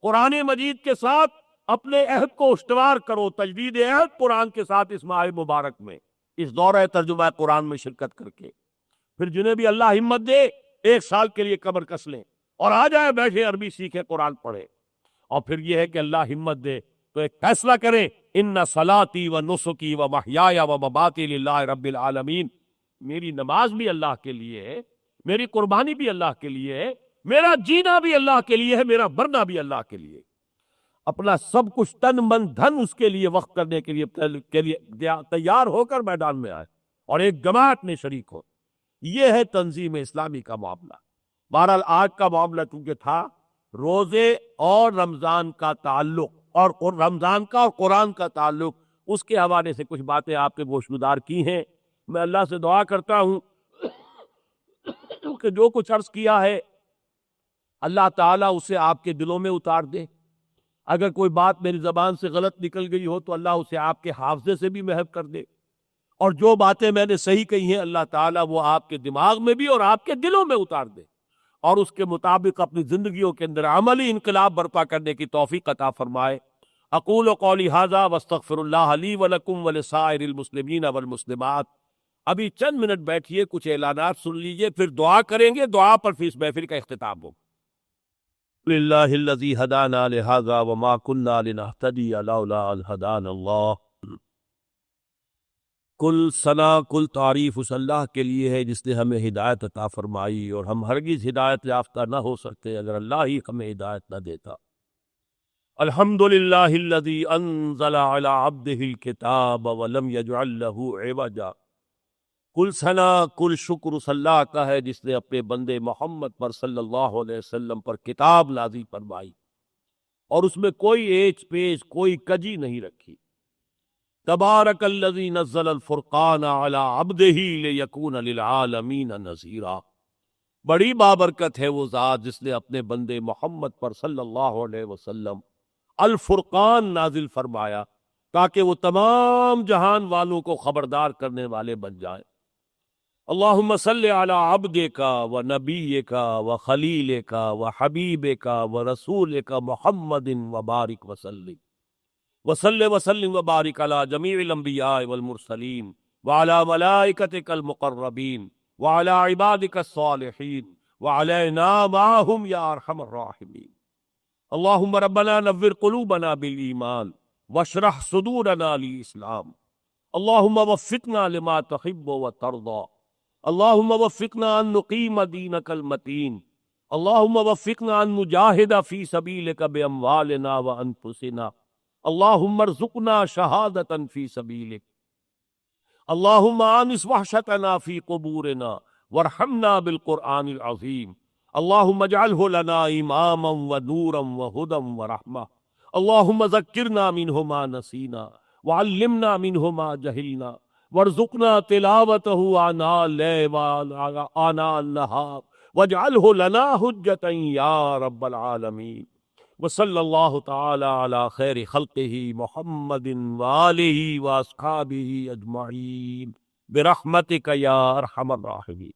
قرآن مجید کے ساتھ اپنے عہد کو استوار کرو، تجدید عہد قرآن کے ساتھ اس ماہ مبارک میں، اس دورہ ترجمہ قرآن میں شرکت کر کے۔ پھر جنہیں بھی اللہ ہمت دے 1 سال کے لیے کمر کس لیں اور آ جائیں، بیٹھے عربی سیکھیں، قرآن پڑھیں۔ اور پھر یہ ہے کہ اللہ ہمت دے تو ایک فیصلہ کریں، ان صلاتی و نسکی و محیای و مماتی للہ رب العالمین، میری نماز بھی اللہ کے لیے ہے، میری قربانی بھی اللہ کے لیے ہے، میرا جینا بھی اللہ کے لیے ہے، میرا مرنا بھی اللہ کے لیے۔ اپنا سب کچھ تن من دھن اس کے لیے وقف کرنے کے لیے تیار ہو کر میدان میں آئے اور ایک جماعت میں شریک ہو۔ یہ ہے تنظیم اسلامی کا معاملہ۔ بہرحال آج کا معاملہ چونکہ تھا روزے اور رمضان کا تعلق، اور رمضان کا اور قرآن کا تعلق، اس کے حوالے سے کچھ باتیں آپ کے گوشگدار کی ہیں۔ میں اللہ سے دعا کرتا ہوں کہ جو کچھ عرض کیا ہے اللہ تعالیٰ اسے آپ کے دلوں میں اتار دے۔ اگر کوئی بات میری زبان سے غلط نکل گئی ہو تو اللہ اسے آپ کے حافظے سے بھی محو کر دے، اور جو باتیں میں نے صحیح کہی ہیں اللہ تعالیٰ وہ آپ کے دماغ میں بھی اور آپ کے دلوں میں اتار دے، اور اس کے مطابق اپنی زندگیوں کے اندر عملی انقلاب برپا کرنے کی توفیق عطا فرمائے۔ اقول قولی ھذا واستغفر اللہ لی ولکم ولسائر المسلمین والمسلمات۔ ابھی چند منٹ بیٹھیے، کچھ اعلانات سن لیجئے، پھر دعا کریں گے، دعا پر پھر اس محفل کا اختتام ہوگا۔ للہ الذی ہدانا لہذا وما کنا لنہتدی لولا ان ہدانا اللہ۔ کل ثنا، کل تعریف اس اللہ کے لیے ہے جس نے ہمیں ہدایت عطا فرمائی، اور ہم ہرگز ہدایت یافتہ نہ ہو سکتے اگر اللہ ہی ہمیں ہدایت نہ دیتا۔ الحمدللہ الذی انزل علی عبدہ الکتاب ولم یجعل لہ عوجا۔ کل ثنا، کل شکر اس اللہ کا ہے جس نے اپنے بندے محمد پر صلی اللہ علیہ وسلم پر کتاب نازل فرمائی اور اس میں کوئی ایچ پیچ، کوئی کجی نہیں رکھی۔ تبارک الذی نزل الفرقان علی عبدہ لیکون للعالمین نذیرا۔ بڑی بابرکت ہے وہ ذات جس نے اپنے بندے محمد پر صلی اللہ علیہ وسلم الفرقان نازل فرمایا تاکہ وہ تمام جہان والوں کو خبردار کرنے والے بن جائیں۔ اللہم صلی علی عبدک و نبیک و خلیلک و حبیبک و رسولک محمد و بارک وسلم وصلی وسلم و بارک علی جمیع الانبیاء والمرسلین وعلی ملائکتک المقربین وعلی عبادک الصالحین وعلینا معہم یا ارحم الراحمین۔ اللہم ربنا نور قلوبنا بالایمان واشرح صدورنا للاسلام۔ اللہم وفقنا لما تحب وترضى۔ اللہم وفقنا ان نقیم دینک المتین۔ اللہم وفقنا ان نجاہد فی سبیلک باموالنا وانفسنا۔ اللہم ارزقنا شہادتا فی سبیلک۔ اللہم آنس وحشتنا فی قبورنا وارحمنا بالقرآن العظیم۔ اللہم اجعلہ لنا اماما ونورا وہدا ورحمہ۔ اللہم ذکرنا منہ ما نسینا وعلمنا منہ ما جہلنا وارزقنا تلاوتہ آناء اللیل وآناء النہار واجعلہ لنا حجتا یا رب العالمین۔ وصلی اللہ تعالی علی خیر خلقہ محمد وآلہ واصحابہ اجمعین برحمتک یا ارحم الراحمین۔